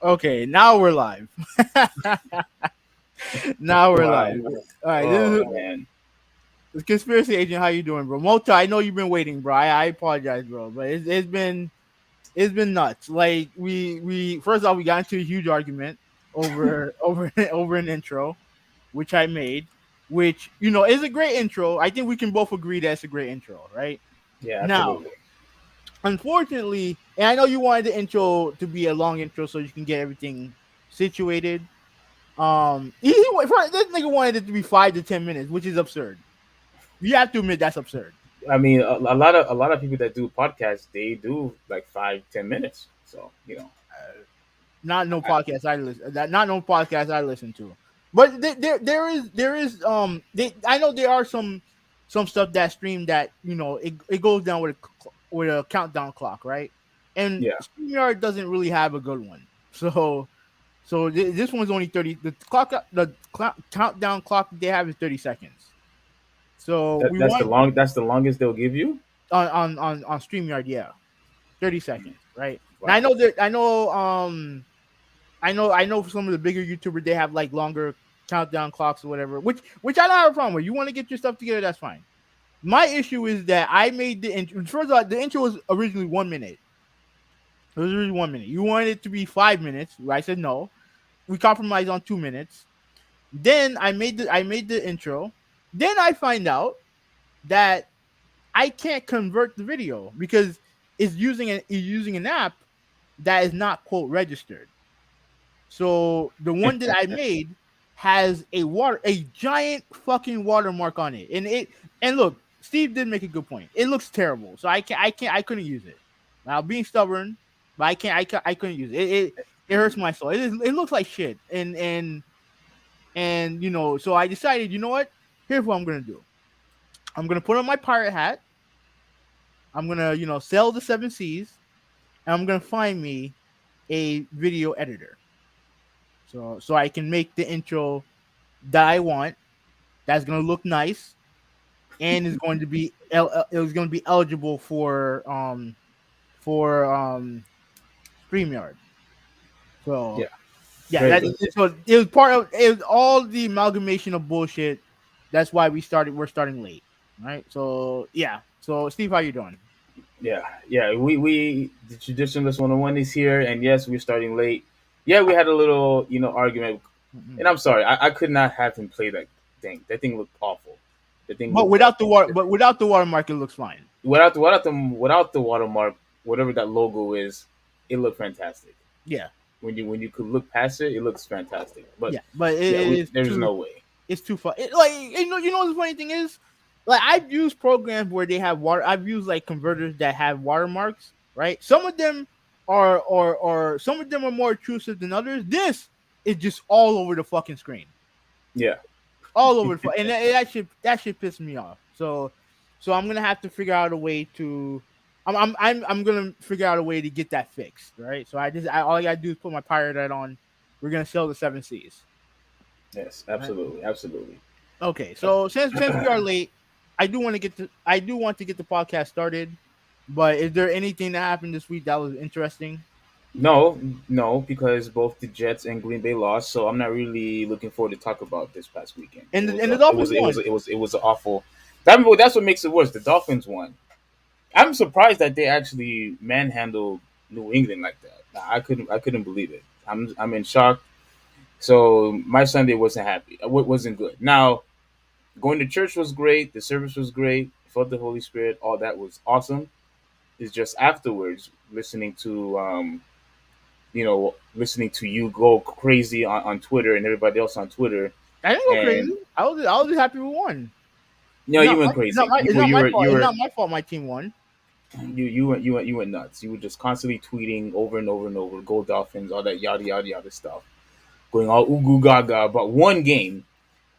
Okay, now we're live. Now we're Wow. live. All right, Oh man. this conspiracy agent. How you doing, bro? Mota, I know you've been waiting, bro. I apologize, bro, but it's been nuts. Like we first off we got into a huge argument over over an intro, which I made, which is a great intro. I think we can both agree that's a great intro, right? Yeah, Now, absolutely. unfortunately, and I know you wanted the intro to be a long intro so you can get everything situated. This nigga wanted it to be 5 to 10 minutes, which is absurd. You have to admit that's absurd. I mean, a lot of people that do podcasts, they do like 5-10 minutes. So Not no I, podcast I listen. Not no podcast I listen to. But there is I know there are some stuff that stream that it goes down with a countdown clock, right? And yeah, StreamYard doesn't really have a good one. This one's only 30. The countdown clock they have is 30 seconds. So we that's the want long. That's the longest they'll give you. on StreamYard, yeah, 30 seconds, right? Now Wow. I know for some of the bigger YouTubers they have like longer countdown clocks or whatever, which I don't have a problem with. You want to get your stuff together, that's fine. My issue is that I made the intro. First of all, the intro was originally 1 minute. It was originally 1 minute. You wanted it to be 5 minutes. I said no. We compromised on 2 minutes. Then I made the intro. Then I find out that I can't convert the video because it's using an app that is not quote registered. So the one that I made has a giant fucking watermark on it, and look, Steve did make a good point. It looks terrible, so I couldn't use it. Now being stubborn, but I couldn't use it. It hurts my soul. It looks like shit, and so I decided, what? Here's what I'm gonna do. I'm gonna put on my pirate hat. I'm gonna sell the seven C's, and I'm gonna find me a video editor. So I can make the intro that I want. That's gonna look nice and is going to be it was going to be eligible for StreamYard. So Yeah, yeah, very that good. so it was part of it was all the amalgamation of bullshit. That's why we're starting late, right? So yeah. So Steve, how you doing? Yeah, yeah. We the traditionalist 101 is here, and yes, we're starting late. Yeah, we had a little argument, Mhm. and I'm sorry, I could not have him play that thing. That thing looked awful. The thing But looked without the watermark, it looks fine. without the watermark, whatever that logo is, it looked fantastic. Yeah, When you could look past it, it looks fantastic. But yeah. But yeah, it is there's too no way. it's too far. Like the funny thing is, like I've used programs where they have water. I've used like converters that have watermarks, right? Some of them or some of them are more intrusive than others. This is just all over the fucking screen, Yeah, all over and that should piss me off. So I'm gonna have to figure out a way to. I'm gonna figure out a way to get that fixed, right? So all I gotta do is put my pirate hat on. We're gonna sell the seven C's. yes, Right? absolutely, absolutely. Okay, so since we are late, I do want to get the podcast started. But is there anything that happened this week that was interesting? No, no, because both the Jets and Green Bay lost, so I'm not really looking forward to talk about this past weekend. And the Dolphins won. It was awful. That's what makes it worse. The Dolphins won. I'm surprised that they actually manhandled New England like that. I couldn't believe it. I'm in shock. So my Sunday wasn't happy. Wasn't good. Now going to church was great. The service was great. Felt the Holy Spirit. All that was awesome. It's just afterwards listening to you go crazy on Twitter and everybody else on Twitter. I didn't go And crazy. I was just happy we won. no, you went crazy. It's not my fault. It's not my fault. My team won. You went nuts. You were just constantly tweeting over and over and over, "Go Dolphins," all that yada yada yada stuff, going all ugu gaga about one game,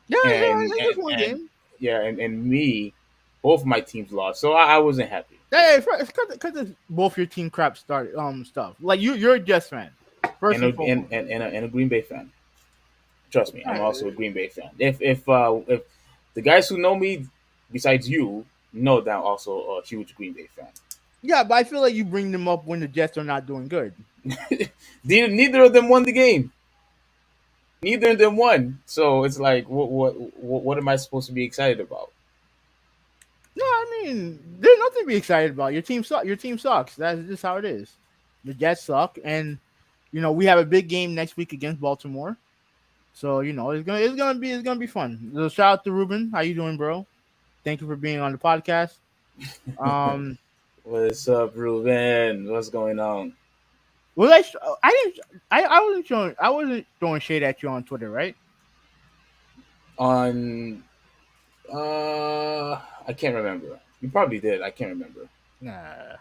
Yeah, yeah, and it's and, just one and game. yeah, and me, both my teams lost, so I wasn't happy. Hey, it's because both your team crap stuff. Like you're a Jets fan first And and foremost. a Green Bay fan. Trust me, All I'm right. also a Green Bay fan. If the guys who know me, besides you, know that I'm also a huge Green Bay fan. Yeah, but I feel like you bring them up when the Jets are not doing good. Neither of them won the game. Neither of them won. So it's like, what am I supposed to be excited about? No, I mean, there's nothing to be excited about. Your team sucks. Your team sucks. That's just how it is. The Jets suck, and we have a big game next week against Baltimore. So it's gonna be fun. So shout out to Ruben. How you doing, bro? Thank you for being on the podcast. Um, What's up, Ruben? What's going on? well, I didn't. I wasn't throwing shade at you on Twitter, right? On I can't remember. You probably did. I can't remember. Nah.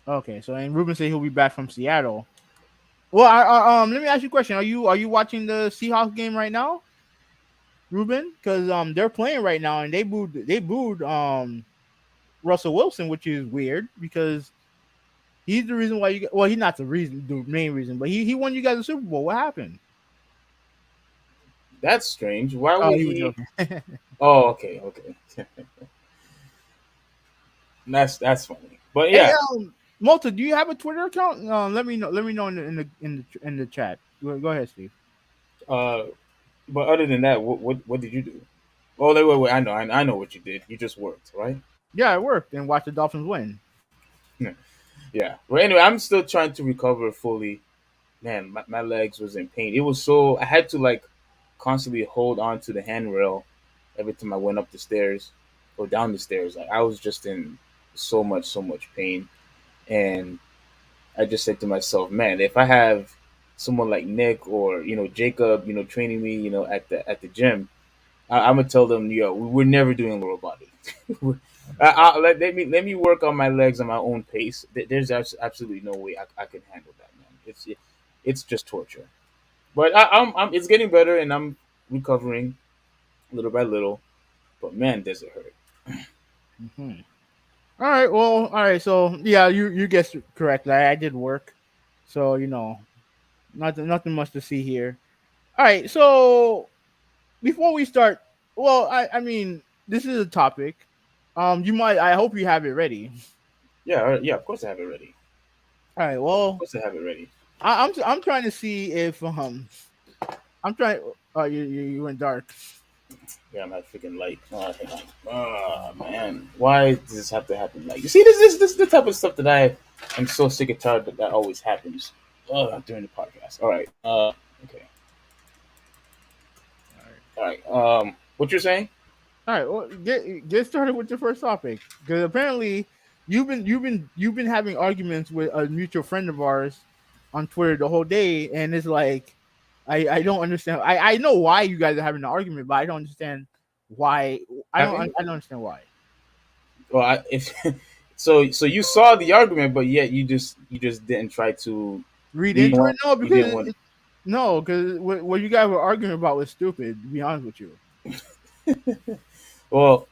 Okay, so and Ruben said he'll be back from Seattle. Well, let me ask you a question. Are you watching the Seahawks game right now, Ruben? Because they're playing right now and they booed Russell Wilson, which is weird because he's the reason why well, he's not the main reason, but he won you guys a Super Bowl. What happened? That's strange. Why Oh, would he was he? joking. Oh, okay, okay. That's funny. But Hey, yeah, Malta, do you have a Twitter account? Let me know. Let me know in the chat. Go ahead, Steve. uh, but other than that, what did you do? Oh, wait. I know what you did. You just worked, right? Yeah, it worked and watch the Dolphins win. Yeah. Well, anyway, I'm still trying to recover fully. Man, my legs was in pain. It was so I had to like constantly hold on to the handrail every time I went up the stairs or down the stairs. Like I was just in so much pain, and I just said to myself, man, if I have someone like Nick or Jacob, training me, at the gym, I'm gonna tell them, yo, we're never doing lower body. Let me work on my legs on my own pace. There's absolutely no way I can handle that, man. It's just torture. But it's getting better, and I'm recovering little by little. But man, does it hurt. Hmm. All right. Well, all right. So yeah, you guessed correctly. I did work. So nothing much to see here. All right. So before we start, well, I mean, this is a topic. I hope you have it ready. Yeah, yeah. Of course I have it ready. All right. Of Well, course I have it ready. I'm trying to see if I'm trying. Oh, you went dark. Yeah, my freaking light. Oh, hang on. Oh man, why does this have to happen? Like, you see, this is the type of stuff that I am so sick and tired that always happens during the podcast. All right. Okay. All right. All right. What you're saying? All right. Well, get started with your first topic because apparently you've been having arguments with a mutual friend of ours on Twitter the whole day, and it's like I don't understand. I know why you guys are having an argument, but I don't understand why. Having? I don't understand why. Well, if so you saw the argument, but yet you just didn't try to Read read. into it? No, You didn't because want. no, because what you guys were arguing about was stupid. To be honest with you. Well,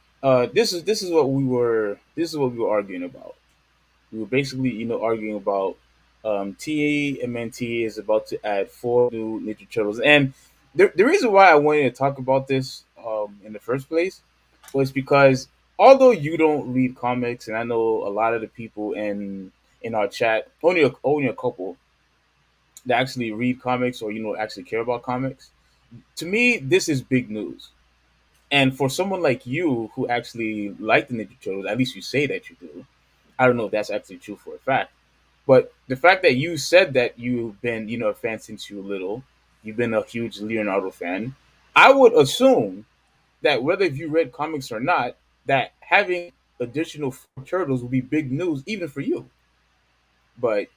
this is what we were arguing about. We were basically, arguing about TMNT is about to add four new Ninja Turtles, and the reason why I wanted to talk about this in the first place was because although you don't read comics, and I know a lot of the people in our chat, only a couple that actually read comics or actually care about comics. To me, this is big news. And for someone like you who actually like the Ninja Turtles, at least you say that you do. I don't know if that's actually true for a fact. But the fact that you said that you've been, a fan since you were little, you've been a huge Leonardo fan, I would assume that whether if you read comics or not, that having additional four turtles would be big news even for you. But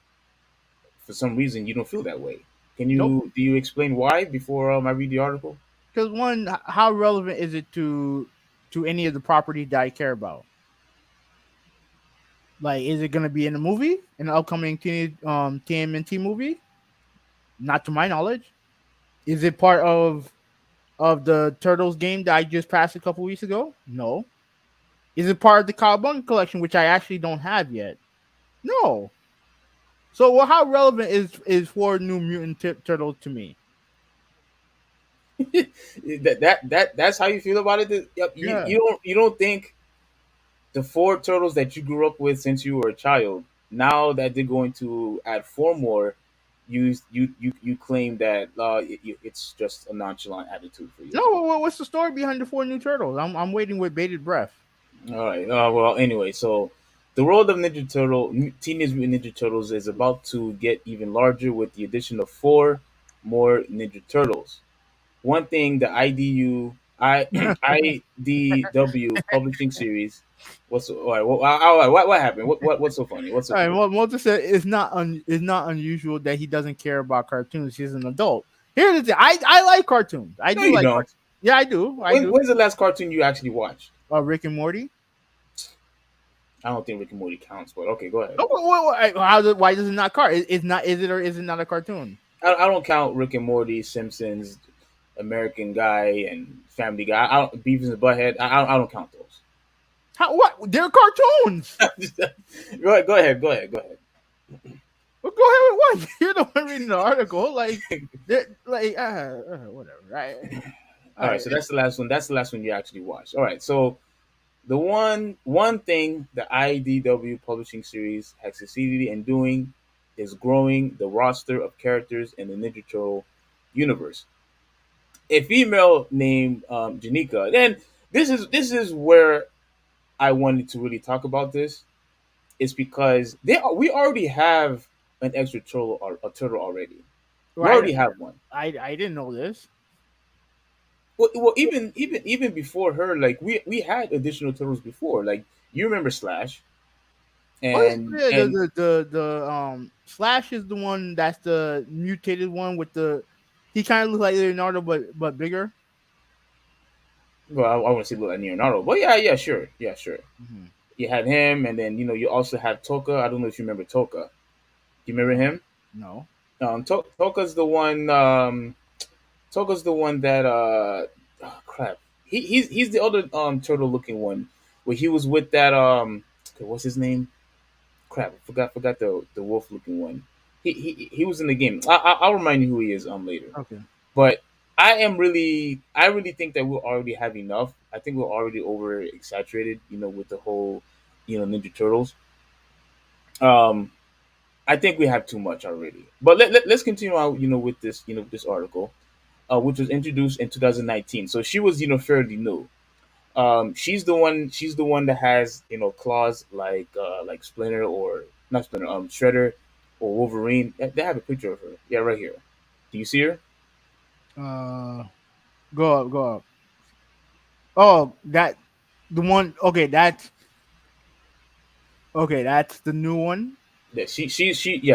for some reason, you don't feel that way. Nope. Do you explain why before I read the article? Because one, how relevant is it to any of the property that I care about? Like, is it gonna be in the movie, in the upcoming TMNT movie? Not to my knowledge. Is it part of the Turtles game that I just passed a couple weeks ago? No. Is it part of the Cowabunga collection, which I actually don't have yet? No. So, well, how relevant is four new mutant turtles to me? That's how you feel about it. Yeah. You don't think the four turtles that you grew up with since you were a child, now that they're going to add four more, you claim that it's just a nonchalant attitude for you. No, what's the story behind the four new turtles? I'm waiting with bated breath. All right. Well, anyway, so the world of Teenage Mutant Ninja Turtles is about to get even larger with the addition of four more Ninja Turtles. One thing, the IDW publishing series. What's all right? What happened? What's so funny? What's so All right, funny? well, Walter said it's not unusual that he doesn't care about cartoons. He's an adult. Here's the thing: I like cartoons. I No, do you like don't. cartoons. Yeah, I do. I do. When's the last cartoon you actually watched? Rick and Morty. I don't think Rick and Morty counts, but okay, go ahead. Oh, why does it not car? It's not. Is it or is it not a cartoon? I don't count Rick and Morty, Simpsons, American Guy, and Family Guy. Beavis and Butthead. I don't count those. How what? They're cartoons. Go ahead. Well, go ahead with one. You're the one reading the article. Like, whatever. Right. All All right, right. so that's the last one. That's the last one you actually watched. All right, so the one thing the IDW publishing series has succeeded in doing is growing the roster of characters in the Ninja Turtle universe. A female named Janika. Then this is where I wanted to really talk about this. Is because we already have an extra turtle or a turtle already. We Right. already have one. I didn't know this. Well, even before her, like we had additional turtles before. Like you remember Slash, Oh and yeah, and the Slash is the one that's the mutated one with the. He kind of looks like Leonardo, but bigger. well, I want to say look at Leonardo, but yeah, sure, yeah, sure. Mm-hmm. You had him, and then you also have Toka. I don't know if you remember Toka. Do you remember him? No. Toka's the one. Toka's the one that oh, crap. He's the other turtle looking one, where he was with that okay, what's his name? Crap, forgot the wolf looking one. He was in the game. I'll remind you who he is later. Okay. But I really think that we'll already have enough. I think we're already over exaggerated, with the whole, Ninja Turtles. Um, I think we have too much already. But let's continue on, with this, this article, which was introduced in 2019. So she was, fairly new. She's the one that has, claws like Splinter or not Splinter, Shredder or Wolverine. They have a picture of her. Yeah, right here. Do you see her? Uh, go up. Oh, that the one. Okay. That's the new one. Yeah,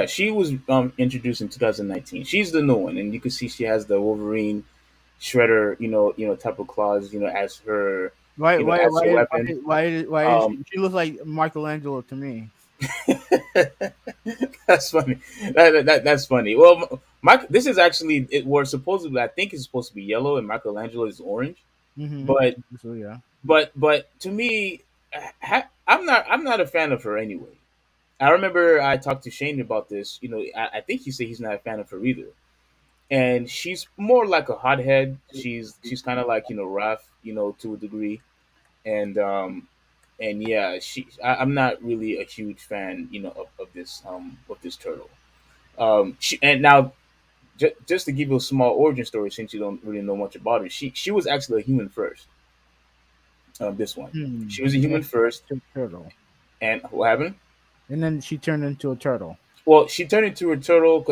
she was introduced in 2019. She's the new one, and you can see she has the Wolverine Shredder, type of claws, as her, as her weapon. Why is Um, she looks like Michelangelo to me? that's funny. That's funny. Well, this is actually it. Where supposedly I think it's supposed to be yellow, and Michelangelo is orange. Mm-hmm. But So yeah. but to me, I'm not a fan of her anyway. I remember I talked to Shane about this. I think he said he's not a fan of her either. And she's more like a hothead. She's kind of like rough, to a degree. And yeah, I'm not really a huge fan, of this turtle. And now just to give you a small origin story, since you don't really know much about her, she was actually a human first. This one, she was a And then human first, she turned into a turtle. and what happened? And then she turned into a turtle. Well, she turned into a turtle.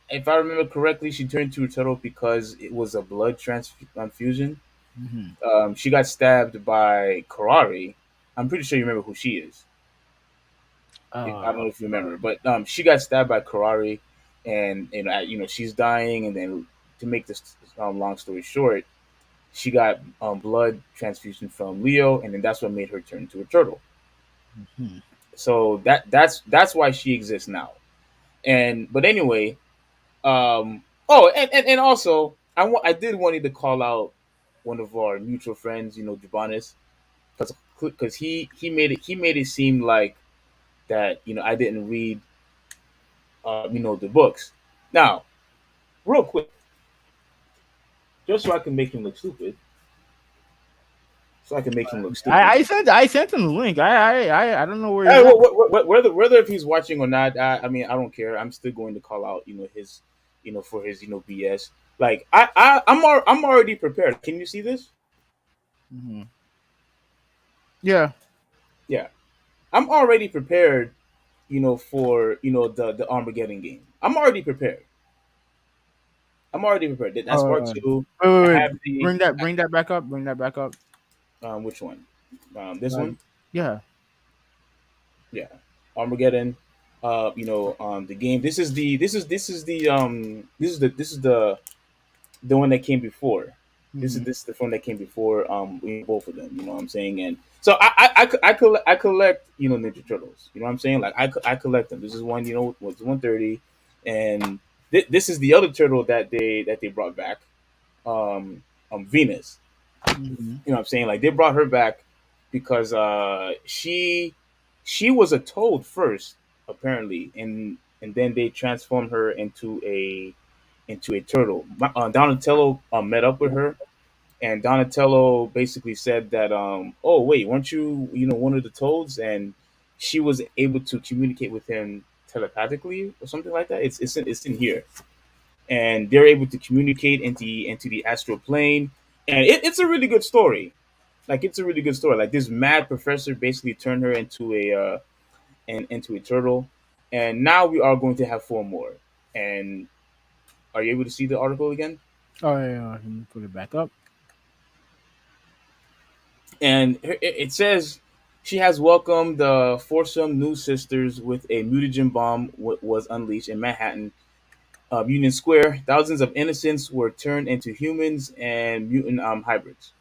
If I remember correctly, she turned into a turtle because it was a blood transfusion. Mm-hmm. She got stabbed by Karari. I'm pretty sure you remember who she is. I don't know if you remember, but she got stabbed by Karari, and she's dying. And then to make this long story short, she got blood transfusion from Leo, and then that's what made her turn into a turtle. Mm-hmm. So that's why she exists now. And but anyway, oh, and also I did wanted to call out one of our mutual friends, Jabanis, because he made it seem like that I didn't read the books. Now, real quick, just so I can make him look stupid. So I can make him look I, stupid. I sent him the link. I don't know where he's Hey, at. whether if he's watching or not, I mean, I don't care. I'm still going to call out, his, for his, BS. Like I'm already prepared. Can you see this? Mhm. Yeah. Yeah, I'm already prepared. For the Armageddon game. I'm already prepared. I'm already prepared. That's part Uh, two. I wait. have the Bring that back up. Bring that back up. which one? This Uh, one. yeah. Yeah, Armageddon. The game. This is the one that came before. Hmm. This is the one that came before. Both of them. You know what I'm saying? And so I collect Ninja Turtles. You know what I'm saying? Like I collect them. This is one. Was 130, and this is the other turtle that they brought back. Venus. Hmm. You know what I'm saying? Like they brought her back because she was a toad first, apparently, and then they transformed her into a turtle. Donatello met up with her, and Donatello basically said that, oh wait, weren't you one of the toads? And she was able to communicate with him telepathically or something like that. It's in here, and they're able to communicate into the astral plane, and it's a really good story. Like it's a really good story. Like this mad professor basically turned her into a turtle, and now we are going to have four more. And are you able to see the article again? Oh yeah. Let me put it back up. And it says she has welcomed the foursome new sisters with a mutagen bomb was unleashed in Manhattan, Union Square. Thousands of innocents were turned into humans and mutant hybrids.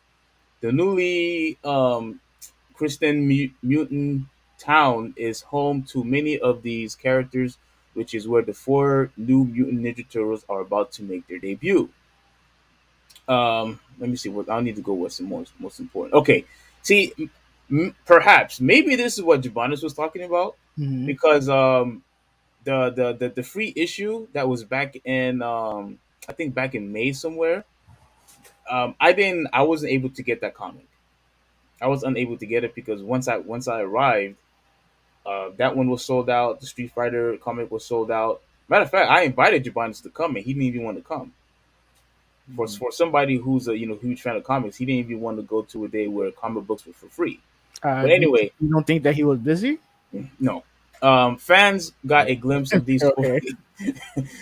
The newly Kristen Mutant Town is home to many of these characters, which is where the four new Mutant Ninja Turtles are about to make their debut. Let me see. What I need to go with some most important. Okay, see, perhaps maybe this is what Jabanis was talking about, Hmm. because the free issue that was back in, I think back in May somewhere. I wasn't able to get that comic. I was unable to get it because once I arrived, that one was sold out. The Street Fighter comic was sold out. Matter of fact, I invited Jabanis to come, and he didn't even want to come. For somebody who's a huge fan of comics, he didn't even want to go to a day where comic books were for free. But Do anyway, you don't think that he was busy? no. Fans got a glimpse of these four. Okay.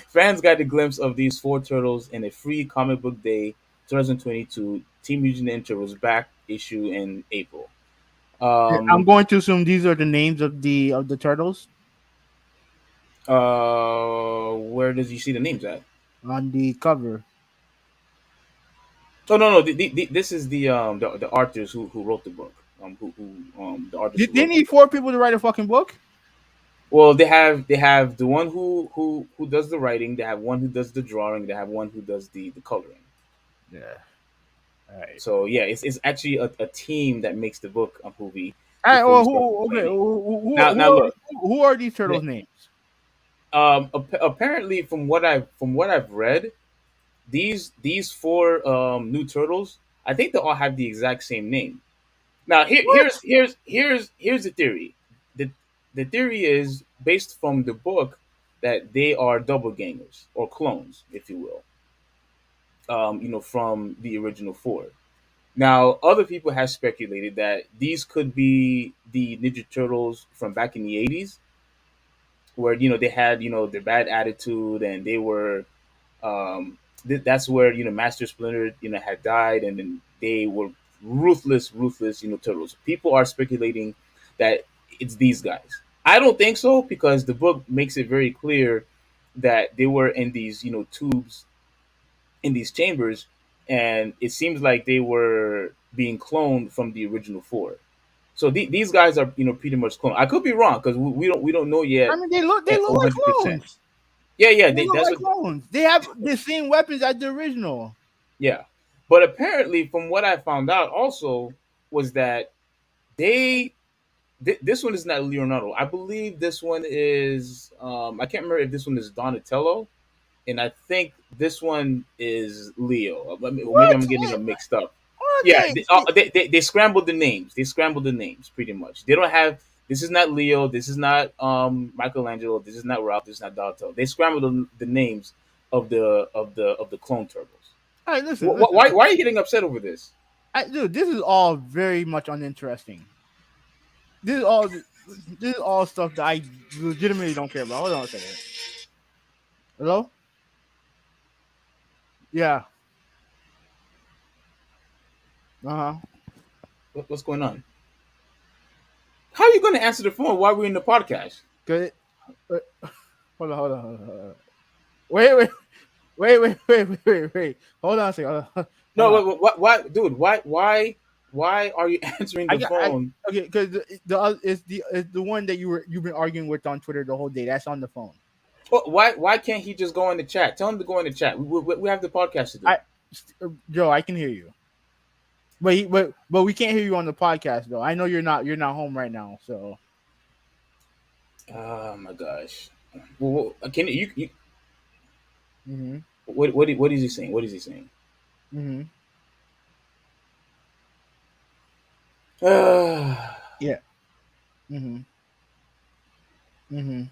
Fans got a glimpse of these four turtles in a free comic book day, 2022. Team Mutant Ninja Turtles back issue in April. I'm Um, going to assume these are the names of the turtles where does you see the names at? on the cover. Oh no, no. This is the artists who wrote the book. The artists Did who they wrote the need book. four people to write a fucking book? Well, they have the one who does the writing. They have one who does the drawing. They have one who does the coloring. Yeah. All right. So yeah, it's actually a team that makes the book a movie All right. before Well, we start who? Okay. complaining. Now look, Who are these the- turtles' names? apparently from what I've read, these four new turtles, I think they all have the exact same name. Now What? here's the theory. The the theory is based from the book that they are doppelgangers or clones, if you will. From the original four. Now, other people have speculated that these could be the Ninja Turtles from back in the '80s, where they had their bad attitude, and they were that's where Master Splinter had died, and then they were ruthless turtles. People are speculating that it's these guys. I don't think so, because the book makes it very clear that they were in these tubes, in these chambers, and it seems like they were being cloned from the original four. So these guys are pretty much cloned. I could be wrong, because we don't know I yet mean, they at look like 100%. clones. Yeah, yeah, They look that's like what. clones. They have the same weapons as the original. Yeah, but apparently, from what I found out, also was that they this one is not Leonardo. I believe this one is, I can't remember if this one is Donatello, and I think this one is Leo. Or maybe What? I'm getting them mixed up. Yeah, Okay. they scrambled the names. They scrambled the names pretty much. They don't have. This is not Leo. This is not Michelangelo. This is not Ralph. This is not Donatello. They scrambled the names of the clone turtles. All right, listen, Why are you getting upset over this? dude, this is all very much uninteresting. This is all this is all stuff that I legitimately don't care about. Hold on a second. Hello? Yeah. Uh huh. What's going on? How are you going to answer the phone while we're in the podcast? Good. Hold on. Wait. Hold on a second. Hold No, on. why, dude? Why are you answering the I phone? okay because the one that you've been arguing with on Twitter the whole day. That's on the phone. Why can't he just go in the chat? Tell him to go in the chat. We have the podcast to do. I Joe, I can hear you, but we can't hear you on the podcast though. I know you're not home right now, so Oh my gosh. Well, can you mm-hmm, what is he saying? What is he saying? mm-hmm. Yeah, mm-hmm, mm-hmm.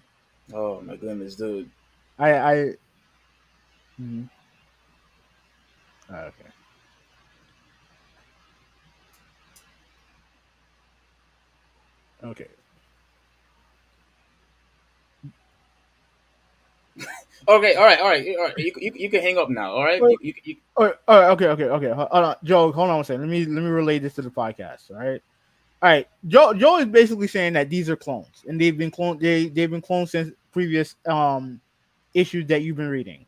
Oh my goodness, dude. I mm-hmm. Okay. Okay. Okay, all right. You can hang up now. All right. All right, okay. Hold on, Joe. Hold on a second. Let me relay this to the podcast. All right. Joe is basically saying that these are clones, and they've been cloned. They've been cloned since previous issues that you've been reading.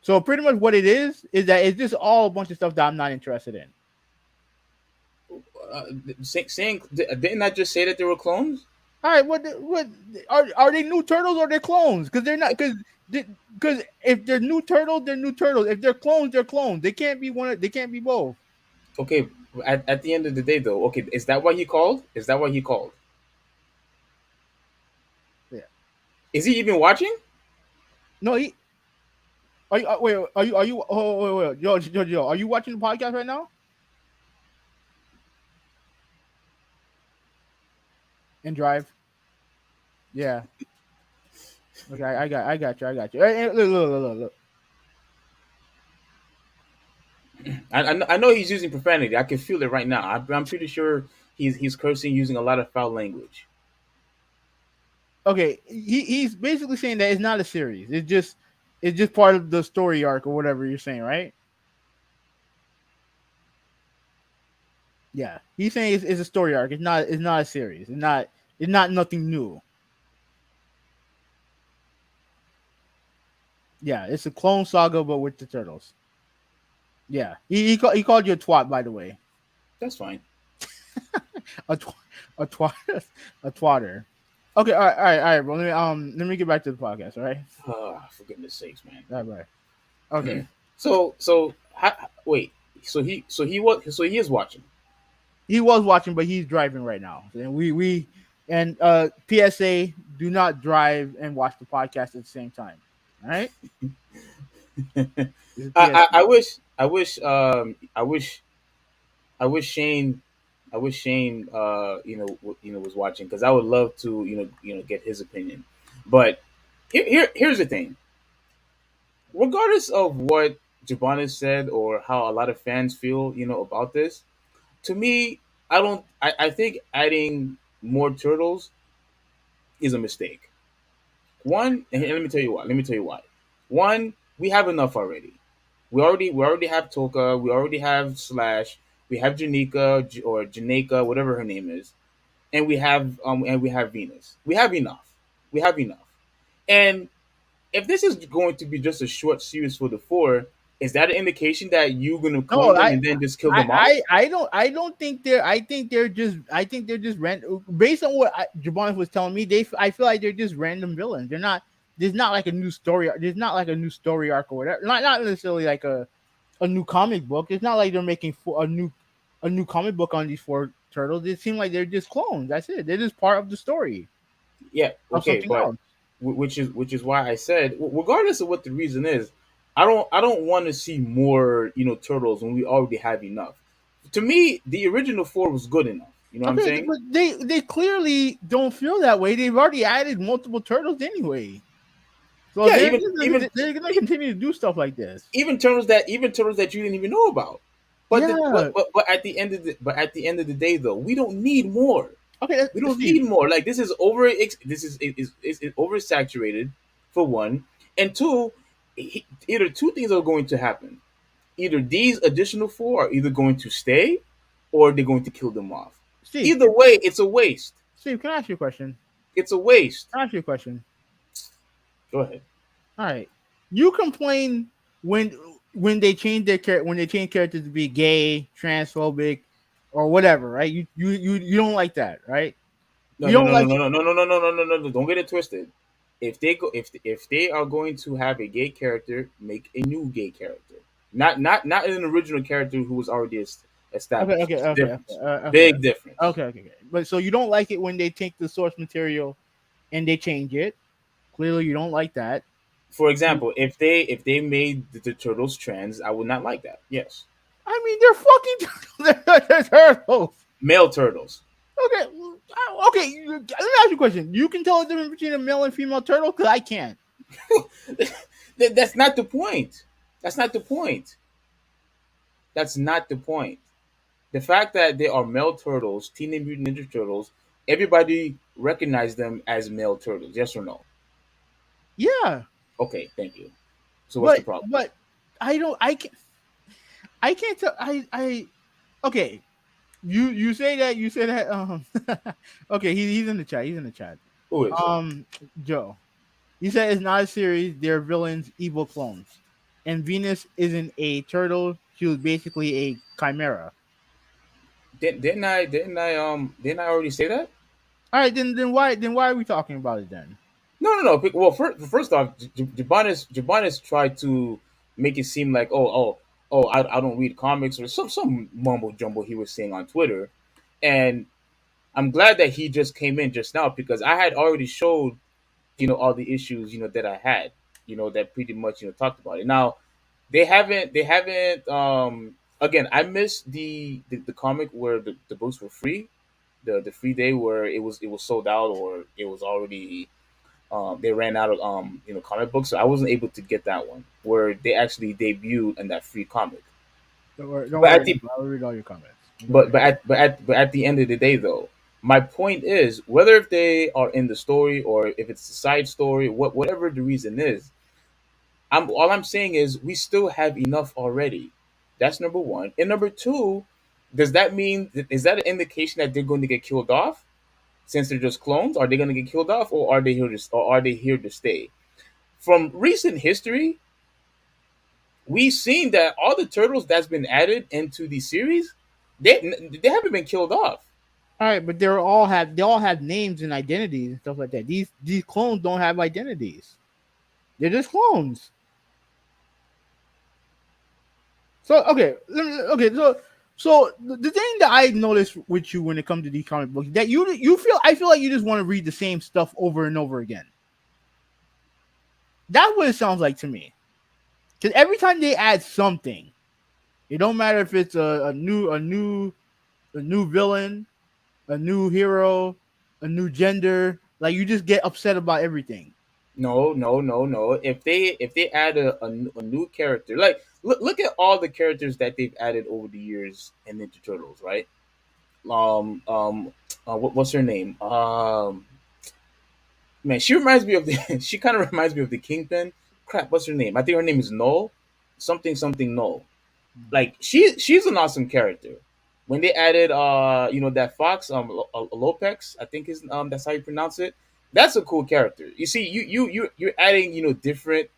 So pretty much what it is that it's just all a bunch of stuff that I'm not interested in. Uh, saying didn't I just say that they were clones? All right, what are they new turtles or they're clones? Because they're not because if they're new turtles, they're new turtles. If they're clones, they're clones. They can't be one. They can't be both. Okay. At the end of the day, though, okay, is that why he called? Is that why he called? Yeah. Is he even watching? No, are you wait? Are you? Oh, wait. Joe, are you watching the podcast right now? And drive. Yeah. Okay, I got you. Hey, look. I know he's using profanity. I can feel it right now. I'm pretty sure he's cursing, using a lot of foul language. Okay, he's basically saying that it's not a series. It's just part of the story arc or whatever you're saying, right? Yeah, he's saying it's a story arc. It's not a series. It's not nothing new. Yeah, it's a clone saga, but with the turtles. Yeah, he called you a twat, by the way. That's fine. A tw- a twat, a twatter. Okay, all right, bro. Let me get back to the podcast. All right, For goodness sakes, man. all right. Okay, Wait. So he is watching. he was watching, but he's driving right now. And we and PSA: do not drive and watch the podcast at the same time. All right, I, this is I, PSA. I wish I wish Shane was watching, because I would love to get his opinion. But here's the thing. Regardless of what Jabonis said or how a lot of fans feel about this, to me, I think adding more turtles is a mistake. One, and let me tell you why. One, we have enough already. We already have Toka. We already have Slash. We have Janika, or Janeka, whatever her name is, and we have Venus. We have enough. We have enough. And if this is going to be just a short series for the four, is that an indication that you're gonna clone No, them and then just kill I, them off? I don't think they're. I think they're just based on what Jabon was telling me. I feel like they're just random villains. They're not. There's not like a new story. There's not like a new story arc or whatever. Not necessarily like a new comic book. It's not like they're making a new comic book on these four turtles. It seems like they're just clones. That's it. They're just part of the story Yeah. of Okay. something But else. which is why I said, regardless of what the reason is, I don't want to see more turtles when we already have enough. To me, the original four was good enough. You know what I'm Okay, saying? but they clearly don't feel that way. They've already added multiple turtles anyway, so Yeah, they're even just even they're gonna continue to do stuff like this. even turtles that you didn't even know about. But the Yeah. but at the end of the day, though, we don't need more. Okay, We don't Steve. need more. Like this is oversaturated for one, and two, either two things are going to happen. Either these additional four are either going to stay, or they're going to kill them off. Steve. Either way, it's a waste. Steve, can I ask you a question? It's a waste. Can I ask you a question? Go ahead. All right. You complain when they change when they change characters to be gay, transphobic, or whatever, right? You don't like that, right? No, You no, don't no, no, like no, no, no, no, no, no, no, no, no. Don't get it twisted. If they are going to have a gay character, make a new gay character. Not an original character who was already okay, established. okay, There's a okay, difference. okay, Big difference. okay. But so you don't like it when they take the source material and they change it. Clearly, you don't like that. For example, if they made the turtles trans, I would not like that. Yes, I mean, they're fucking they're turtles. male turtles. Okay, okay. Let me ask you a question. You can tell the difference between a male and female turtle because I can't. That's not the point. That's not the point. That's not the point. The fact that they are male turtles, Teenage Mutant Ninja Turtles, everybody recognize them as male turtles. Yes or no? Yeah, Okay, thank you. So what's the but problem? I don't. I can't tell. Okay. You say that. You say that. Okay, he's in the chat. He's in the chat. Who is? Joe. You said it's not a series. They're villains, evil clones, and Venus isn't a turtle. She was basically a chimera. Didn't I already say that? All right, then why are we talking about it then? No, no, no. Well, first off, Jabanis tried to make it seem like, I don't read comics, or some mumbo jumbo he was saying on Twitter, and I'm glad that he just came in just now, because I had already showed all the issues that I had, that pretty much talked about it. Now they haven't again, I missed the comic where the books were free, the free day where it was sold out, or it was already they ran out of comic books, so I wasn't able to get that one where they actually debuted in that free comic. Don't But worry. at the I'll read all your comments. Don't but worry. at the end of the day, though, my point is, whether if they are in the story or if it's a side story, whatever the reason is, I'm saying is we still have enough already. That's number one. And number two, does that mean, is that an indication that they're going to get killed off since they're just clones? Are they going to get killed off, or are they here to stay? From recent history, we've seen that all the turtles that's been added into the series, they haven't been killed off. All right, but they all have names and identities and stuff like that. These clones don't have identities. They're just clones. So okay, okay. So the thing that I noticed with you when it comes to these comic books, that you feel I feel like you just want to read the same stuff over and over again. That's what it sounds like to me. Because every time they add something, it don't matter if it's a new villain, a new hero, a new gender. Like you just get upset about everything. No, no, no, no. If they add a new character, like look at all the characters that they've added over the years in Ninja Turtles, right? What's her name? Man, she reminds me of the. She kind of reminds me of the Kingpin. Crap, what's her name? I think her name is Null, something something Null. Like she's an awesome character. When they added that fox, Lopex, I think is that's how you pronounce it. That's a cool character. You see, you're adding different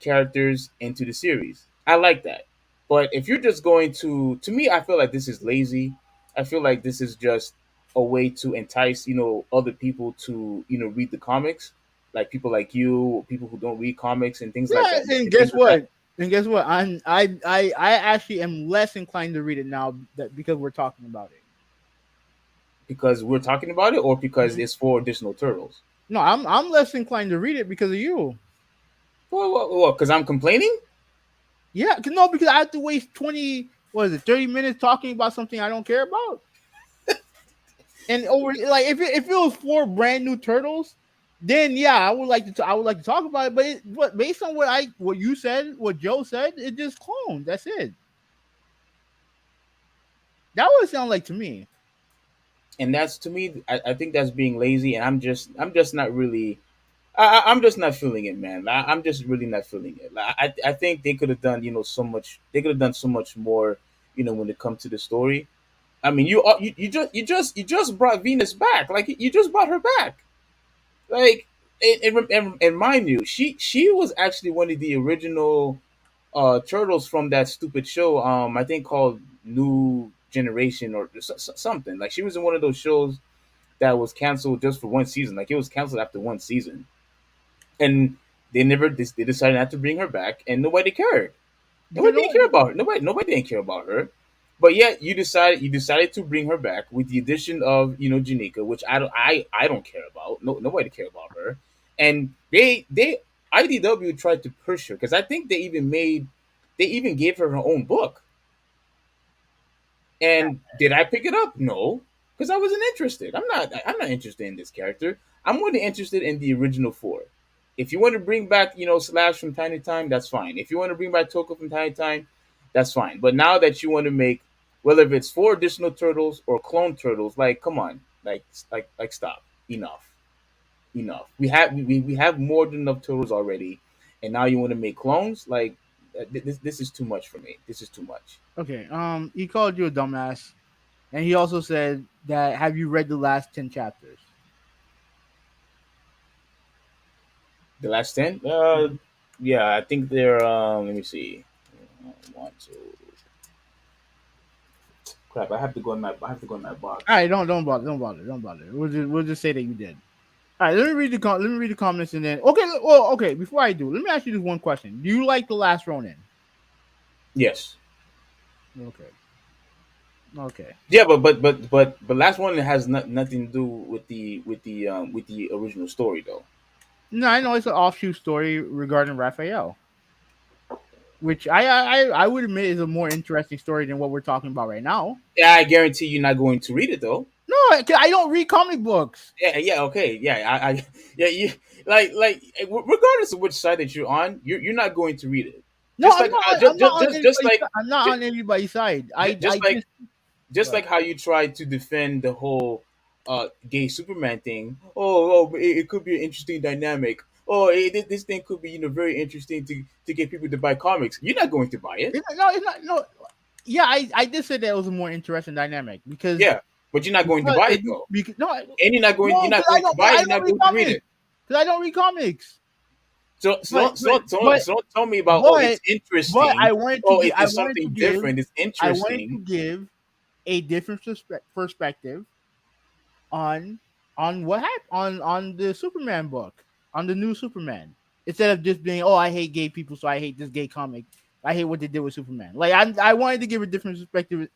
characters into the series. I like that. But if you're just going to me, I feel like this is lazy. I feel like this is just a way to entice other people to read the comics, like people like you, people who don't read comics and things like Yeah, that. and And things guess like that. what? And guess what? I actually am less inclined to read it now that because we're talking about it. Because we're talking about it, or because Mhm. it's for additional turtles. No, I'm less inclined to read it because of you. Well, because I'm complaining. Yeah, no, because I have to waste 20, what is it, 30 minutes talking about something I don't care about. And over like if it was four brand new turtles, then yeah, I would like to talk about it. But based on what you said, what Joe said, it just cloned. That's it. That would sound like to me. And that's to me, I think that's being lazy, and I'm just not really. I'm just not feeling it, man. I'm just really not feeling it. I think they could have done, so much. They could have done so much more, when it comes to the story. I mean, you just brought Venus back. Like you just brought her back. Like, and mind you, she was actually one of the original turtles from that stupid show. I think called New Generation or something. Like she was in one of those shows that was canceled just for one season. Like it was canceled after one season, and they decided not to bring her back, and nobody cared. Because Nobody no, didn't care about her. Nobody didn't care about her. But yet you decided to bring her back with the addition of Janika, which I don't care about. No, nobody care about her. And they IDW tried to push her because I think they even gave her own book. And did I pick it up? No, because I wasn't interested. I'm not interested in this character. I'm only interested in the original four. If you want to bring back, Slash from time to time, that's fine. If you want to bring back Toko from time to time, that's fine. But now that you want to make, whether if it's four additional turtles or clone turtles, like come on, like stop, enough, enough. We have more than enough turtles already, and now you want to make clones? Like this is too much for me. This is too much. okay. He called you a dumbass, and he also said that have you read the last 10 chapters? The last 10? Yeah, I think they're. Let me see. One, two. Crap! I have to go in my All box. right, don't bother. We'll just say that you did. All right, let me read the comments and then okay. Before I do, let me ask you this one question: do you like the last Ronin? Yes. Okay, okay. Yeah, but last one has nothing to do with the original story though. No, I know it's an offshoot story regarding Raphael, which I would admit is a more interesting story than what we're talking about right now. Yeah, I guarantee you're not going to read it though. No, I don't read comic books. Yeah, yeah, okay, yeah, yeah, you regardless of which side that you're on, you're not going to read it. No, Just I'm like not. I'm not on just anybody's. like I'm not just, on anybody's side. I just like just what? like how you tried to defend the whole gay Superman thing. Oh, it could be an interesting dynamic. Oh, this thing could be very interesting to get people to buy comics. You're not going to buy it. It's not. No, yeah, I did say that it was a more interesting dynamic Yeah, but you're not going to buy it though, because no, and you're no, not going to buy it. I You're don't not read going to read comics. it. Because I don't read comics. But but but So don't tell me about, oh, but it's interesting. Oh, it's something different. It's I wanted to interesting. give a different perspective on what happened on the Superman book, on the new Superman. Instead of just being, oh, I hate gay people, so I hate this gay comic. I hate what they did with Superman. Like I wanted to give a different perspective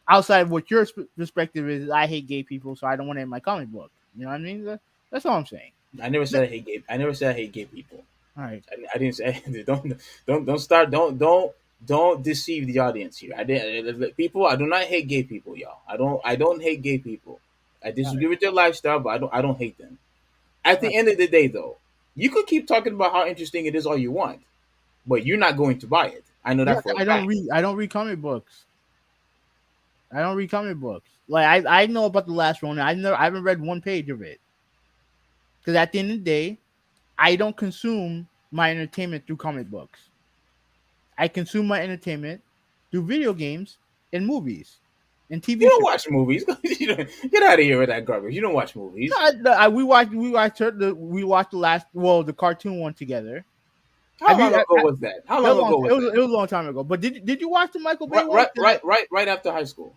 outside of what your perspective is. I hate gay people, so I don't want it in my comic book. You know what I mean? That's all I'm saying. I never said I hate gay. I never said I hate gay people. All right. I didn't say don't start don't deceive the audience here. I didn't people. I do not hate gay people, y'all. I don't hate gay people. I All disagree right. with their lifestyle, but I don't hate them. At All the right. end of the day, though, you could keep talking about how interesting it is all you want, but you're not going to buy it. I know Yeah, that for a fact. I don't read comic books. I don't read comic books. Like I know about the last one. I haven't read one page of it. Because at the end of the day, I don't consume my entertainment through comic books. I consume my entertainment through video games and movies and You TV don't shows. watch movies. Get out of here with that garbage. You don't watch No, movies. we watched the last the cartoon one together. How Have you? long ago was that? How long ago was that? It was a long time ago. But did you watch the Michael Bay Right, one? right, right, right after high school.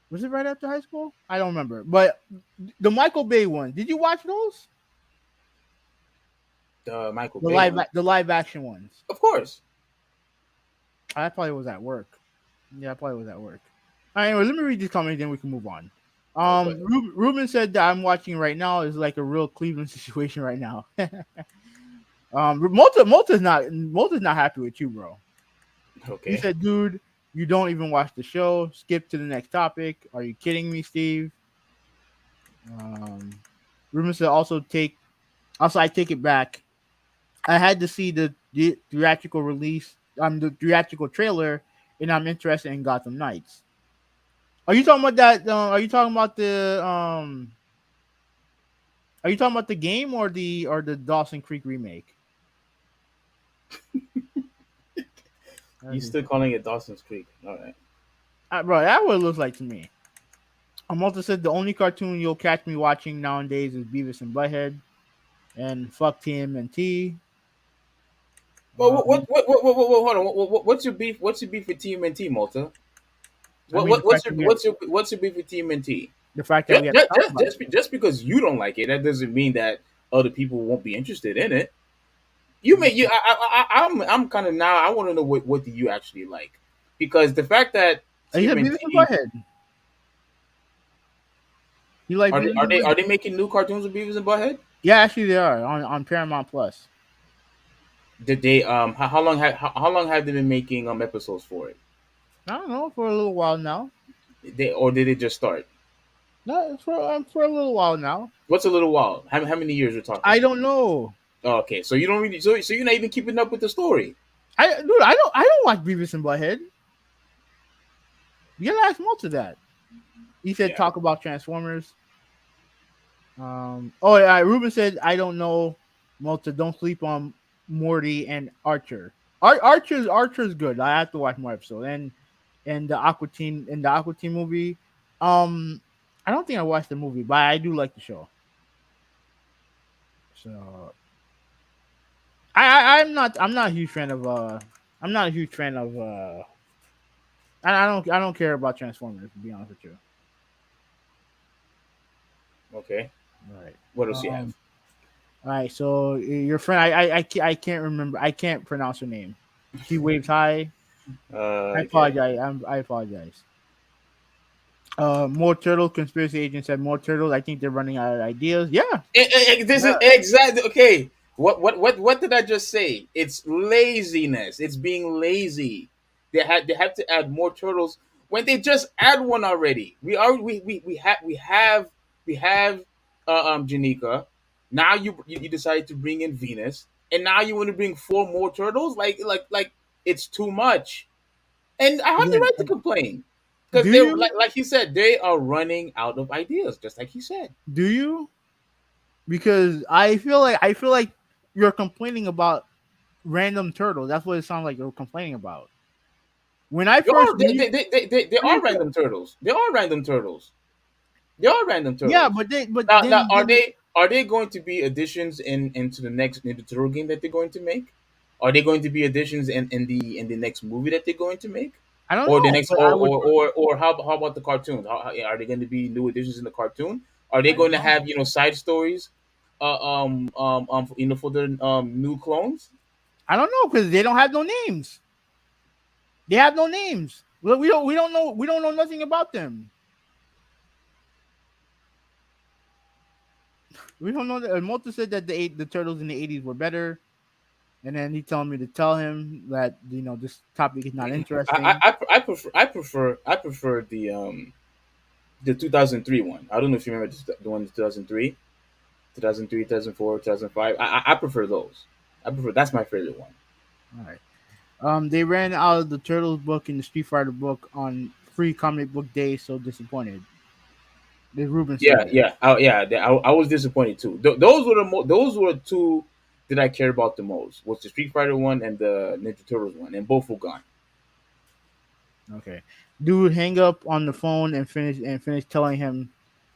Was it right after high school? I don't remember. But the Michael Bay one, did you watch those? The Michael Bay one, The live action ones. of course. I probably was at work. Yeah, I probably was at work. All right, anyway, let me read these comments, then we can move on. But Ruben said that I'm watching right now is like a real Cleveland situation right now. Malta's not happy with you, bro. He okay. said, "Dude, you don't even watch the show. Skip to the next topic. Are you kidding me, Steve?" Um, Ruben said, Also, I take it back. I had to see the theatrical release, the theatrical trailer, and I'm interested in Gotham Knights. Are you talking about that? Are you talking about the game or the Dawson Creek remake? You still calling it Dawson's Creek? All right. Bro, that's what it looks like to me. Malta said the only cartoon you'll catch me watching nowadays is Beavis and Butthead, and fuck TMNT. Well, Um, hold on. What's your beef? What's your beef with TMNT, Malta? I mean What's your beef with TMNT? the fact that we have to talk about it. Just because you don't like it, that doesn't mean that other people won't be interested in it. You may you I'm kind of now. I want to know what do you actually like, because the fact that He said Beavis and TMNT Butthead. You like Beavis and are Butthead? they making new cartoons with Beavis and Butthead? Yeah, actually they are on Paramount Plus. Did they how long have they been making episodes for it? I don't know for a little while now. They or did it just start? No, for a little while now. What's a little while? How many years we're talking? I don't know. Oh, okay, so you don't really so you're not even keeping up with the story. I don't watch Beavis and Butthead. You gotta ask Malta that. He said Yeah. talk about Transformers. Oh yeah, Ruben said I don't know. Malta, don't sleep on Morty and Archer. Archer's good. I have to watch more episodes. And the Aqua Teen movie. Um, I don't think I watched the movie, but I do like the show. So I'm not a huge fan of I'm not a huge fan of I don't care about Transformers to be honest with you. Okay. All right. What else you have? Um. All right. So your friend, I can't remember. I can't pronounce her name. She waves high. I Okay. apologize. I apologize. More turtle conspiracy agent said more turtles. I think they're running out of ideas. Yeah. This is Yeah. exactly okay. What did I just say? It's laziness. It's being lazy. They have to add more turtles when they just add one already. We have Janika. Now you decided to bring in Venus, and now you want to bring four more turtles. Like it's too much, and I have the Again, right to complain because do they're you? like he said, they are running out of ideas, just like he said. Do you? Because I feel like you're complaining about random turtles. That's what it sounds like you're complaining about. When I They first are when you they when are you random turtles. They are random turtles. They are random yeah, turtles. but Now then are they going to be additions into the next Ninja Turtle game that they're going to make? Are they going to be additions in the next movie that they're going to make? I don't Or the know, next but I would or how about the cartoons? Are they going to be new additions in the cartoon? Are they I don't going to know. have side stories for the new clones? I don't know because they don't have no names. They have no names. We don't know nothing about them. We don't know that Mota said that the turtles in the 80s were better, and then he telling me to tell him that this topic is not interesting. I prefer the 2003 one. I don't know if you remember the one in 2003, 2003, 2004, 2005. I prefer those. I prefer that's my favorite one. All right. They ran out of the Turtles book and the Street Fighter book on free comic book day. So disappointed. This Ruben said Yeah, this. yeah, I was disappointed too. Those were the two that I care about the most. Was the Street Fighter one and the Ninja Turtles one, and both were gone. Okay. Dude, hang up on the phone and finish telling him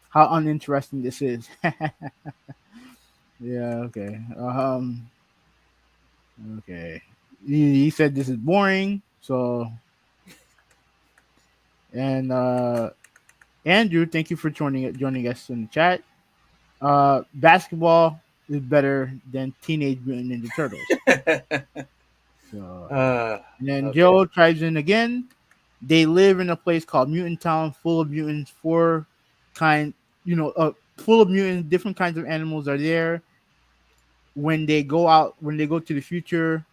how uninteresting this is. Yeah. Okay. Okay. He said this is boring. So and Andrew, thank you for joining us in the chat. Basketball is better than Teenage Mutant Ninja Turtles. So, and then Okay. Joe chimes in again. They live in a place called Mutant Town, full of mutants. kind, full of mutants, different kinds of animals are there. When they go to the future,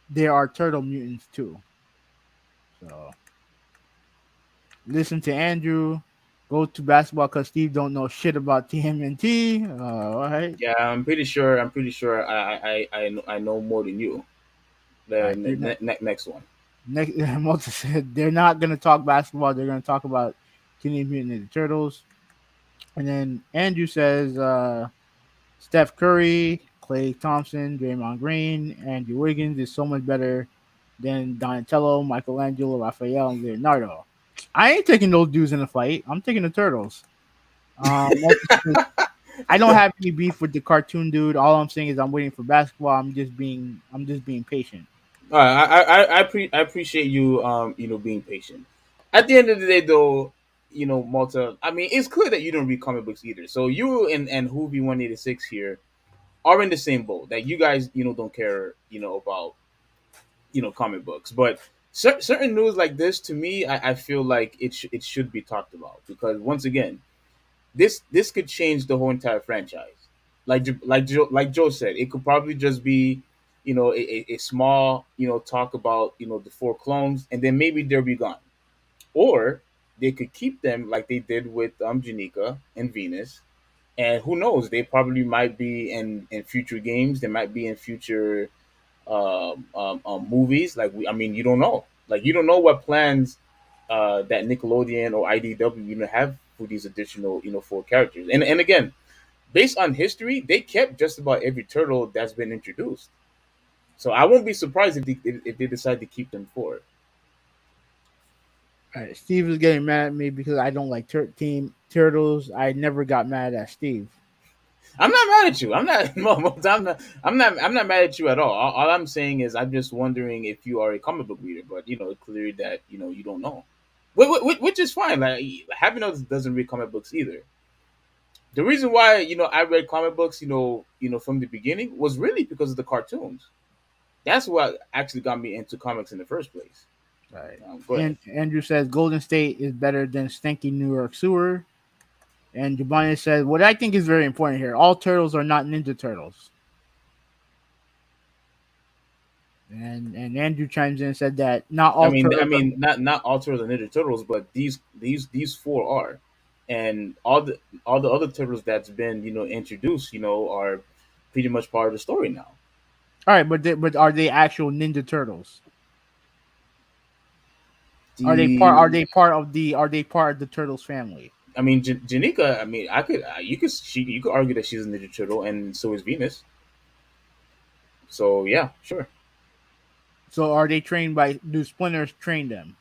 there are turtle mutants too. So listen to Andrew. Go to basketball because Steve don't know shit about TMNT. All right. Yeah, I'm pretty sure. I'm pretty sure. I know more than you. All The right. next one. Next, Moses said they're not going to talk basketball. They're going to talk about Teenage Mutant Ninja Turtles. And then Andrew says Steph Curry, Klay Thompson, Draymond Green, Andrew Wiggins is so much better than Donatello, Michelangelo, Raphael, and Leonardo. I ain't taking those dudes in a fight. I'm taking the Turtles. Moses says, I don't have any beef with the cartoon dude. All I'm saying is I'm waiting for basketball. I'm just being patient. I appreciate you being patient. At the end of the day, though, Malta. I mean, it's clear that you don't read comic books either. So you and Hoovy 186 here are in the same boat. That you guys don't care about comic books, but certain news like this to me, I feel like it should be talked about because once again, this could change the whole entire franchise. Like Joe said, it could probably just be a small talk about the four clones, and then maybe they'll be gone, or they could keep them like they did with Janika and Venus, and who knows, they probably might be in future games. They might be in future movies. I mean, you don't know. Like you don't know what plans that Nickelodeon or IDW have for these additional four characters. And again, based on history, they kept just about every turtle that's been introduced. So I won't be surprised if they decide to keep them four. All right, Steve is getting mad at me because I don't like Team Turtles. I never got mad at Steve. I'm not mad at you. I'm not. I'm not mad at you at all. All I'm saying is I'm just wondering if you are a comic book reader. But it's clear that you don't know, which is fine. Like having those doesn't read comic books either. The reason why I read comic books from the beginning was really because of the cartoons. That's what actually got me into comics in the first place. All right. Go ahead. And Andrew says Golden State is better than stinky New York sewer. And Giovanni says what I think is very important here: all turtles are not Ninja Turtles. And Andrew chimes in and said that not I all mean, turtles are. not all turtles are Ninja Turtles, but these four are, and all the other turtles that's been introduced are pretty much part of the story now. All right, but are they actual Ninja Turtles? The Are they part of the Turtles family? I mean, Janika. I mean, you could argue that she's a Ninja Turtle, and so is Venus. So yeah, sure. So are they trained by? Do Splinters train them?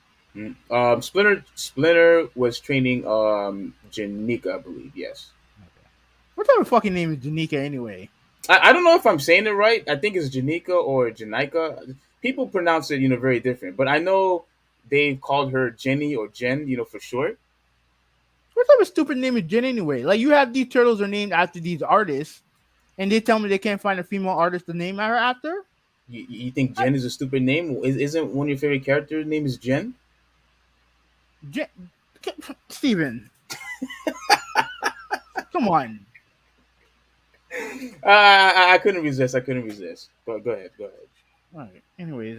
Splinter was training Janika, I believe. Yes. Okay. What type of fucking name is Janika anyway? I don't know if I'm saying it right. I think it's Janika or Janika. People pronounce it, very different. But I know they've called her Jenny or Jen, for short. What type of stupid name is Jen anyway? Like you have these turtles are named after these artists, and they tell me they can't find a female artist to name her after. You think Jen is a stupid name? Isn't one of your favorite characters' name is Jen? Jen, Steven, come on. I couldn't resist. I couldn't resist. But go ahead. Go ahead. All right. Anyways,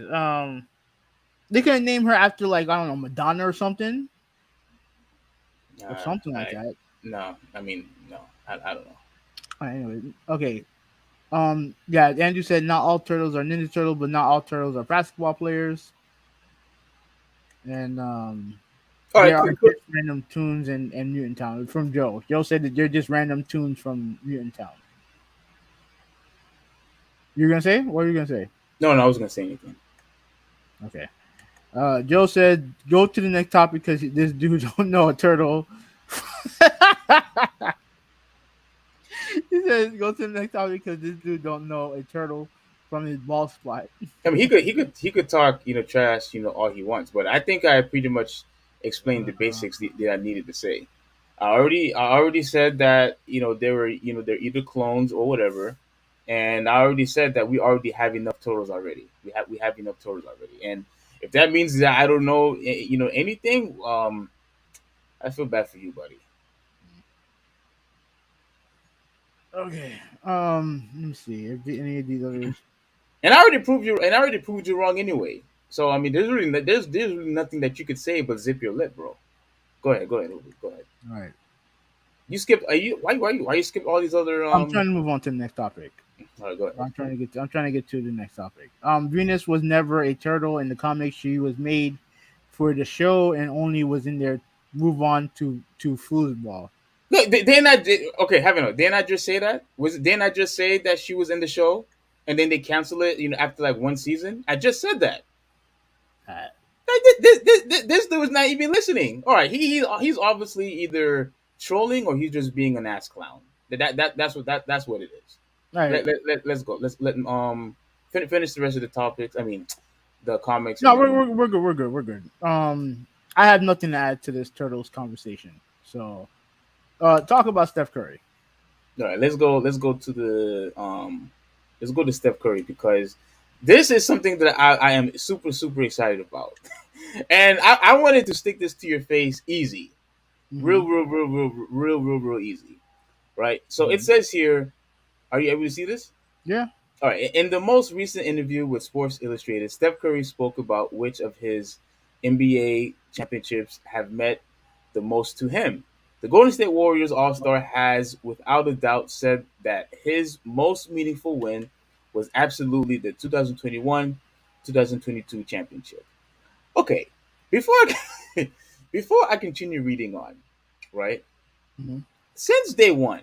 they couldn't name her after like I don't know Madonna or something like I that. no. I mean no. I don't know. All right, anyway, okay. Yeah, Andrew said not all turtles are Ninja Turtles, but not all turtles are basketball players. And All right. there are just random tunes and Mutant Town from Joe. Joe said that they're just random tunes from Mutant Town. You're gonna say? What are you gonna say? No, I was gonna say anything. Okay. Joe said go to the next topic because this dude don't know a turtle. He says go to the next topic because this dude don't know a turtle from his ball spot. I mean, he could talk trash all he wants, but I think I pretty much explained the basics that I needed to say. I already said that they were they're either clones or whatever, and I already said that we already have enough turtles already. We have enough turtles already, and if that means that I don't know anything, I feel bad for you, buddy. Okay. Let me see if any of these others. And I already proved you wrong anyway. So I mean, there's really nothing that you could say but zip your lip, bro. Go ahead, Ubi, go ahead. All right. You skipped. Are you why you skip all these other I'm trying to move on to the next topic. All right, go ahead. I'm trying to get to the next topic. Venus was never a turtle in the comics. She was made for the show and only was in there. Move on to foosball. No, they not okay. Having They not just say that they not just say that she was in the show, and then they cancel it. After like one season. I just said that. Uh, Like, this dude was not even listening. All right, he's obviously either trolling or he's just being an ass clown. That's what it is. all right. Let's go. Let finish the rest of the topics. I mean, the comics, No, and we're, then we're, we're good. We're good. We're good. I have nothing to add to this turtles conversation. So, talk about Steph Curry. all right, let's go to Steph Curry because this is something that I am super super excited about, and I wanted to stick this to your face easy, Mm-hmm. real easy, right? So it Mm-hmm. says here, are you able to see this? Yeah. All right. In the most recent interview with Sports Illustrated, Steph Curry spoke about which of his NBA championships have meant the most to him. The Golden State Warriors All Star has, without a doubt, said that his most meaningful win was absolutely the 2021 2022 championship. Okay. Before I, before I continue reading on, right? Mm-hmm. Since day one,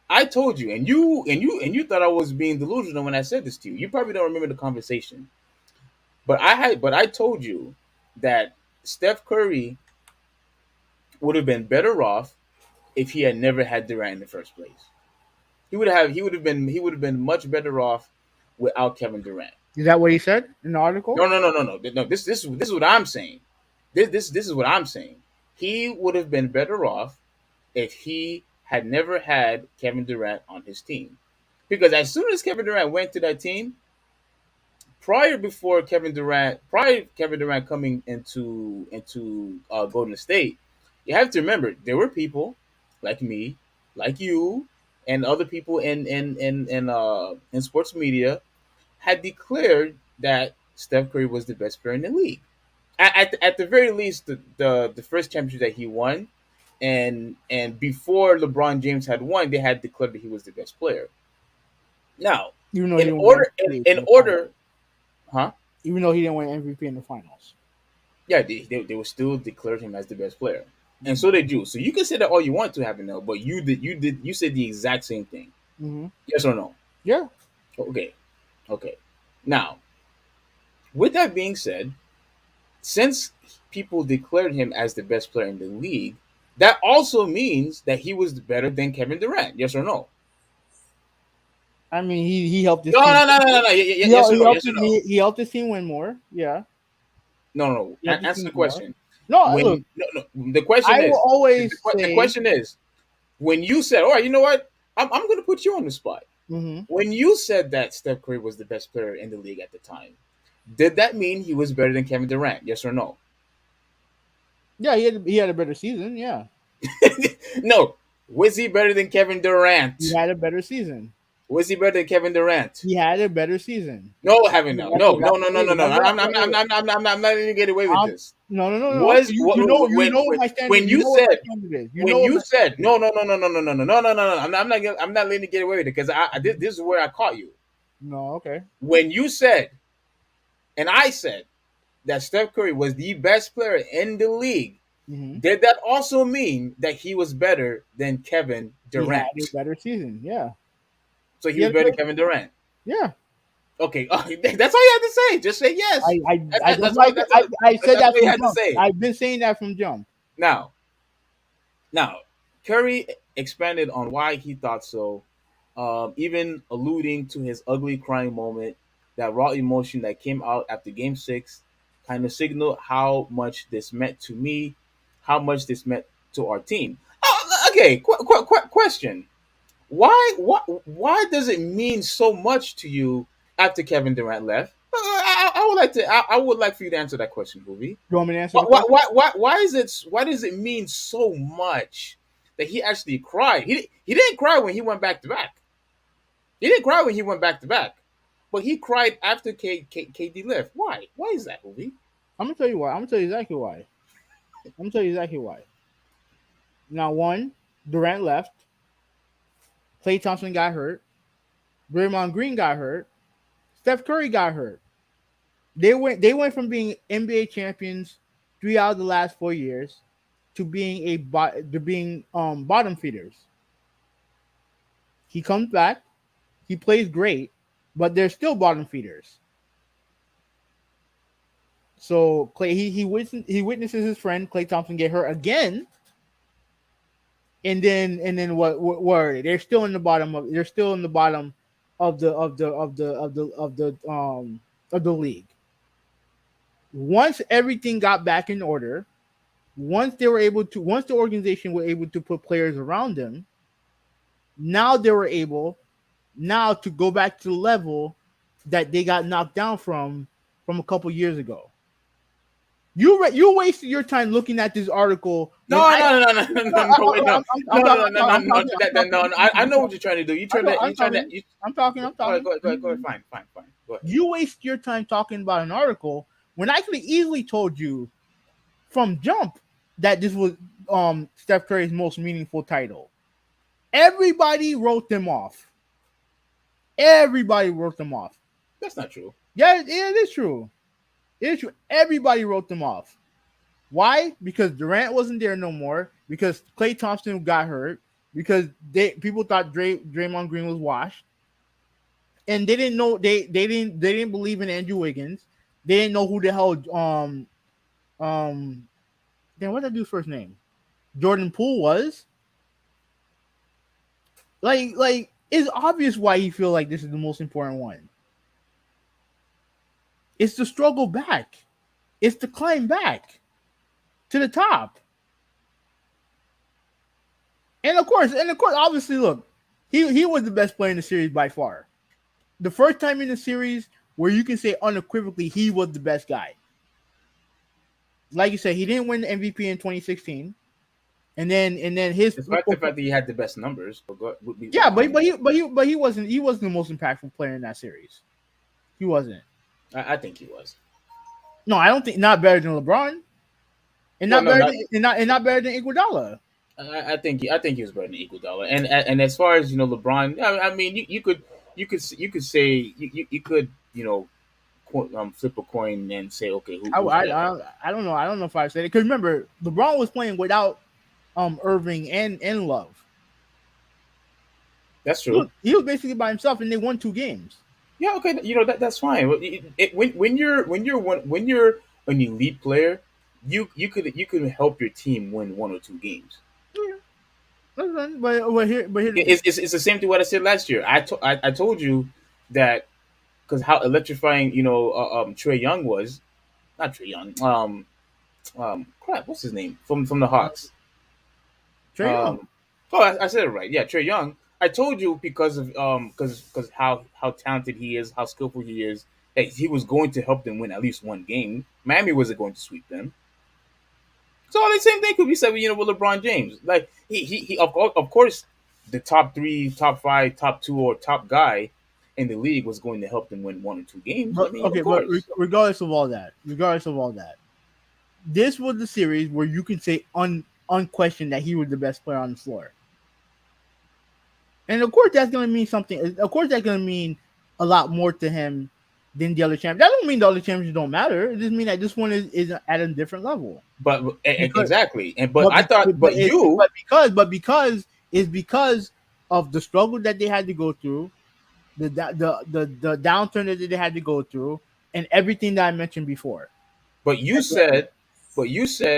I told you, and you thought I was being delusional when I said this to you. You probably don't remember the conversation, but I told you that Steph Curry would have been better off if he had never had Durant in the first place. He would have been much better off without Kevin Durant. Is that what he said in the article? No. This is what I'm saying. This is what I'm saying. He would have been better off if he had never had Kevin Durant on his team. Because as soon as Kevin Durant went to that team, prior to Kevin Durant coming into Golden State, you have to remember there were people like me, like you, and other people in sports media had declared that Steph Curry was the best player in the league. At the very least, the first championship that he won, and before LeBron James had won, they had declared that he was the best player. Now, Even though he in didn't win order, MVP in in the finals. order, huh? Even though he didn't win MVP in the finals. Yeah, they were still declared him as the best player, and Mm-hmm. so did you. So you can say that all you want to have now, but you said the exact same thing. Mm-hmm. Yes or no? Yeah. Okay, okay. Now, with that being said, since people declared him as the best player in the league, that also means that he was better than Kevin Durant. Yes or no? I mean, he helped his No, team. no, no, no, no, no. Yes or no? Yes or no? He helped his team win more. Yeah. No, no. He helped his Answer team the win more. question. No, look, When no, no, the question I will is always the say. question is when you said, "All right, you know what? I'm going to put you on the spot." Mm-hmm. When you said that Steph Curry was the best player in the league at the time, did that mean he was better than Kevin Durant? Yes or no? Yeah, he had a better season. Yeah, No. Was he better than Kevin he Durant? had a better season. Was he better than Kevin Durant? He had a better season. No, haven't no, That's no, what no, that's no, no, hey, no, no. that's what I'm not letting you get away with this. no no no no. Was You know what when my standard. when You you know what my said standard is. You know when what you my said standard is. no, I'm not letting you get away with it because this is where I caught you. No, okay. When you said and I said that Steph Curry was the best player in the league, Mm-hmm. did that also mean that he was better than Kevin He had a Durant? better season. Yeah, So he he was had a better than better. Kevin Durant. Yeah, Okay, that's all you have to say. Just say yes. that's That's why all. I said That's that all you from had to jump. say. I've been saying that from jump. Now, Now, Curry expanded on why he thought so, even alluding to his ugly crying moment, that raw emotion that came out after Game 6, kind of signaled how much this meant to me, how much this meant to our team. Oh, okay, question: why does it mean so much to you after Kevin Durant left? I would like for you to answer that question, Booby. You want me to answer Why, the why, question? why, why is it? Why does it mean so much that he actually cried. He didn't cry when he went back to back. He didn't cry when he went back to back, but he cried after KD left. Why? Why is that, Movie? I'm gonna tell you why. I'm gonna tell you exactly why. I'm gonna tell you exactly why. Now, one, Durant left. Klay Thompson got hurt. Draymond Green got hurt. Steph Curry got hurt. They went from being NBA champions 3 out of the last 4 years to being bottom feeders. He comes back, he plays great, but they're still bottom feeders. So Clay he witnesses his friend Klay Thompson get hurt again, and then what are they? They're still in the bottom of the league. Once everything got back in order, once the organization were able to put players around them, now they were able now to go back to the level that they got knocked down from a couple years ago. You wasted your time looking at this article. No, wait, no. I know what you're trying to do. I'm talking. Go ahead, fine. Go ahead. You waste your time talking about an article when I could have easily told you from jump that this was Steph Curry's most meaningful title. Everybody wrote them off. Everybody wrote them off. That's not true. Yeah, it is true. It is true. Everybody wrote them off. Why? Because Durant wasn't there no more. Because Klay Thompson got hurt. Because people thought Draymond Green was washed, and they didn't know they didn't believe in Andrew Wiggins. They didn't know who the hell then what's that dude's first name? Jordan Poole was. Like it's obvious why he feel like this is the most important one. It's the struggle back. It's the climb back to the top. And of course, obviously, look, he was the best player in the series by far. The first time in the series where you can say unequivocally he was the best guy. Like you said, he didn't win the MVP in 2016. And then his despite the fact that he had the best numbers, but he wasn't the most impactful player in that series. He wasn't. I think he was. No, I don't think not better than LeBron, and not better than Iguodala. I think he was better than Iguodala. And as far as LeBron, I mean you could say you could flip a coin and say okay. I don't know. I don't know if I said it because remember LeBron was playing without Irving and Love. That's true. He was basically by himself, and they won 2 games. Yeah, okay, that's fine. When you're an elite player, you could help your team win 1 or 2 games. Yeah. But here it's the same thing what I said last year. I told you that because how electrifying Trae Young was, not Trae Young. Crap, what's his name from the Hawks? Trae Young. Oh, I said it right. Yeah, Trae Young. I told you because of because how talented he is, how skillful he is, that he was going to help them win at least 1 game. Miami wasn't going to sweep them. So the same thing could be said with LeBron James. Like he of course the top 3, top 5, top 2, or top guy in the league was going to help them win 1 or 2 games. But, but regardless of all that, this was the series where you can say unquestioned that he was the best player on the floor. And of course, that's going to mean something. Of course, that's going to mean a lot more to him than the other champions. That don't mean the other champions don't matter. It just means that this one is at a different level. But exactly. And because of the struggle that they had to go through, the downturn that they had to go through, and everything that I mentioned before. But you said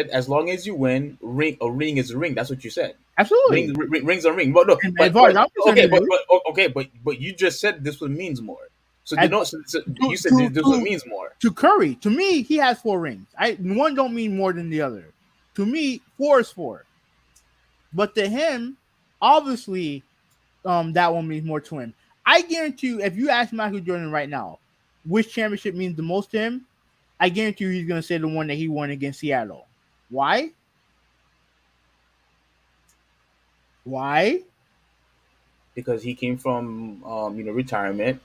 as long as you win, a ring is a ring. That's what you said. Absolutely, rings are ring. But no, but you just said this one means more. So you said this one means more. To Curry, to me, he has 4 rings. One don't mean more than the other. To me, 4 is 4. But to him, obviously, that one means more to him. I guarantee you, if you ask Michael Jordan right now, which championship means the most to him, I guarantee you he's going to say the one that he won against Seattle. Why? Why? because he came from retirement,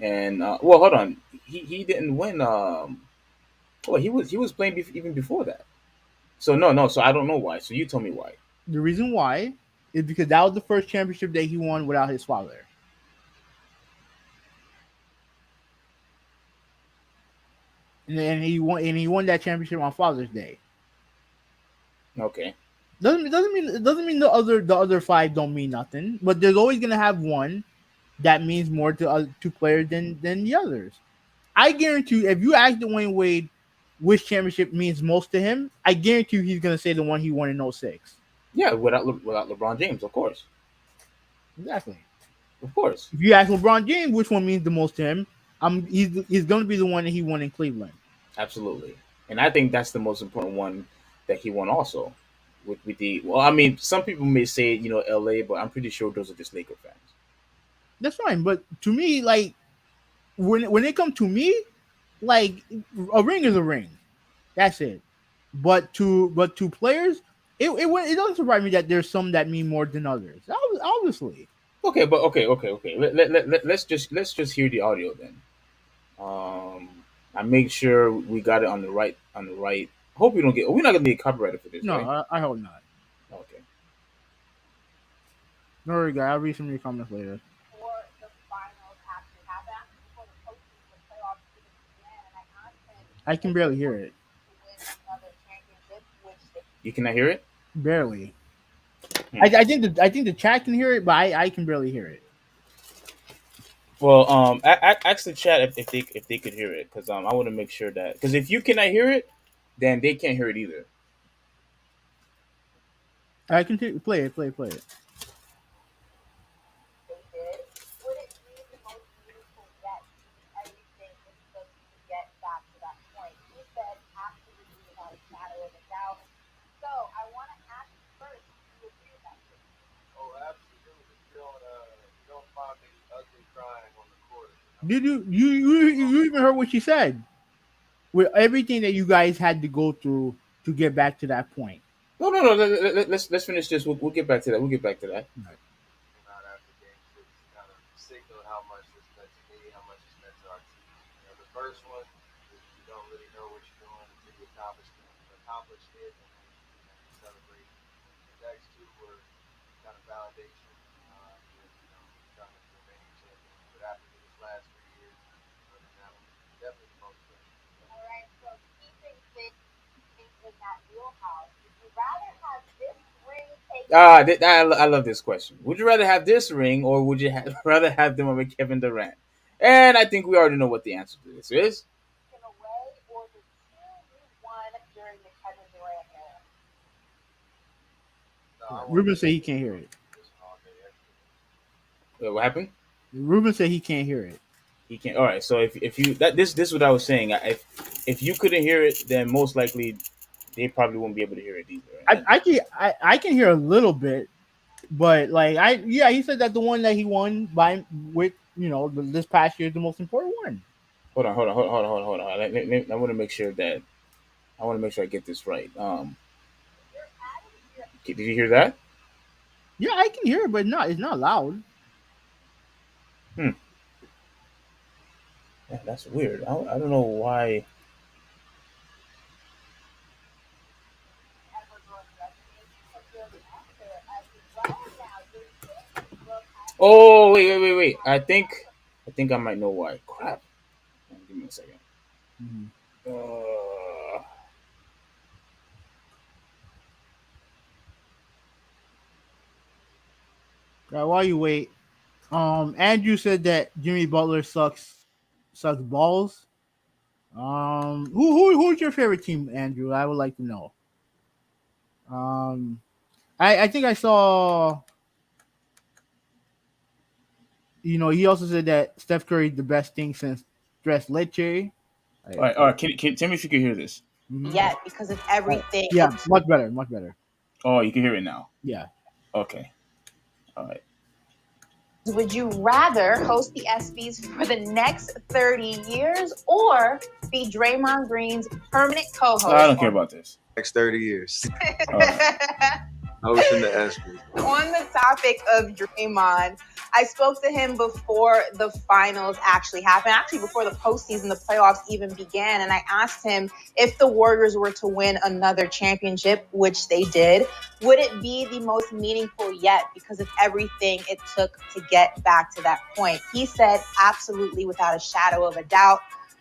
and well, hold on, he didn't win. Well, he was playing even before that. So no, so I don't know why. So you tell me why. The reason why is because that was the first championship that he won without his father, and he won that championship on Father's Day. Okay. Doesn't mean the other five don't mean nothing, but there's always gonna have one that means more to players than the others. I guarantee you, if you ask Dwayne Wade which championship means most to him, I guarantee you he's gonna say the one he won in '06. Yeah, without LeBron James, of course, Exactly. of course, If you ask LeBron James which one means the most to him, he's gonna be the one that he won in Cleveland. absolutely. And I think that's the most important one that he won also. With the well, I mean, some people may say L.A., but I'm pretty sure those are just Laker fans. That's fine, but to me, like when it comes to me, like a ring is a ring. That's it. But to players, it doesn't surprise me that there's some that mean more than others. Obviously, Okay, but okay. Let's just hear the audio then. Um, I make sure we got it on the right. Hope we don't get. We're not gonna get copyrighted for this, no, right? I hope not. Okay. No worry, guy. I'll read some of your comments later. I can barely hear it. You cannot hear it. Barely. Hmm. I think the chat can hear it, but I can barely hear it. Well, ask the chat if they could hear it, because I want to make sure that, because if you cannot hear it, then they can't hear it either. I can play it. Play it. Did you even heard what she said? With everything that you guys had to go through to get back to that point. No. Let's finish this. We'll get back to that. We'll get back to that. Right. I love this question. Would you rather have this ring, or would you rather have them with Kevin Durant? And I think we already know what the answer to this is. Ruben said he can't hear it. Wait, what happened? Ruben said he can't hear it. He can't. All right. So if you this is what I was saying. If you couldn't hear it, then most likely they probably won't be able to hear it either. I can hear a little bit, but like he said that the one that he won by with this past year is the most important one. Hold on. I want to make sure that I get this right. Did you hear that? Yeah, I can hear it, but it's not loud. Hmm. Yeah, that's weird. I don't know why. Oh, wait. I think I might know why. Crap. Give me a second. Mhm. Uh, While you wait, Andrew said that Jimmy Butler sucks balls. Who's your favorite team, Andrew? I would like to know. Um, I think I saw. He also said that Steph Curry is the best thing since Dress Leche. all right. Can tell me if you can hear this? Yet because of everything. Yeah, much better, much better. Oh, you can hear it now. Yeah. Okay. All right. Would you rather host the ESPYs for the next 30 years or be Draymond Green's permanent co-host? I don't care about this. Next 30 years. All right. Hosting the ESPYs. On the topic of Draymond, I spoke to him before the finals actually happened, actually before the postseason, the playoffs even began. And I asked him if the Warriors were to win another championship, which they did, would it be the most meaningful yet because of everything it took to get back to that point? He said, absolutely, without a shadow of a doubt.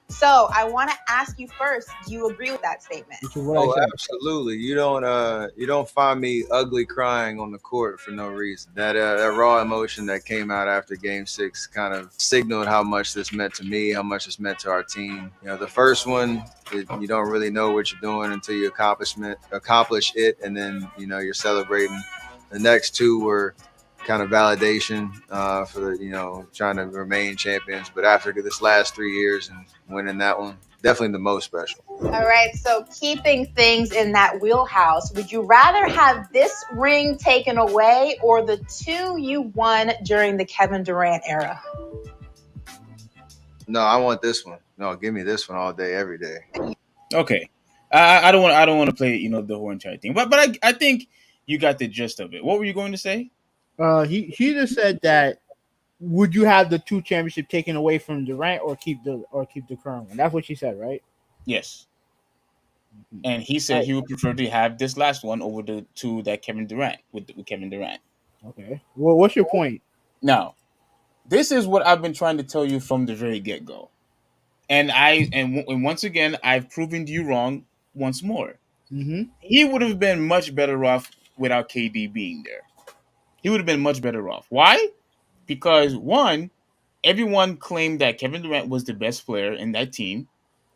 So I want to ask you first, do you agree with that statement? Oh, absolutely. You don't find me ugly crying on the court for no reason. That raw emotion that came out after Game 6 kind of signaled how much this meant to me, how much this meant to our team. You know, the first one, you don't really know what you're doing until you accomplish it, and then you're celebrating. The next two were kind of validation for the trying to remain champions. But after this last 3 years and winning that one, definitely the most special. All right, so keeping things in that wheelhouse, would you rather have this ring taken away or the two you won during the Kevin Durant era? No, I want this one. No, give me this one all day, every day. Okay, I don't want to play the whole entire thing, but I think you got the gist of it. What were you going to say? He just said that would you have the two championship taken away from Durant or keep the current one? That's what she said, right? Yes. And he said he would prefer to have this last one over the two that Kevin Durant with Kevin Durant. Okay. Well, what's your point? Now, this is what I've been trying to tell you from the very get go, and once again I've proven you wrong once more. Mm-hmm. He would have been much better off without KD being there. He would have been much better off. Why? Because one, everyone claimed that Kevin Durant was the best player in that team,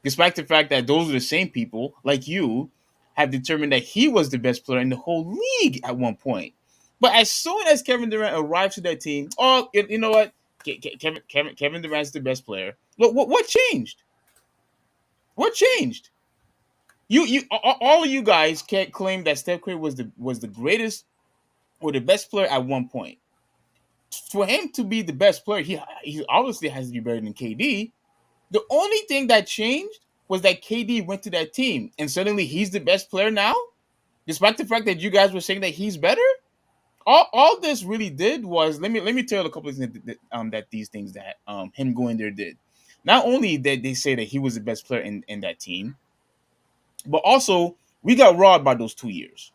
despite the fact that those are the same people, like you, have determined that he was the best player in the whole league at one point. But as soon as Kevin Durant arrived to that team, you know what? Kevin Durant's the best player. Look, what changed? What changed? All of you guys can't claim that Steph Curry was the greatest or the best player at one point. For him to be the best player, he obviously has to be better than KD. The only thing that changed was that KD went to that team, and suddenly he's the best player now, despite the fact that you guys were saying that he's better. All this really did was let me tell you a couple of things that these things that him going there did. Not only did they say that he was the best player in that team, but also we got robbed by those 2 years.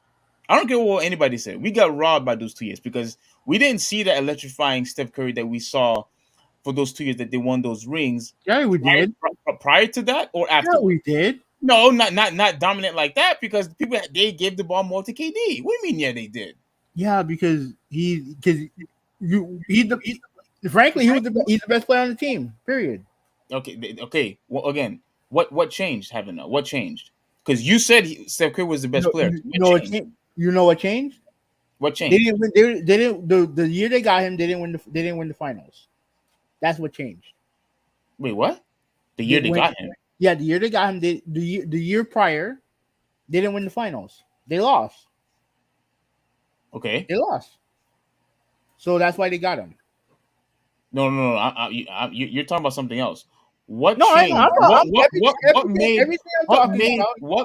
I don't care what anybody said. We got robbed by those 2 years because we didn't see that electrifying Steph Curry that we saw for those 2 years that they won those rings. Yeah, we did. Prior to that or after? Yeah, we did. No, not dominant like that because they gave the ball more to KD. What do you mean? Yeah, they did. Yeah, because he's frankly he's the best player on the team. Period. Okay. Well, again, what changed? What changed? Because you said Steph Curry was the best player. You know what changed? What changed? They didn't win. They didn't. The year they got him, they didn't win the finals. That's what changed. Wait, what? The year they got him? Yeah, the year they got him. The year prior, they didn't win the finals. They lost. Okay. They lost. So that's why they got him. No. You're talking about something else. What no, changed? What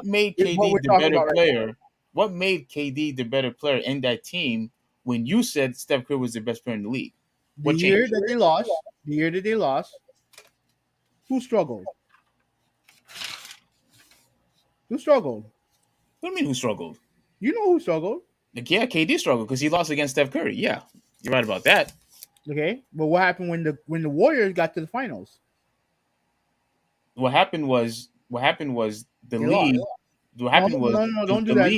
made KD the better player? What made KD the better player in that team when you said Steph Curry was the best player in the league? The year that they lost, who struggled? Who struggled? What do you mean who struggled? You know who struggled. Like, yeah, KD struggled because he lost against Steph Curry. Yeah, you're right about that. Okay, but what happened when the Warriors got to the finals? What happened was the league. What happened was don't do that.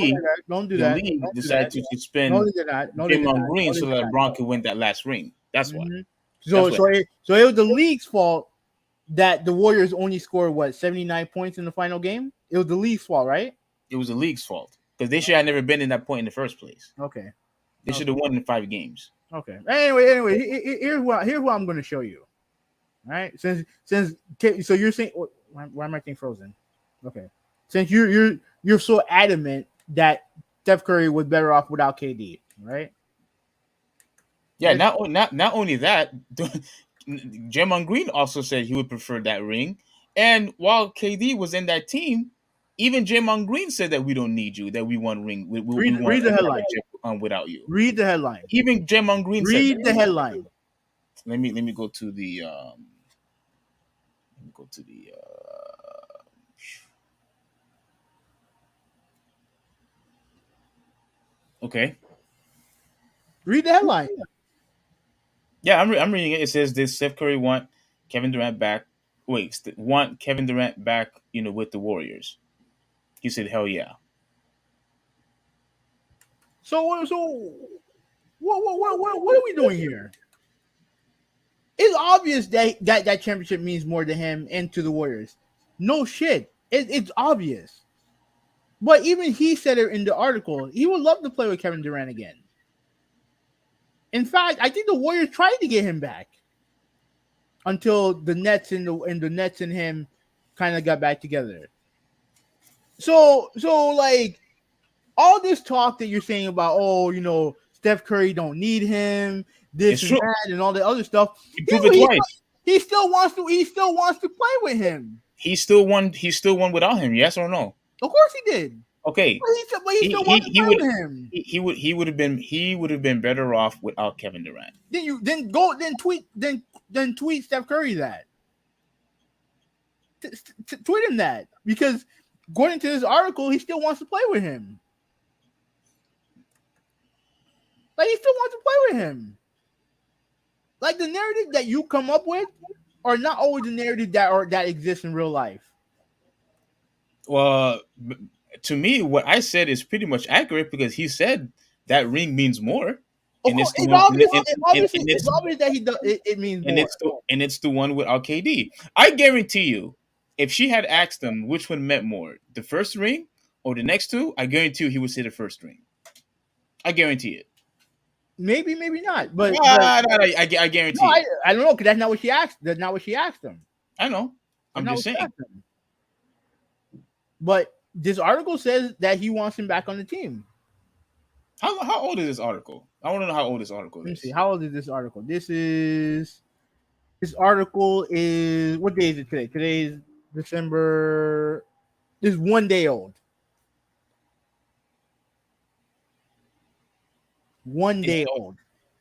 Don't do that. The league decided to spend Draymond Green so that LeBron could win that last ring. That's why. So it was the league's fault that the Warriors only scored 79 points in the final game. It was the league's fault, right? It was the league's fault because they should have never been in that point in the first place. Okay. They should have won in 5 games. Okay. Anyway, here's what I'm going to show you. All right. Since so you're saying why am I getting frozen? Okay. Since you're so adamant that Steph Curry was better off without KD, right? Yeah. Not only that, Draymond Green also said he would prefer that ring. And while KD was in that team, even Draymond Green said that we don't need you, that we want ring. Read the headline. without you. Read the headline. Even Draymond Green said Read that. the headline. Let me go to the okay. Read the headline. Yeah, I'm reading it. It says this: Steph Curry want Kevin Durant back. Want Kevin Durant back? With the Warriors. He said, "Hell yeah." So what are we doing here? It's obvious that championship means more to him and to the Warriors. No shit. It's obvious. But even he said it in the article. He would love to play with Kevin Durant again. In fact, I think the Warriors tried to get him back until the Nets and the Nets and him kind of got back together. So like all this talk that you're saying about, Steph Curry don't need him, this It's and true. that, and all the other stuff. He proved it twice. He still wants to play with him. He still won. He still won without him. Yes or no? Of course he did. Okay. But he still wants to play with him. He would have been better off without Kevin Durant. Then tweet Steph Curry that. Tweet him that, because according to this article, he still wants to play with him. Like, he still wants to play with him. Like, the narrative that you come up with are not always the narrative that exists in real life. Well, to me, what I said is pretty much accurate, because he said that ring means more. It's obvious that he does. It means more. And it's the one without KD. I guarantee you, if she had asked him which one meant more, the first ring or the next two, I guarantee you he would say the first ring. I guarantee it. Maybe not. But I guarantee. No, I don't know, because that's not what she asked. That's not what she asked him. I know. I'm just saying. But this article says that he wants him back on the team. How old is this article? I want to know how old this article is. Let me see. How old is this article? This article is, what day is it today? Today is December. This is 1 day old. 1 day old.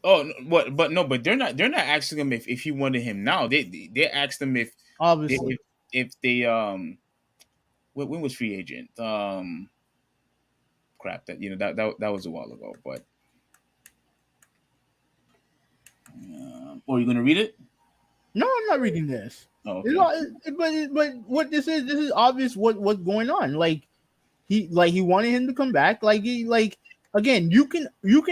Oh, but they're not asking him if he wanted him now. They asked him if obviously if they when was free agent? Crap, that was a while ago. But are you gonna read it? No, I'm not reading this. Oh, okay. But what this is obvious what's going on. Like he wanted him to come back. Again, you can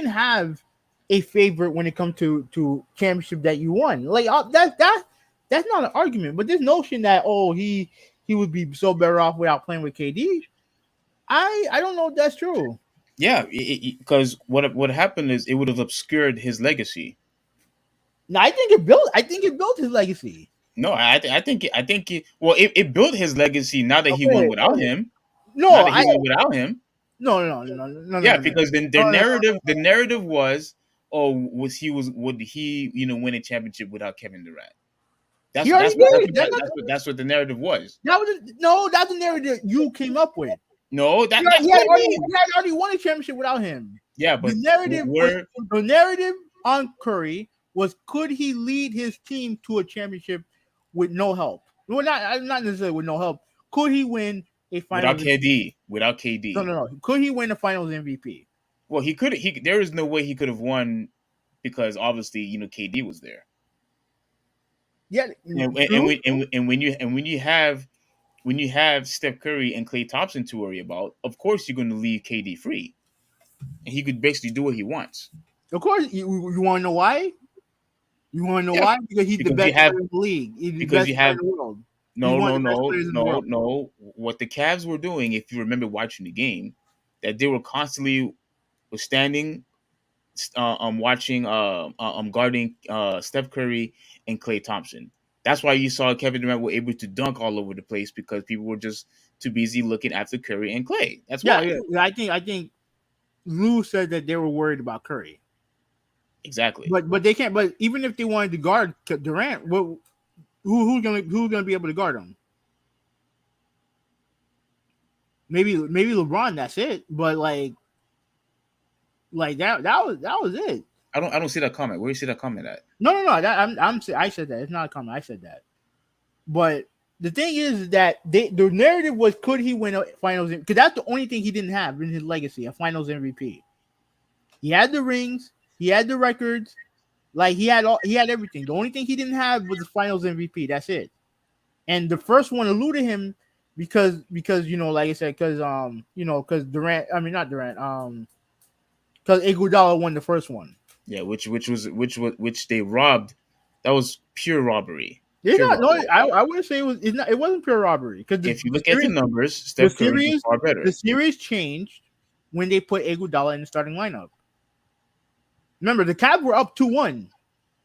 have a favorite when it comes to championship that you won. Like that's not an argument. But this notion that he would be so better off without playing with KD, I don't know if that's true. Yeah, because what happened is it would have obscured his legacy. No, I think it built his legacy. No, I think it built his legacy now that he won without him. No, now that he won without him. No. Yeah, because the narrative was, would he win a championship without Kevin Durant? That's what the narrative was. That's the narrative you came up with. No, he had already won a championship without him. Yeah, but the narrative on Curry was, could he lead his team to a championship with no help? Well, not necessarily with no help. Could he win a finals without KD? No. Could he win a finals MVP? Well, he could. There is no way he could have won, because obviously KD was there. Yeah, and when you have Steph Curry and Klay Thompson to worry about, of course you're going to leave KD free, and he could basically do what he wants. Of course, you want to know why? You want to know why? Because he's the best player in the league. He's the best player in the world. No. What the Cavs were doing, if you remember watching the game, that they were constantly standing, watching, guarding Steph Curry and Klay Thompson. That's why you saw Kevin Durant were able to dunk all over the place, because people were just too busy looking after Curry and Klay. That's why. Yeah. I think Lou said that they were worried about Curry. Exactly. But they can't. But even if they wanted to guard Durant, who's gonna be able to guard him? Maybe LeBron. That's it. But Like that was it. I don't see that comment. Where you see that comment at? No. I said that. It's not a comment. I said that. But the thing is that the narrative was, could he win a finals? Because that's the only thing he didn't have in his legacy, a finals MVP. He had the rings, he had the records, like he had everything. The only thing he didn't have was the finals MVP. That's it. And the first one eluded him because like I said, because Durant, I mean not Durant, because Iguodala won the first one. Yeah, which they robbed. That was pure robbery. It's Pure not. No, robbery. I wouldn't say it was. It's not. It wasn't pure robbery because If you look at the numbers, the Steph Curry was far better. the series changed when they put Iguodala in the starting lineup. Remember, the Cavs were up 2-1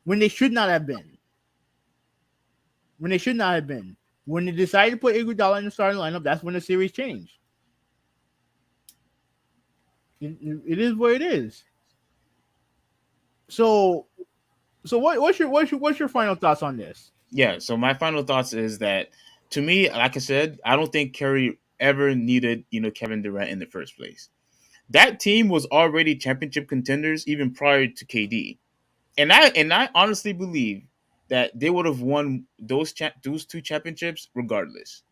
when they should not have been. When they decided to put Iguodala in the starting lineup, that's when the series changed. It is what it is. So what's your final thoughts on this? Yeah. So my final thoughts is that, to me, like I said, I don't think Curry ever needed Kevin Durant in the first place. That team was already championship contenders even prior to KD, and I honestly believe that they would have won those two championships regardless.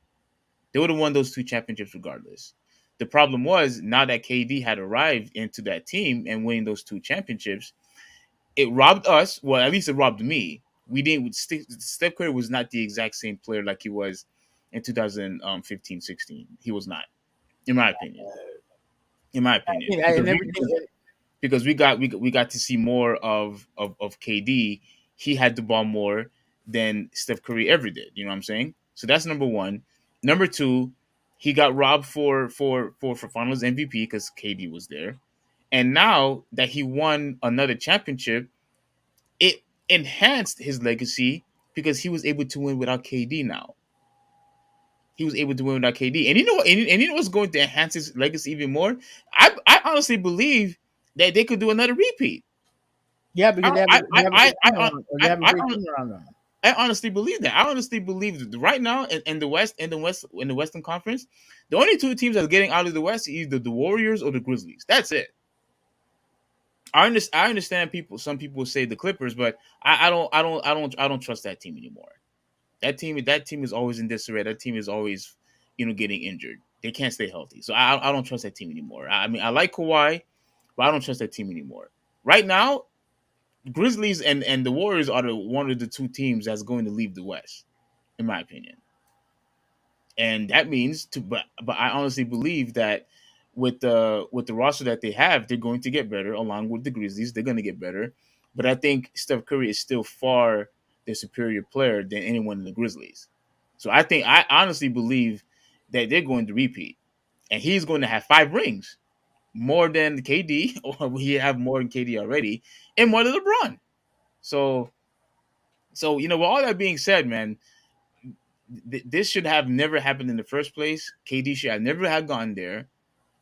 They would have won those two championships regardless. The problem was, now that KD had arrived into that team and winning those two championships, it robbed us. Well, at least it robbed me. We didn't. Steph Curry was not the exact same player like he was in 2015-16. He was not, in my opinion. In my opinion, because we got to see more of KD. He had the ball more than Steph Curry ever did. You know what I'm saying? So that's number one. Number two, he got robbed for Finals MVP because KD was there, and now that he won another championship, it enhanced his legacy because he was able to win without KD now. He was able to win without KD. And you know what? And you know what's going to enhance his legacy even more? I honestly believe that they could do another repeat. Yeah, because they have a great team around them. I honestly believe that. I honestly believe that right now in the Western Conference, the only two teams that's getting out of the West is either the Warriors or the Grizzlies. That's it. I understand some people say the Clippers, but I don't trust that team anymore. That team is always in disarray. That team is always, getting injured. They can't stay healthy. So I don't trust that team anymore. I mean, I like Kawhi, but I don't trust that team anymore. Right now, Grizzlies and the Warriors are one of the two teams that's going to leave the West, in my opinion. And that means but I honestly believe that with the roster that they have, they're going to get better. Along with the Grizzlies, they're going to get better. But I think Steph Curry is still far the superior player than anyone in the Grizzlies. So I honestly believe that they're going to repeat, and he's going to have 5 rings, more than KD, or we have more than KD already, and more than LeBron. So with all that being said, man, this should have never happened in the first place. KD should have never have gone there.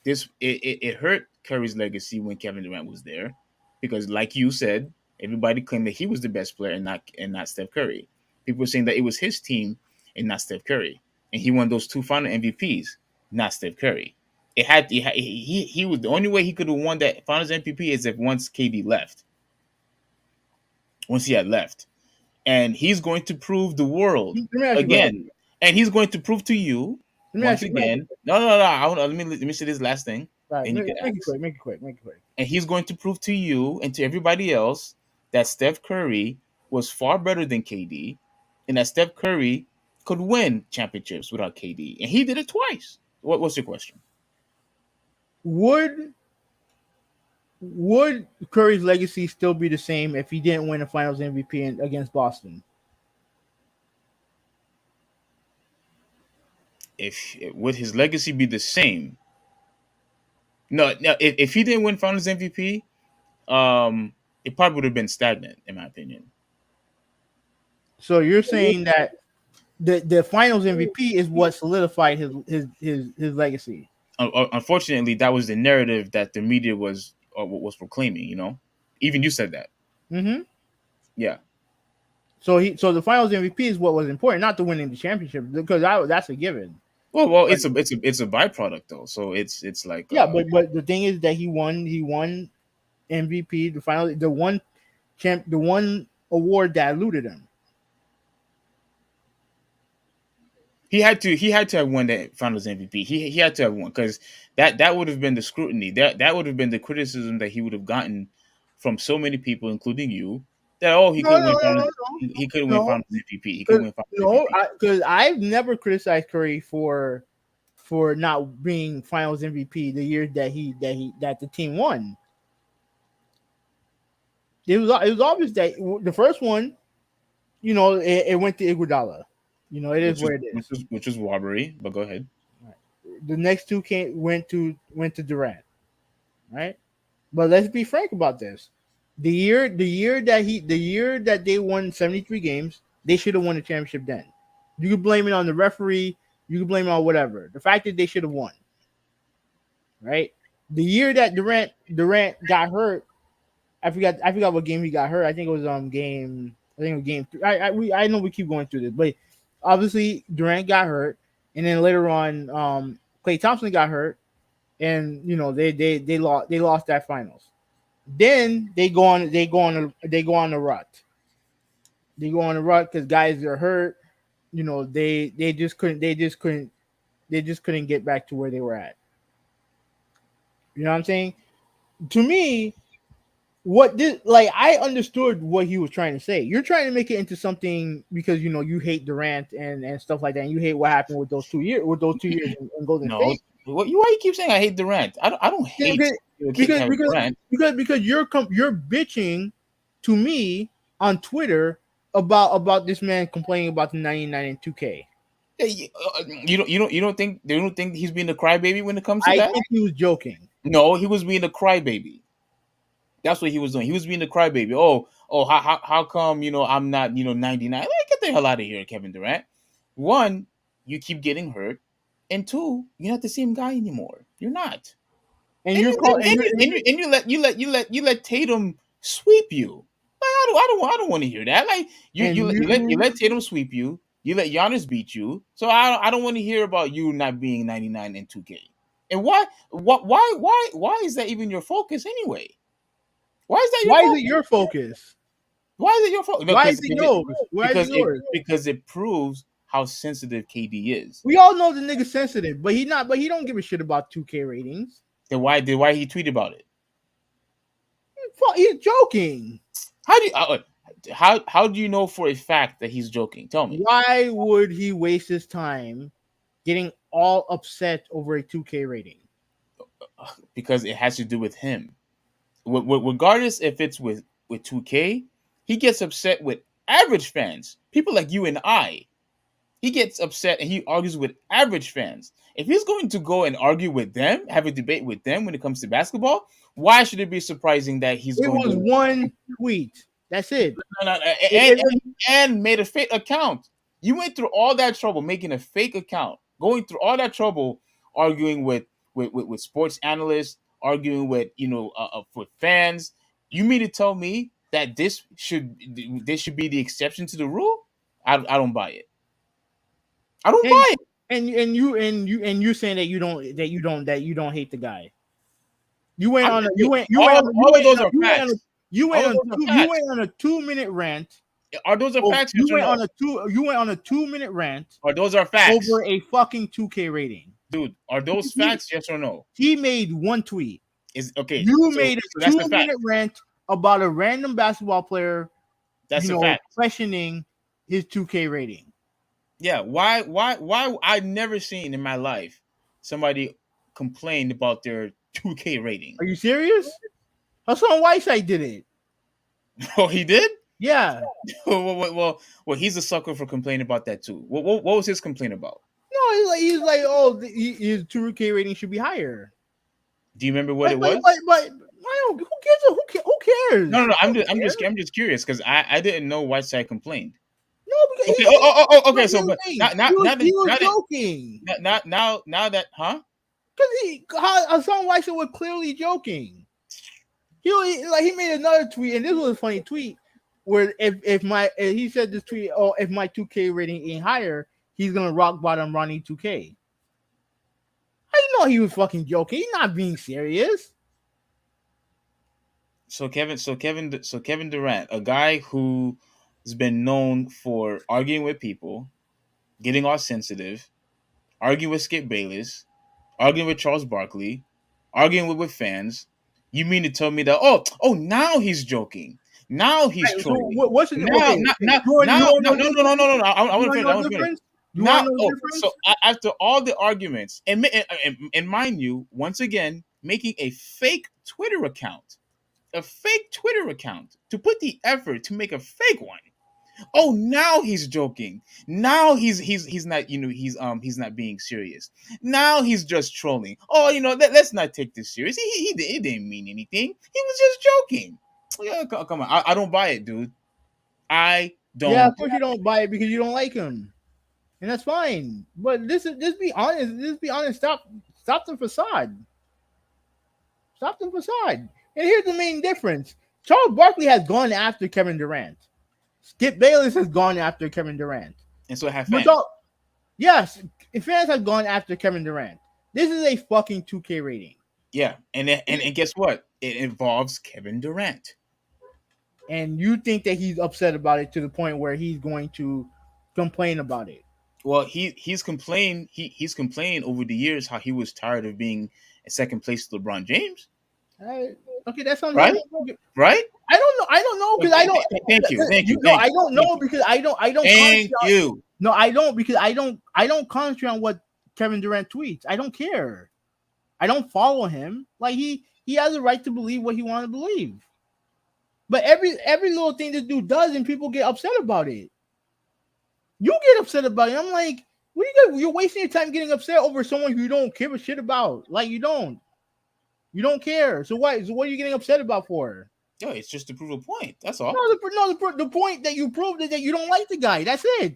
It hurt Curry's legacy when Kevin Durant was there, because like you said, everybody claimed that he was the best player and not Steph Curry. People were saying that it was his team and not Steph Curry, and he won those 2 final MVPs, not Steph Curry. He was the only way he could have won that Finals MVP is if once KD left, once he had left, and he's going to prove the world again, and he's going to prove to you once again. No. Let me say this last thing. Right, make it quick. And he's going to prove to you and to everybody else that Steph Curry was far better than KD, and that Steph Curry could win championships without KD, and he did it twice. What's your question? Would Curry's legacy still be the same if he didn't win a Finals MVP against Boston? Would his legacy be the same? No. If he didn't win Finals MVP, it probably would have been stagnant, in my opinion. So you're saying that the Finals MVP is what solidified his legacy? Unfortunately, that was the narrative that the media was proclaiming. Even you said that. Mm-hmm. Yeah. So the Finals MVP is what was important, not to winning the championship, because that's a given. Well, it's a byproduct though. So it's like but the thing is that he won MVP, the one award that eluded him. He had to have won that Finals MVP. He had to have won because that would have been the scrutiny. That would have been the criticism that he would have gotten from so many people, including you. That he No, couldn't no, win no, Finals. no, He couldn't win no, Finals MVP. He couldn't because win Finals no, MVP. because I've never criticized Curry for not being Finals MVP the year that the team won. It was obvious that the first one, it went to Iguodala. It is where it is. Which was robbery. But go ahead. The next two went to Durant, right? But let's be frank about this. The year that they won 73 games, they should have won the championship then. You could blame it on the referee, you could blame it on whatever. The fact that they should have won, right? The year that Durant got hurt, I forgot what game he got hurt. I think it was game 3. I know we keep going through this, but obviously Durant got hurt, and then later on, Klay Thompson got hurt, and they lost that finals. Then they go on the rut. They go on the rut because guys are hurt. They just couldn't get back to where they were at. You know what I'm saying? To me, I understood what he was trying to say. You're trying to make it into something because you hate Durant and stuff like that, and you hate what happened with those 2 years in Golden No, State. why you keep saying I hate Durant? I don't hate Durant. Because you're bitching to me on Twitter about this man complaining about the 99 and 2K. You don't think he's being a crybaby when it comes to I that? think he was joking. No, he was being a crybaby. That's what he was doing. He was being a crybaby. How come I'm not 99? Like, get the hell out of here, Kevin Durant. One, you keep getting hurt, and two, you're not the same guy anymore. You're not. And You let Tatum sweep you. Like, I don't want to hear that. Like you let Tatum sweep you. You let Giannis beat you. So I don't want to hear about you not being 99 and 2K. And why is that even your focus anyway? Why is that your why focus? is it your focus? Why is it your focus? No, Why is it yours? Why is it yours? Because it proves how sensitive KD is. We all know the nigga's sensitive, but he don't give a shit about 2K ratings. Then why he tweet about it? He's joking. How do you know for a fact that he's joking? Tell me. Why would he waste his time getting all upset over a 2K rating? Because it has to do with him. Regardless if it's with 2K, he gets upset with average fans, people like you and I. He gets upset and he argues with average fans. If he's going to go and argue with them, have a debate with them when it comes to basketball, why should it be surprising that he's going to... It was one tweet. That's it. And made a fake account. You went through all that trouble making a fake account, going through all that trouble arguing with sports analysts, arguing with with fans. You mean to tell me that this should be the exception to the rule? I don't buy it. I don't buy it. And you saying that you don't hate the guy. You went on a 2-minute rant. Are those facts? You went on a 2-minute rant. Are those facts over a fucking 2K rating? Dude, are those facts? Yes or no? He made one tweet. You made a 2-minute rant about a random basketball player. That's a fact. Questioning his 2K rating. Yeah, why I've never seen in my life somebody complain about their 2K rating. Are you serious? Hassan Whiteside did it. Oh, he did? Yeah. Well, he's a sucker for complaining about that too. What was his complaint about? No, he's like, his 2K rating should be higher. Do you remember what it was? But who cares? No. I'm just curious because I didn't know Whiteside complained. No, because okay. So, but he was joking. Now that, huh? Because Hassan Whiteside was clearly joking. He made another tweet, and this was a funny tweet where he said this tweet, if my 2K rating ain't higher, he's gonna rock bottom Ronnie 2K. I know he was fucking joking. He's not being serious. Kevin Durant, a guy who has been known for arguing with people, getting all sensitive, arguing with Skip Bayless, arguing with Charles Barkley, arguing with fans. You mean to tell me that now he's joking. Now he's Right, so trolling. what's the Now okay? now Okay, now you want now to no know no no difference? no no no. I You want to want to finish. I know want to finish. difference? You want Now, to know difference? after all the arguments, and mind you, once again, making a fake Twitter account to put the effort to make a fake one. Oh, now he's joking. Now he's not he's not being serious. Now he's just trolling. Oh, let's not take this serious. He didn't mean anything. He was just joking. Yeah, come on. I don't buy it, dude. I Yeah, don't. of course you don't buy it because you don't like him, and that's fine. But just be honest. Just be honest. Stop the facade. Stop the facade. And here's the main difference: Charles Barkley has gone after Kevin Durant. Skip Bayless has gone after Kevin Durant. And so have But fans. yes, fans have gone after Kevin Durant. This is a fucking 2K rating. Yeah, and guess what? It involves Kevin Durant. And you think that he's upset about it to the point where he's going to complain about it. Well, he's complained over the years how he was tired of being in second place to LeBron James. Okay, that's on Right? him. Right? I don't know because I don't. Thank you. I don't know because I don't. Thank you. No, I don't because I don't concentrate on what Kevin Durant tweets. I don't care. I don't follow him. Like he has a right to believe what he wants to believe. But every little thing this dude does, and people get upset about it. You get upset about it. I'm like, what are you're wasting your time getting upset over someone who you don't give a shit about. Like you don't care. So what are you getting upset about for? No, it's just to prove a point. That's all. The point that you proved is that you don't like the guy. That's it.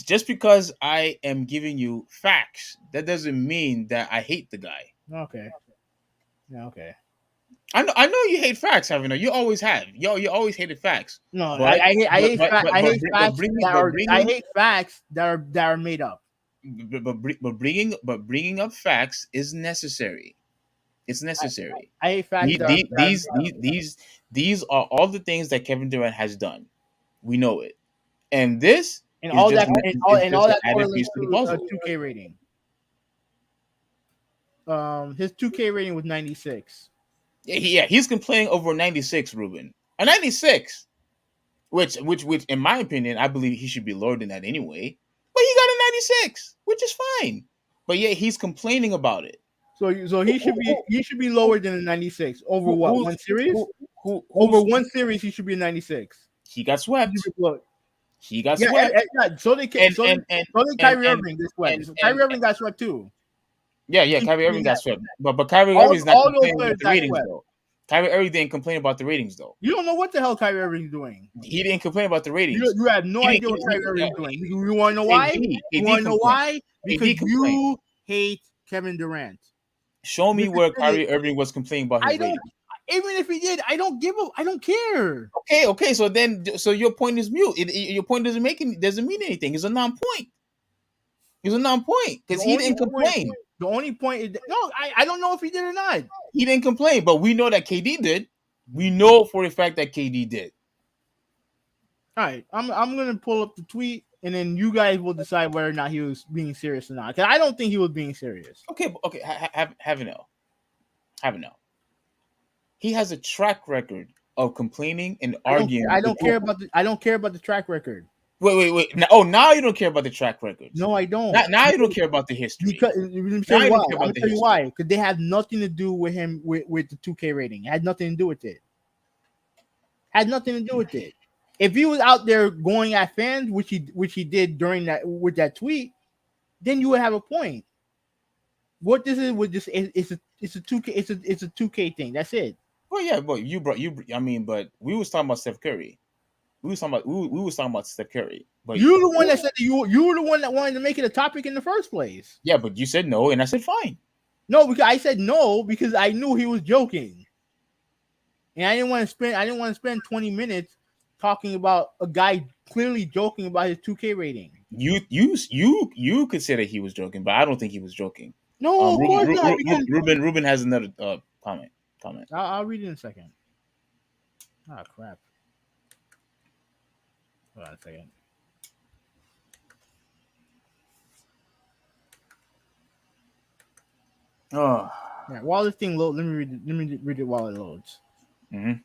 Just because I am giving you facts, that doesn't mean that I hate the guy. Okay. Yeah, okay. I know you hate facts, haven't you? You always have. You always hated facts. No, but, I hate facts that are made up. But bringing up facts is necessary. It's necessary. I hate facts. These are all the things that Kevin Durant has done. We know it, and this and is all just that and all that added piece to the puzzle. 2K rating. His 2K rating was 96. Yeah, he's complaining over 96, Ruben. A 96, which in my opinion, I believe he should be lower than that anyway. But he got a 96, which is fine. But yeah, he's complaining about it. So he should be lower than a 96 over what? One series? Over one series, he should be a 96. He got swept. He got swept. So did Kyrie Irving get swept. Kyrie Irving got swept too. Yeah, Kyrie Irving got swept. But Kyrie Irving's not complaining about the ratings though. Kyrie Irving didn't complain about the ratings though. You don't know what the hell Kyrie Irving's doing. He didn't complain about the ratings. You have no idea what Kyrie Irving's doing. You want to know why? You want to know why? Because you hate Kevin Durant. Show me where Kyrie Irving was complaining about his ratings. Even if he did, I don't care. Okay. So your point is mute. Your point doesn't mean anything. It's a non-point. It's a non-point because he didn't complain. The only point is I don't know if he did or not. He didn't complain, but we know that KD did. We know for a fact that KD did. All right, I'm gonna pull up the tweet, and then you guys will decide whether or not he was being serious or not. Because I don't think he was being serious. Okay. Have a no. He has a track record of complaining and arguing. I don't care about the track record. Wait. Now you don't care about the track record. No, I don't. Now you don't care about the history. Because let me tell you why. Because they have nothing to do with him with the 2K rating. It had nothing to do with it. If he was out there going at fans, which he did during that with that tweet, then you would have a point. What this is with this it's a 2K thing. That's it. Well, yeah, but but we was talking about Steph Curry. We was talking about Steph Curry. But you're the one that said that you were the one that wanted to make it a topic in the first place. Yeah, but you said no, and I said fine. No, because I said no because I knew he was joking, and I didn't want to spend 20 minutes talking about a guy clearly joking about his 2K rating. You could say that he was joking, but I don't think he was joking. No, of course not. Ruben has another comment. I'll read it in a second. Ah, crap. Hold on a second. Oh. Yeah, while this thing loads, let me read it. Let me read it while it loads. Mm-hmm.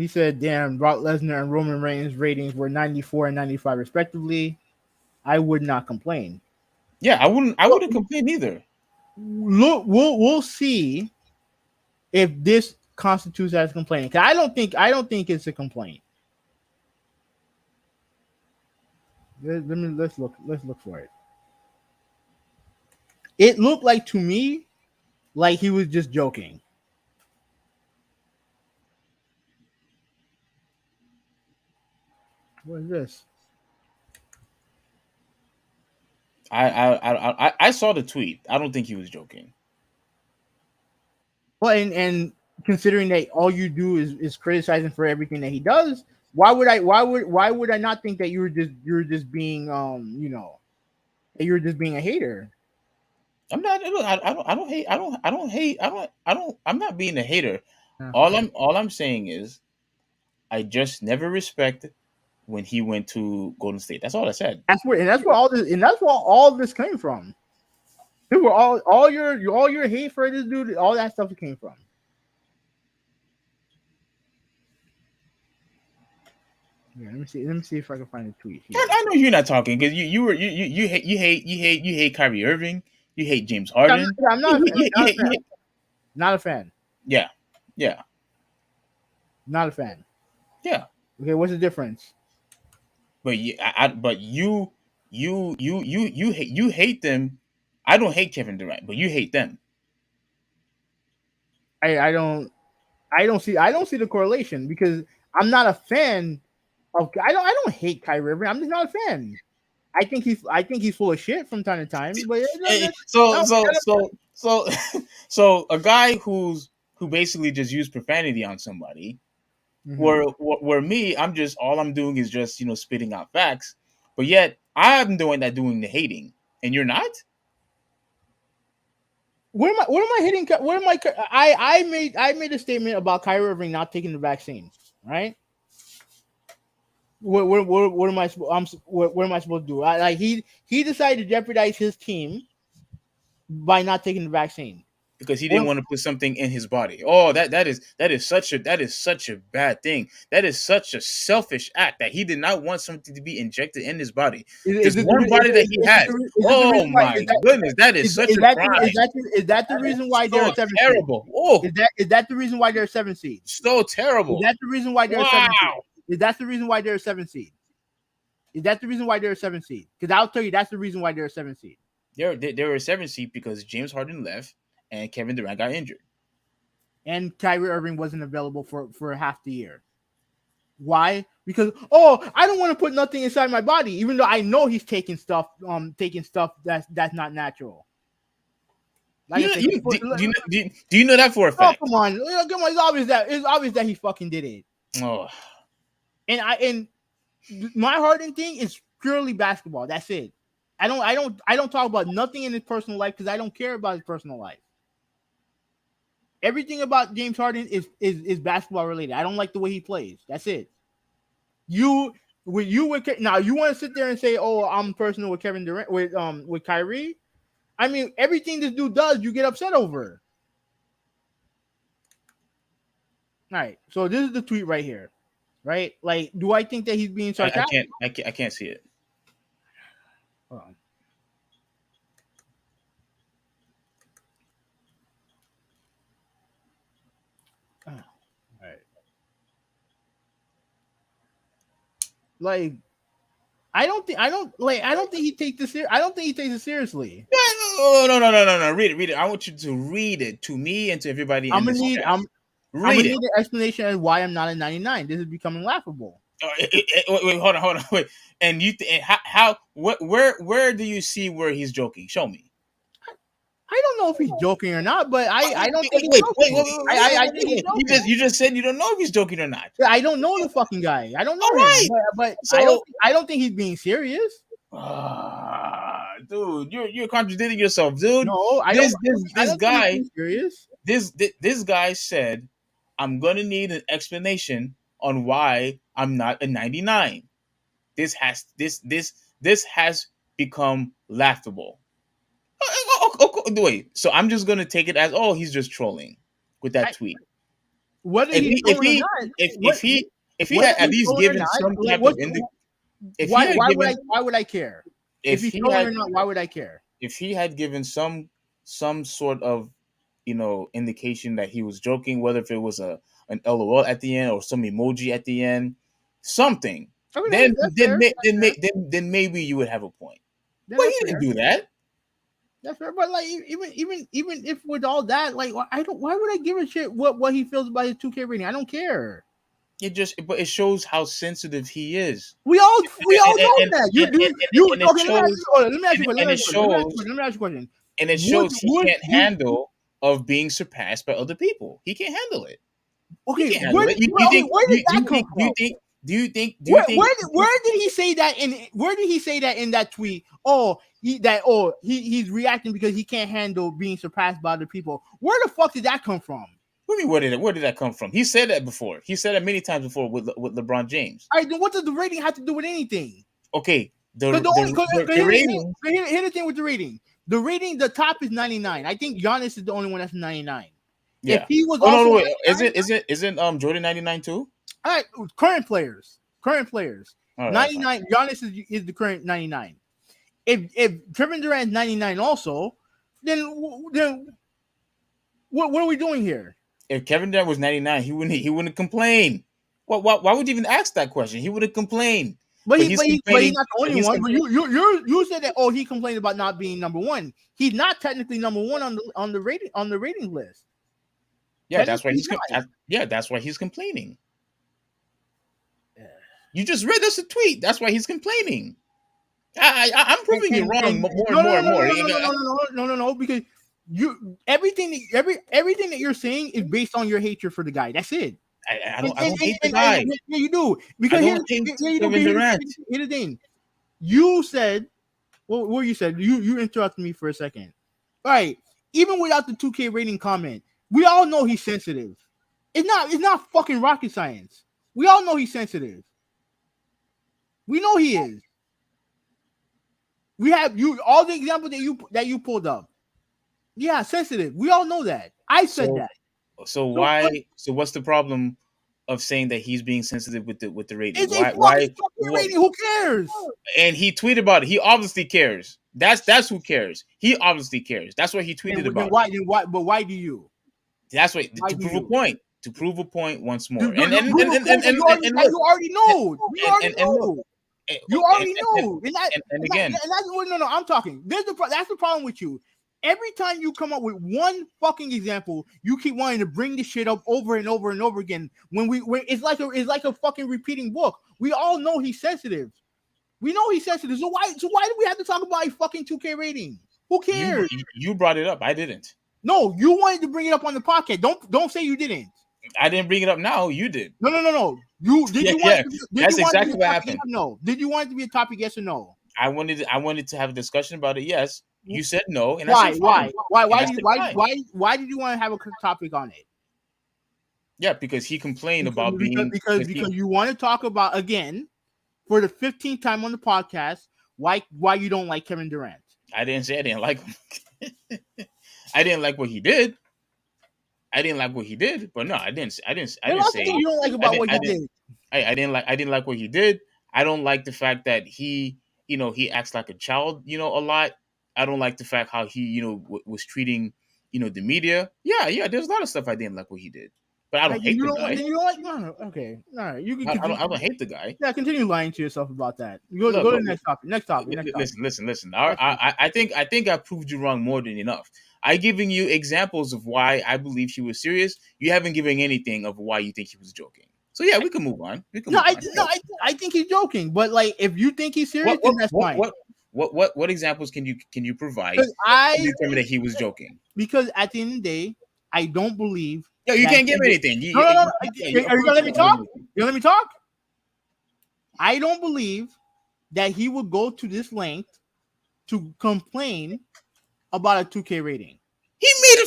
He said, "Damn, Brock Lesnar and Roman Reigns ratings were 94 and 95 respectively. I would not complain." Yeah, I wouldn't. I Well, wouldn't complain either. look, we'll see if this constitutes as complaining. 'Cause I don't think it's a complaint. Let's look for it. It looked like to me like he was just joking. What is this? I saw the tweet. I don't think he was joking. Well, and considering that all you do is criticizing for everything that he does, why would I not think that you're just being that you're just being a hater? I'm not. Look, I don't hate. I don't hate. I'm not being a hater. Okay. All I'm saying is I just never respected when he went to Golden State. That's all I said. That's where all this came from. It were all your hate for this dude, all that stuff came from. Yeah, let me see if I can find a tweet here. I know you're not talking because you hate Kyrie Irving. You hate James Yeah, Harden. I'm not a fan. Not a fan. Yeah, yeah, Not a fan. yeah. Okay, what's the difference? But you hate them. I don't hate Kevin Durant, but you hate them. I don't see the correlation because I'm not a fan of I don't hate Kyrie Irving. I'm just not a fan. I think he's full of shit from time to time. But So no, so so so so a guy who basically just used profanity on somebody. mhm. Where me, all I'm doing is just spitting out facts, but yet I'm doing the hating, and you're not. What am I hitting? What am I made a statement about Kyrie Irving not taking the vaccine, right? What am I what am I supposed to do? Like he decided to jeopardize his team by not taking the vaccine. Because he didn't What, want to put something in his body. Oh, that is such a bad thing. That is such a selfish act that he did not want something to be injected in his body. This one body that he has. is this the Oh reason why my goodness, that is such a crime. is that the That is reason why they're so a 7 seed? terrible. Oh, Is that the reason why they're a 7 seed? so Is terrible. that the reason why they're a 7 seed? Wow. Is that the reason why they're a 7 seed? Is that the reason why they're a 7 seed? Because I'll tell you that's the reason why they're a 7 seed. They were a 7 seed because James Harden left and Kevin Durant got injured. And Kyrie Irving wasn't available for half the year. Why? Because I don't want to put nothing inside my body, even though I know he's taking stuff that's not natural. Like Do you know that for a fact? Come on, it's obvious that he fucking did it. Oh, And my Harden thing is purely basketball. That's it. I don't talk about nothing in his personal life because I don't care about his personal life. Everything about James Harden is basketball related. I don't like the way he plays. That's it. Now you want to sit there and say, "Oh, I'm personal with Kevin Durant with Kyrie." I mean, everything this dude does, you get upset over. All right, so this is the tweet right here, right? Like, do I think that he's being sarcastic? I can't see it. Hold on. All right. Like, I don't think he takes this I don't think he takes it seriously. No. Read it. I want you to read it to me and to everybody in this chat. I'm gonna need an explanation as why I'm not a 99. This is becoming laughable. Wait, hold on. Wait. And where do you see where he's joking? Show me. I don't know if he's joking or not, but I don't think wait, he's joking. I think he's joking. You just said you don't know if he's joking or not. I don't know the fucking guy. I don't know All him. right. But So, I don't think he's being serious. dude, you're contradicting yourself, dude. No, I This don't. I don't think he's serious. this guy said, I'm gonna need an explanation on why I'm not a 99. This has become laughable. Wait, so I'm just gonna take it as, oh, he's just trolling with that tweet. Whether If he's he if trolling or he not, if he whether had at he's least trolling or given not, some like, type of if he had given why would I care? If he's trolling or not, why would I care? if he had given some sort of indication that he was joking, whether if it was an LOL at the end or some emoji at the end, something, I mean, then that's then fair. may- That's fair. then maybe you would have a point. Then But that's he fair. didn't do that. That's fair. But like, even if with all that, like, I don't. Why would I give a shit what he feels about his 2K rating? I don't care. But it shows how sensitive he is. We all know that. You And it okay? Let me ask you a question. and it shows Let me ask you a question. and it shows he can't handle of being surpassed by other people. He can't handle it. Okay, He can't handle it. where did that come from? Where did he say that in that tweet? He's reacting because he can't handle being surpassed by other people. Where the fuck did that come from? What do you mean, where did that come from? He said that before. He said that many times before with LeBron James. All right, then what does the rating have to do with anything? Okay, the rating. Here's the thing with the rating. The rating, the top is 99. I think Giannis is the only one that's 99. Yeah. If he was wait. Isn't Jordan 99 too? All right, current players. Right, 99. Giannis is the current 99. If Kevin Durant's 99 also, then what are we doing here? If Kevin Durant was 99, he wouldn't complain. Why would you even ask that question? He wouldn't complain. But he's not the only one. But you said that he complained about not being number one. He's not technically number one on the rating list. Yeah, that's why that's why he's complaining. You just read us a tweet. That's why he's complaining. I'm proving you wrong more and more. No, because everything that you're saying is based on your hatred for the guy. That's it. I don't hate the guy. Yeah, you do. Because here's the thing. You said, what you said, you interrupted me for a second. All right. Even without the 2K rating comment, we all know he's sensitive. It's not fucking rocket science. We all know he's sensitive. We know he is. We have all the examples that you pulled up. Yeah, sensitive. We all know that. I said that. So what's the problem of saying that he's being sensitive with the rating? It's fucking rating. Who cares? And he tweeted about it. He obviously cares. That's who cares. He obviously cares. That's what he tweeted about. Why do you? That's what to prove a point. To prove a point once more. You already know. You already know. And again, I'm talking. That's the problem with you. Every time you come up with one fucking example, you keep wanting to bring this shit up over and over and over again. When it's like a fucking repeating book. We all know he's sensitive. We know he's sensitive. So why do we have to talk about a fucking 2K rating? Who cares? You brought it up. I didn't. No, you wanted to bring it up on the podcast. Don't say you didn't. I didn't bring it up now. You did. No. That's exactly what happened. No. Did you want it to be a topic? Yes or no? I wanted to have a discussion about it. Yes. You said no. And why? Why did you want to have a topic on it? Yeah, because he complained about being because you want to talk about again for the 15th time on the podcast why you don't like Kevin Durant. I didn't say I didn't like him. I didn't like what he did. But no, I didn't say you don't like about what he did. I didn't like what he did. I don't like the fact that he acts like a child, a lot. I don't like the fact how he, was treating, the media. Yeah. There's a lot of stuff I didn't like what he did, but I don't hate the guy. You don't like? No, okay, all right. You can. I don't hate the guy. Yeah, continue lying to yourself about that. Go to the next topic. Listen. I think I proved you wrong more than enough. I giving you examples of why I believe she was serious. You haven't given anything of why you think he was joking. So yeah, we can move on. I think he's joking, but like if you think he's serious, then that's fine. What examples can you provide to determine that he was joking? Because at the end of the day, I don't believe. No, you can't give me anything. No. Are you gonna let me talk? You let me talk? I don't believe that he would go to this length to complain about a 2K rating. He made a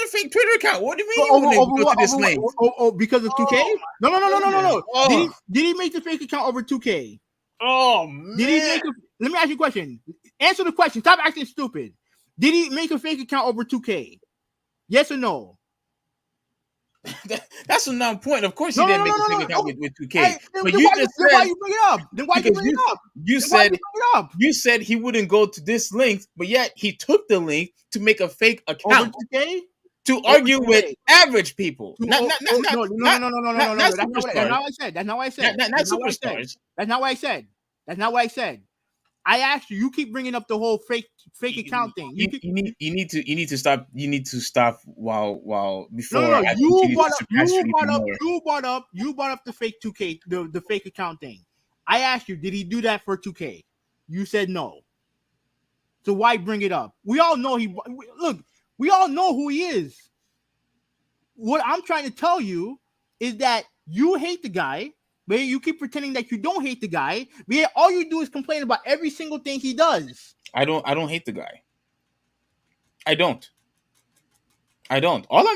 fake Twitter account. What do you mean? You wouldn't go to this link? Because of 2K? No. Oh. Did he make the fake account over 2K? Oh man! Did he make a? Let me ask you a question. Answer the question. Stop acting stupid. Did he make a fake account over 2K? Yes or no? That's a non-point. Of course, he didn't make a fake account with 2K. Hey, but then you why, just then said why you bring it up? Then why you bring it up? You said he wouldn't go to this link, but yet he took the link to make a fake account over 2K to argue with average people. No. Not superstars. That's not what I said. That's not what I said. Not superstars. That's not what I said. That's not what I said. I asked you. You keep bringing up the whole fake account thing. You need to stop. You need to stop while before. No. I You brought up the fake 2K, the fake account thing. I asked you, did he do that for 2K? You said no. So why bring it up? We all know we all know who he is. What I'm trying to tell you is that you hate the guy, but you keep pretending that you don't hate the guy. But yet all you do is complain about every single thing he does. I don't hate the guy. I don't. All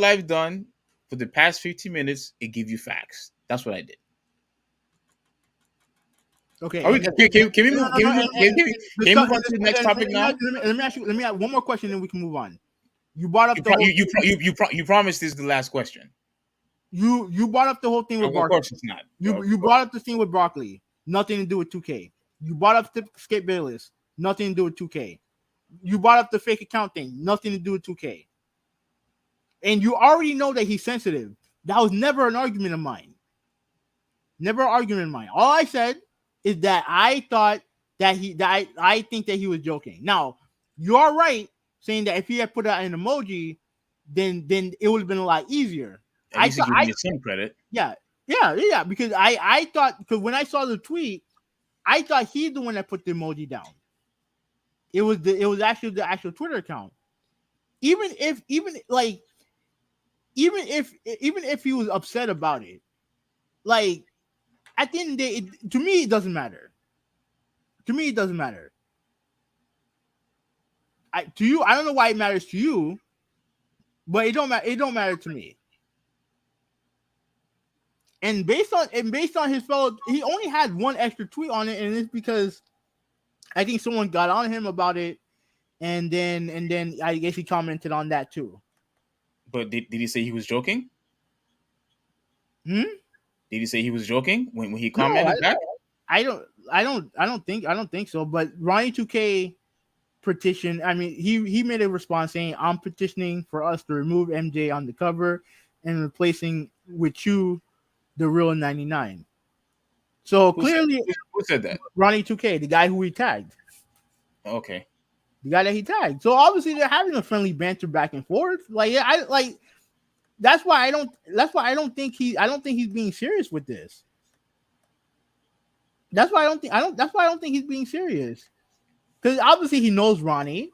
I've done for the past 15 minutes is give you facts. That's what I did. Okay. Can we move on to the next topic now? Let me ask you one more question, then we can move on. You brought up you promised this is the last question. You brought up the whole thing with Barkley. Of course it's not. You brought up the thing with Barkley. Nothing to do with 2K. You brought up the Skip Bayless. Nothing to do with 2K. You brought up the fake account thing. Nothing to do with 2K. And you already know that he's sensitive. That was never an argument of mine. Never an argument of mine. All I said is that I thought that I think that he was joking. Now, you are right saying that if he had put out an emoji, then it would have been a lot easier. I give you some credit. Yeah, because I thought, because when I saw the tweet, I thought he's the one that put the emoji down. It was actually the actual Twitter account. Even if he was upset about it, like at the end of the day, to me it doesn't matter. To me, it doesn't matter. To you, I don't know why it matters to you, but it don't matter. It don't matter to me. And based on his fellow, he only had one extra tweet on it, and it's because I think someone got on him about it, and then I guess he commented on that too. But did he say he was joking? Did he say he was joking when he commented back? I don't think so. But Ronnie 2K petition. I mean, he made a response saying, "I'm petitioning for us to remove MJ on the cover and replacing with you, the real 99." So clearly, who said that? Ronnie 2K, the guy who he tagged. Okay. The guy that he tagged. So obviously they're having a friendly banter back and forth. That's why I don't think he's being serious with this. That's why I don't think he's being serious. Because obviously he knows Ronnie.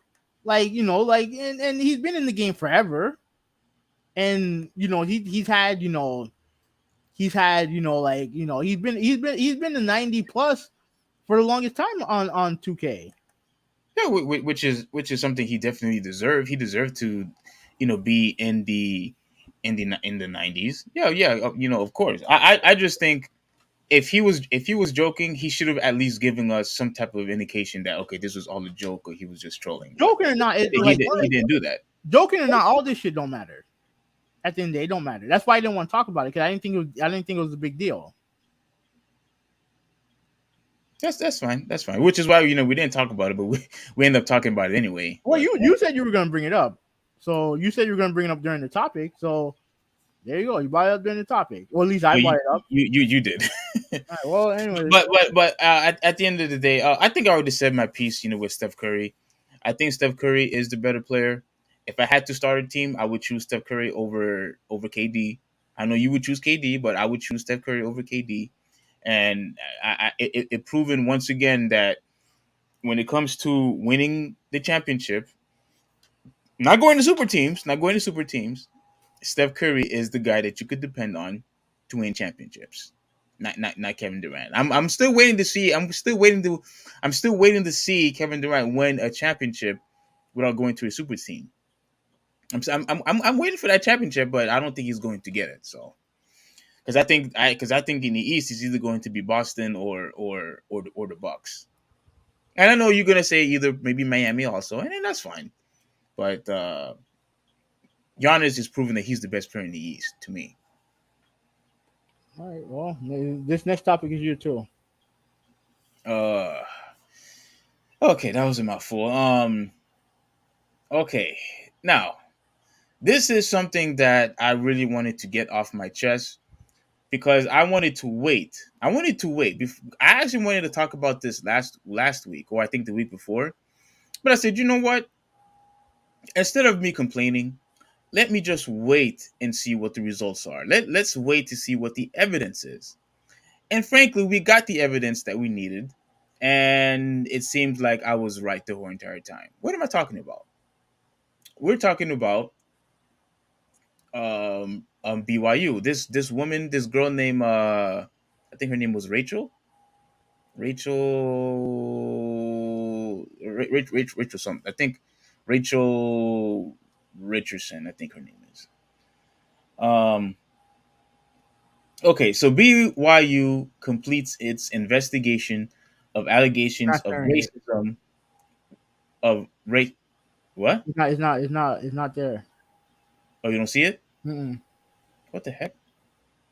And he's been in the game forever. And he's been the 90 plus for the longest time on 2K. Yeah, which is something he definitely deserved. He deserved to, be in the 90s. Yeah. Of course. I just think if he was joking, he should have at least given us some type of indication that okay, this was all a joke or he was just trolling. Joking or not, he didn't do that. Joking or not, all this shit don't matter. At the end of the day, it don't matter. That's why I didn't want to talk about it, because I didn't think it was a big deal. That's fine. That's fine. Which is why we didn't talk about it, but we ended up talking about it anyway. Well, you said you were going to bring it up, so you said you were going to bring it up during the topic. So there you go. You brought it up during the topic, or at least I brought it up. You did. All right, well, anyway. But at the end of the day, I think I already said my piece. With Steph Curry, I think Steph Curry is the better player. If I had to start a team, I would choose Steph Curry over KD. I know you would choose KD, but I would choose Steph Curry over KD. And it proven once again that when it comes to winning the championship, not going to super teams, Steph Curry is the guy that you could depend on to win championships. Not Kevin Durant. I'm still waiting to see. I'm still waiting to see Kevin Durant win a championship without going to a super team. I'm waiting for that championship, but I don't think he's going to get it. So because I think in the East he's either going to be Boston or the Bucks. And I know you're gonna say either maybe Miami also, and then that's fine. But Giannis is proving that he's the best player in the East to me. All right. Well, this next topic is you too. Uh, okay, that was a mouthful. Okay, now this is something that I really wanted to get off my chest because I wanted to wait. I actually wanted to talk about this last week, or I think the week before. But I said, you know what? Instead of me complaining, let me just wait and see what the results are. Let's wait to see what the evidence is. And frankly, we got the evidence that we needed, and it seemed like I was right the whole entire time. What am I talking about? We're talking about BYU. This woman, this girl named I think her name was Rachel something. I think Rachel Richardson. I think her name is. Um, okay, so BYU completes its investigation of allegations Not of sharing it. racism of race. What? It's not. It's not. It's not. It's not there. Oh, you don't see it? Mm-mm. What the heck?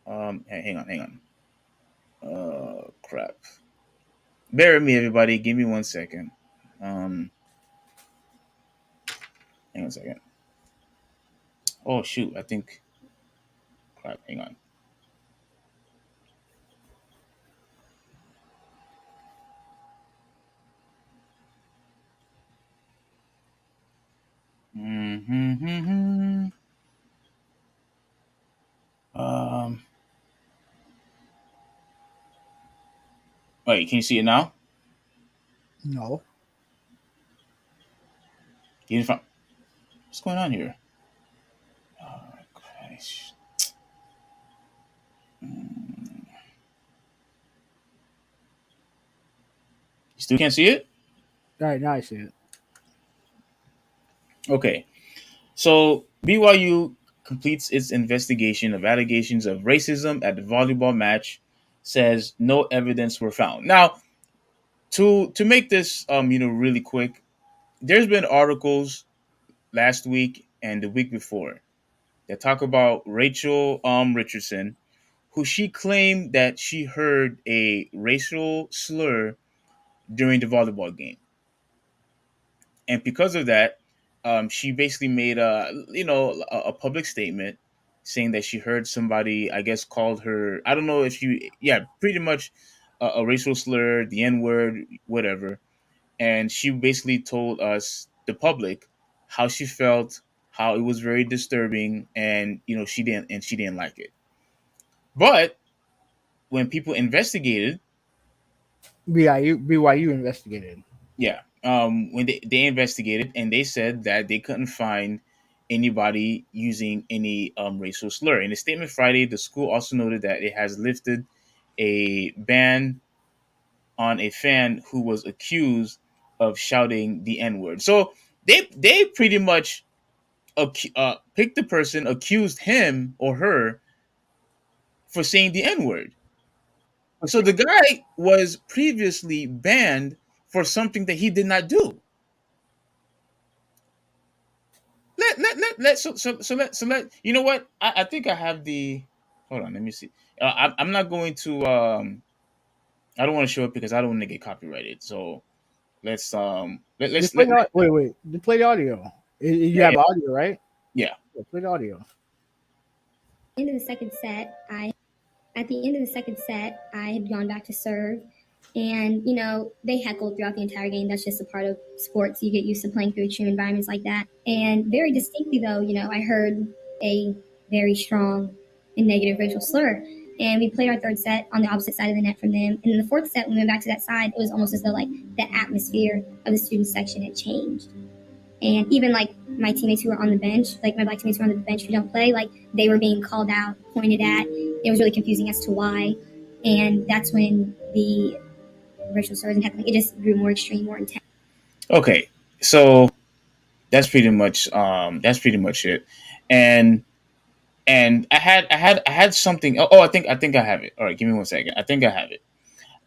Hang on. Crap. Bear with me, everybody. Give me 1 second. Um, hang on a second. Oh shoot, I think. Crap. Hang on. Mm-hmm. Um. Wait, can you see it now? No. You didn't find- What's going on here? Oh, Christ. You still can't see it? All right. Now I see it. Okay. So BYU completes its investigation of allegations of racism at the volleyball match. Says no evidence were found. Now, to make this really quick, there's been articles last week and the week before that talk about Rachel Richardson, who she claimed that she heard a racial slur during the volleyball game, and because of that, she basically made a public statement saying that she heard somebody, I guess, called her. I don't know if she, yeah, pretty much a racial slur, the N word, whatever, and she basically told us, the public, how she felt, how it was very disturbing, and she didn't like it. But when people investigated, BYU investigated. yeah, when they investigated, and they said that they couldn't find anybody using any racial slur. In a statement Friday, the school also noted that it has lifted a ban on a fan who was accused of shouting the N word. So they pretty much picked the person, accused him or her for saying the N word. So the guy was previously banned for something that he did not do. Let you know what, I think I have the, hold on, let me see. I'm not going to I don't want to show it because I don't want to get copyrighted. So let's Just play the wait. Just play the audio. You yeah, have audio, right? yeah. Yeah, play the audio. End of the second set, at the end of the second set, I had gone back to serve, and they heckled throughout the entire game. That's just a part of sports. You get used to playing through extreme environments like that. And very distinctly, though, I heard a very strong and negative racial slur. And we played our third set on the opposite side of the net from them. And in the fourth set, when we went back to that side, it was almost as though like the atmosphere of the student section had changed. And even like my teammates who were on the bench, like my black teammates who were on the bench who don't play, like they were being called out, pointed at. It was really confusing as to why. And that's when the racial slurs and heckling, it just grew more extreme, more intense. Okay, so that's pretty much it, and I had something. Oh, I think I have it. All right, give me 1 second. I think I have it.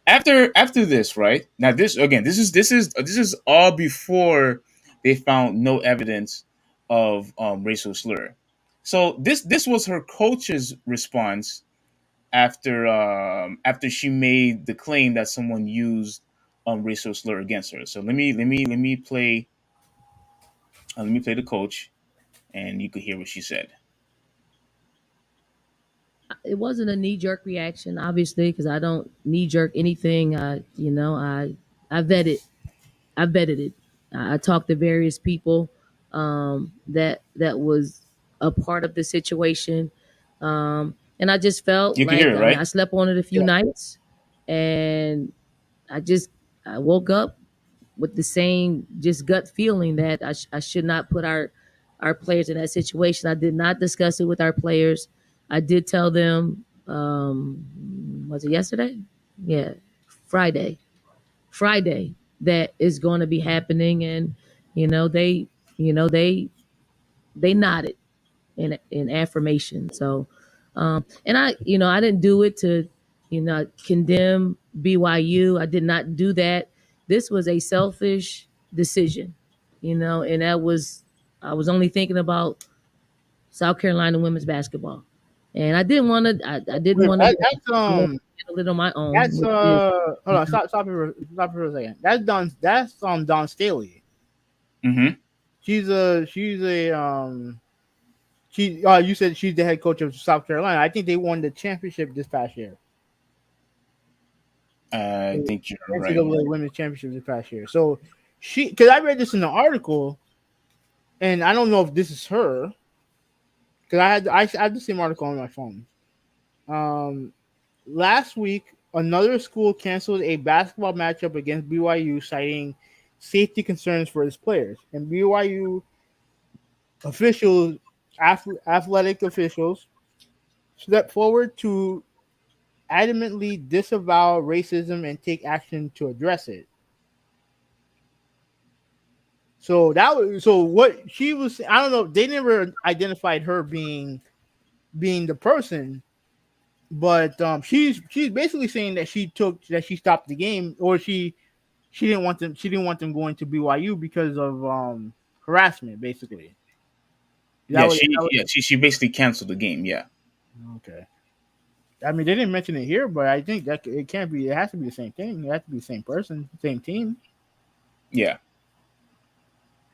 After this, right now, this again, this is all before they found no evidence of racial slur. So this was her coach's response after she made the claim that someone used racial slur against her. So let me play the coach, and you could hear what she said. It wasn't a knee jerk reaction, obviously, because I don't knee jerk anything. I vetted I vetted it. I talked to various people that was a part of the situation, and I just felt You could hear like, it, I mean, I right? slept on it a few Yeah. nights, and I just I woke up with the same just gut feeling that I should not put our players in that situation. I did not discuss it with our players. I did tell them, was it yesterday? Yeah, Friday. Friday that is going to be happening, and you know they you know they nodded in affirmation. So, and I didn't do it to condemn BYU. I did not do that. This was a selfish decision, and that was I was only thinking about South Carolina women's basketball, and I didn't Wait, want to handle it on my own, that's which is hold on, stop it for a second. That's Don Staley. Mm-hmm. She's a you said she's the head coach of South Carolina. I think they won the championship this past year. I The think you're right. NCAA women's championship this past year. So because I read this in the article, and I don't know if this is her because I had the same article on my phone. Um, Last week, another school canceled a basketball matchup against BYU, citing safety concerns for its players. And BYU officials, athletic officials, stepped forward to adamantly disavow racism and take action to address it. So what she was. I don't know. They never identified her being the person, but she's basically saying that she stopped the game, or she didn't want them going to BYU because of harassment, basically. Yeah, Is that she basically canceled the game. Yeah, okay. I mean, they didn't mention it here, but I think that it can't be. It has to be the same thing. It has to be the same person, same team. yeah,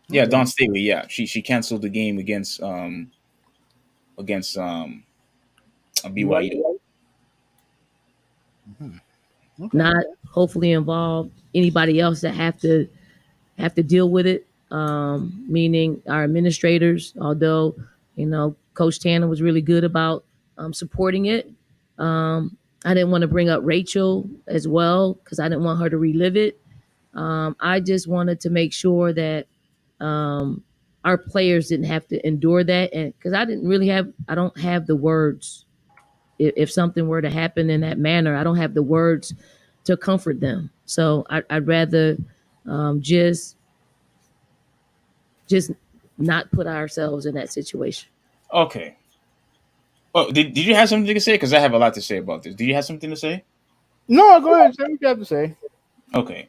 yeah. Okay. Don Staley. Yeah, she canceled the game against BYU. BYU. Hmm. Okay. not hopefully involve anybody else that have to deal with it. Meaning our administrators, although Coach Tanner was really good about supporting it. I didn't want to bring up Rachel as well because I didn't want her to relive it. I just wanted to make sure that our players didn't have to endure that, and because I don't have the words. If something were to happen in that manner, I don't have the words to comfort them. So I'd rather just not put ourselves in that situation. Okay. Oh, did you have something to say? Because I have a lot to say about this. Did you have something to say? No, go ahead. Say what you have to say. Okay.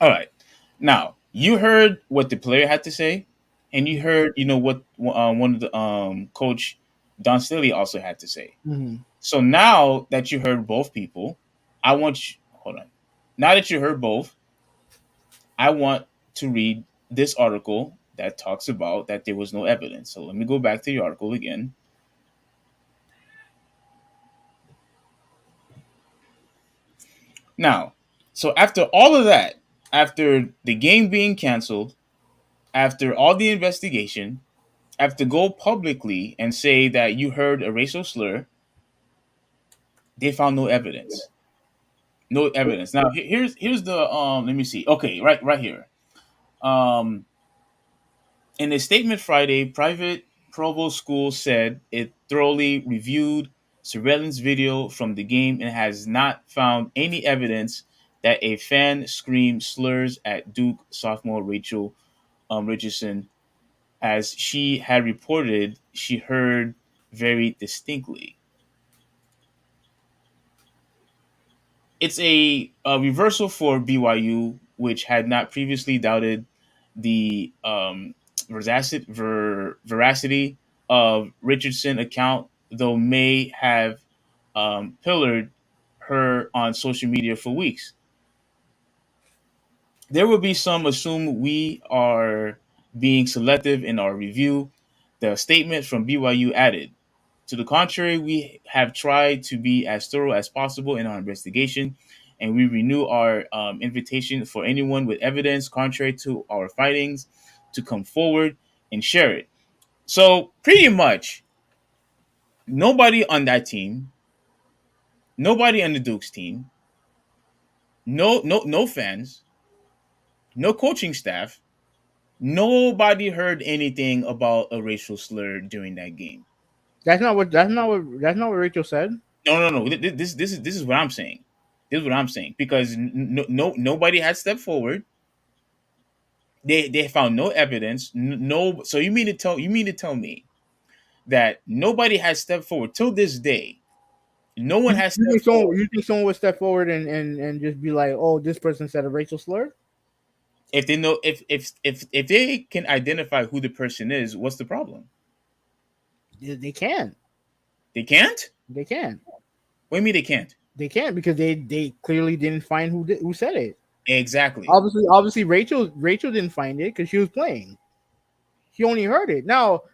All right. Now you heard what the player had to say, and you heard what one of the coach Don Staley also had to say. Mm-hmm. So now that you heard both people, hold on. Now that you heard both, I want to read this article that talks about that there was no evidence. So let me go back to the article again. Now, so after all of that, after the game being canceled, after all the investigation, have to go publicly and say that you heard a racial slur, they found no evidence. No evidence. Now here's the let me see. Okay, right here. Um in a statement Friday, private Provo school said it thoroughly reviewed surveillance video from the game and has not found any evidence that a fan screamed slurs at Duke sophomore Rachel Richardson, as she had reported she heard very distinctly. It's a reversal for BYU, which had not previously doubted the veracity of Richardson account, though may have pillared her on social media for weeks. There will be some assume we are being selective in our review. The statement from BYU added, to the contrary, we have tried to be as thorough as possible in our investigation, and we renew our invitation for anyone with evidence contrary to our findings to come forward and share it. So, pretty much, nobody on that team, nobody on the Dukes team, no fans, no coaching staff, nobody heard anything about a racial slur during that game. That's not what Rachel said. No. This is what I'm saying. This is what I'm saying because nobody had stepped forward. They found no evidence. No. So you mean to tell me that nobody has stepped forward till this day? No one You, has you think stepped someone forward. you think someone would step forward and just be like, oh, this person said a racial slur? If they know if they can identify who the person is, what's the problem? They can't. They can't. They can't. What do you mean they can't? They can't because they clearly didn't find who said it. Exactly. Obviously, Rachel didn't find it because she was playing. She only heard it. Now,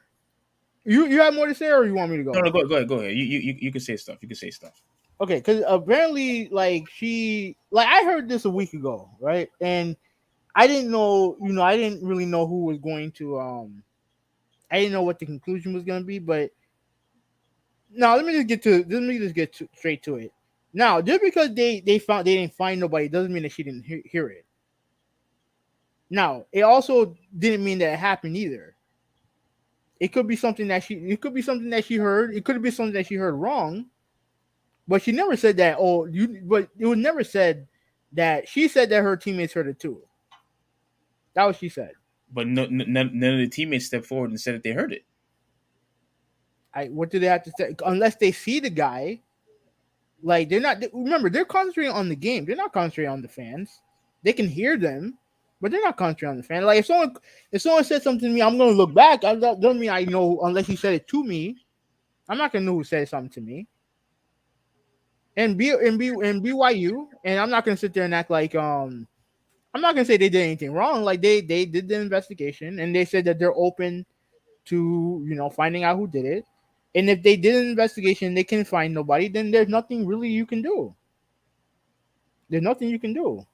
you have more to say, or you want me to No, go? no, go ahead. You can say stuff. You can say stuff. Okay, because apparently, I heard this a week ago, right? And I didn't know, I didn't really know who was going to, I didn't know what the conclusion was going to be, but now let me just get straight to it. Now, just because they didn't find nobody doesn't mean that she didn't hear it. Now, it also didn't mean that it happened either. It could be something that she heard. It could have been something that she heard wrong, but she never said that. But it was never said that. She said that her teammates heard it too. That was what she said. But none of the teammates stepped forward and said that they heard it. What do they have to say? Unless they see the guy, like they're not. Remember, they're concentrating on the game. They're not concentrating on the fans. They can hear them, but they're not concentrating on the fans. Like if someone said something to me, I'm gonna look back. That doesn't mean I know unless he said it to me. I'm not gonna know who said something to me. And BYU, and I'm not gonna sit there and act like I'm not gonna say they did anything wrong. Like they did the investigation and they said that they're open to finding out who did it. And if they did an investigation and they can find nobody, then there's nothing really you can do. There's nothing you can do.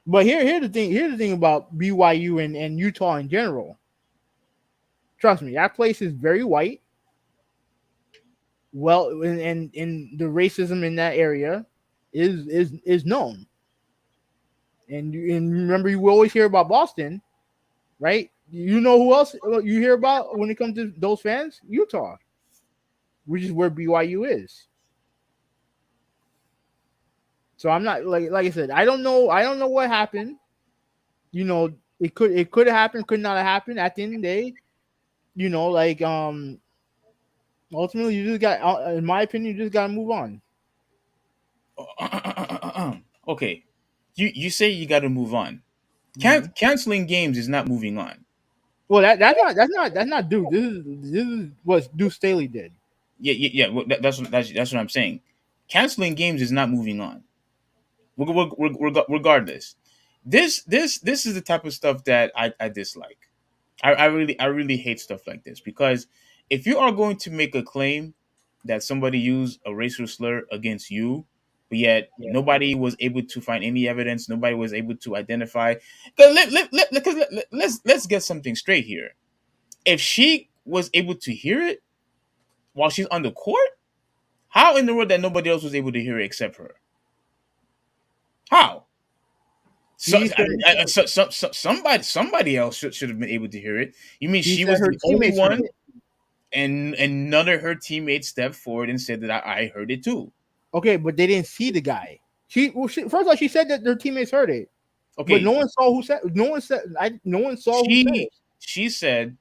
But here's the thing. Here's the thing about BYU and Utah in general. Trust me, that place is very white. Well, and the racism in that area is known. And remember, you always hear about Boston, right? You know who else you hear about when it comes to those fans? Utah, which is where BYU is. So I'm not like I said, I don't know what happened. It could have happened, could not have happened. At the end of the day, ultimately you just got, in my opinion, you just gotta move on. Okay, you say you got to move on. Canceling games is not moving on. Well, that's not Duke. This is what Duke Staley did. Yeah. Well, that's what I'm saying. Canceling games is not moving on. Regardless, this is the type of stuff that I dislike. I really hate stuff like this because if you are going to make a claim that somebody used a racial slur against you, but yet nobody was able to find any evidence, nobody was able to identify. 'Cause let's get something straight here. If she was able to hear it while she's on the court, how in the world that nobody else was able to hear it except her? How? So, She said, somebody else should have been able to hear it. You mean she she said was her the only teammates heard one? it. and none of her teammates stepped forward and said that I heard it too. Okay, but they didn't see the guy. First of all, she said that their teammates heard it, but Okay, no one saw who said. No one said. No one saw who said it. she said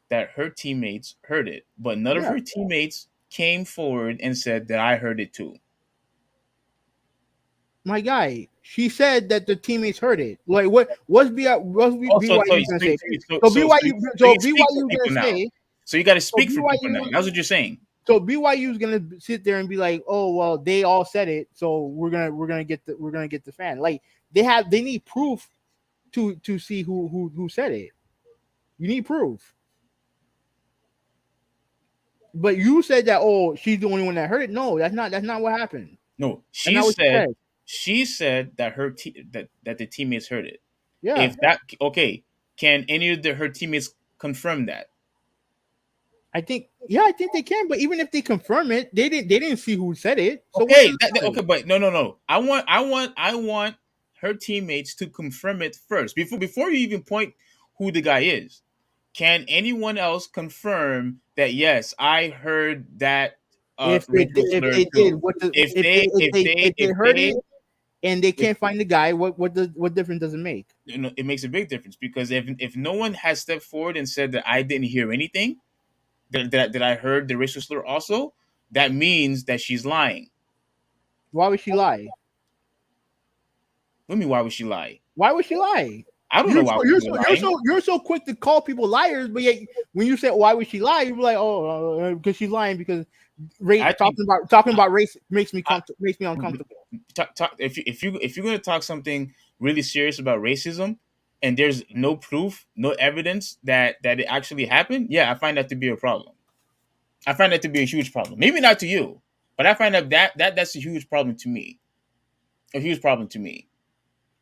that her teammates heard it, but none of Yeah, her teammates came forward and said that I heard it too. my guy. She said that the teammates heard it. Like what's Also, BYU gonna say? so, So so, so, BYU so so you speak for BYU people gonna now. say So you got to so speak for people now. That's what you're saying. So BYU is gonna sit there and be like, oh well, they all said it, so we're gonna get the fan. Like they need proof to see who said it. You need proof. But you said that she's the only one that heard it. No, that's not what happened. No, That's not what she said. she said that that the teammates heard it. Yeah. If that okay, can any of her teammates confirm that? I think they can, but even if they confirm it, they didn't see who said it. So Okay, okay, but no. I want her teammates to confirm it first before you even point who the guy is. Can anyone else confirm that? Yes, I heard that if racial slur they did, too. if they heard They it and they if can't find the guy, what difference does it make? it makes a big difference because if no one has stepped forward and said that I didn't hear anything, that I heard the racial slur also, that means that she's lying. Why would she lie? What do you mean? Why would she lie? Why would she lie? I don't know why You're so quick to call people liars, but yet when you say why would she lie, you're like, because she's lying because talking about race makes me uncomfortable. If you're gonna talk something really serious about racism, and there's no proof, no evidence that it actually happened, yeah, I find that to be a problem. I find that to be a huge problem. Maybe not to you, but I find that's a huge problem to me. A huge problem to me.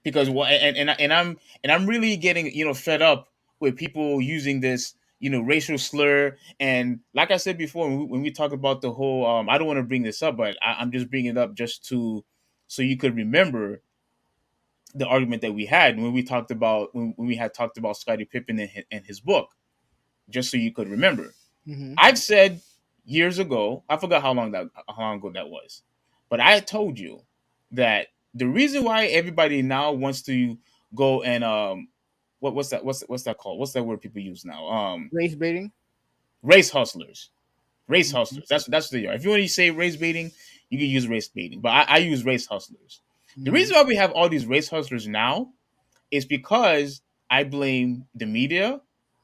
Because I'm really getting fed up with people using this racial slur, and like I said before when we talk about the whole I don't want to bring this up, but I'm just bringing it up just to so you could remember the argument that we had when we talked about when we had talked about Scottie Pippen and his book, just so you could remember. Mm-hmm. I've said years ago, I forgot how long ago that was, but I told you that the reason why everybody now wants to go and what's that called? What's that word people use now? Race baiting, race hustlers. Race hustlers. That's what they are. If you want to say race baiting, you can use race baiting, but I use race hustlers. Mm-hmm. The reason why we have all these race hustlers now is because I blame the media,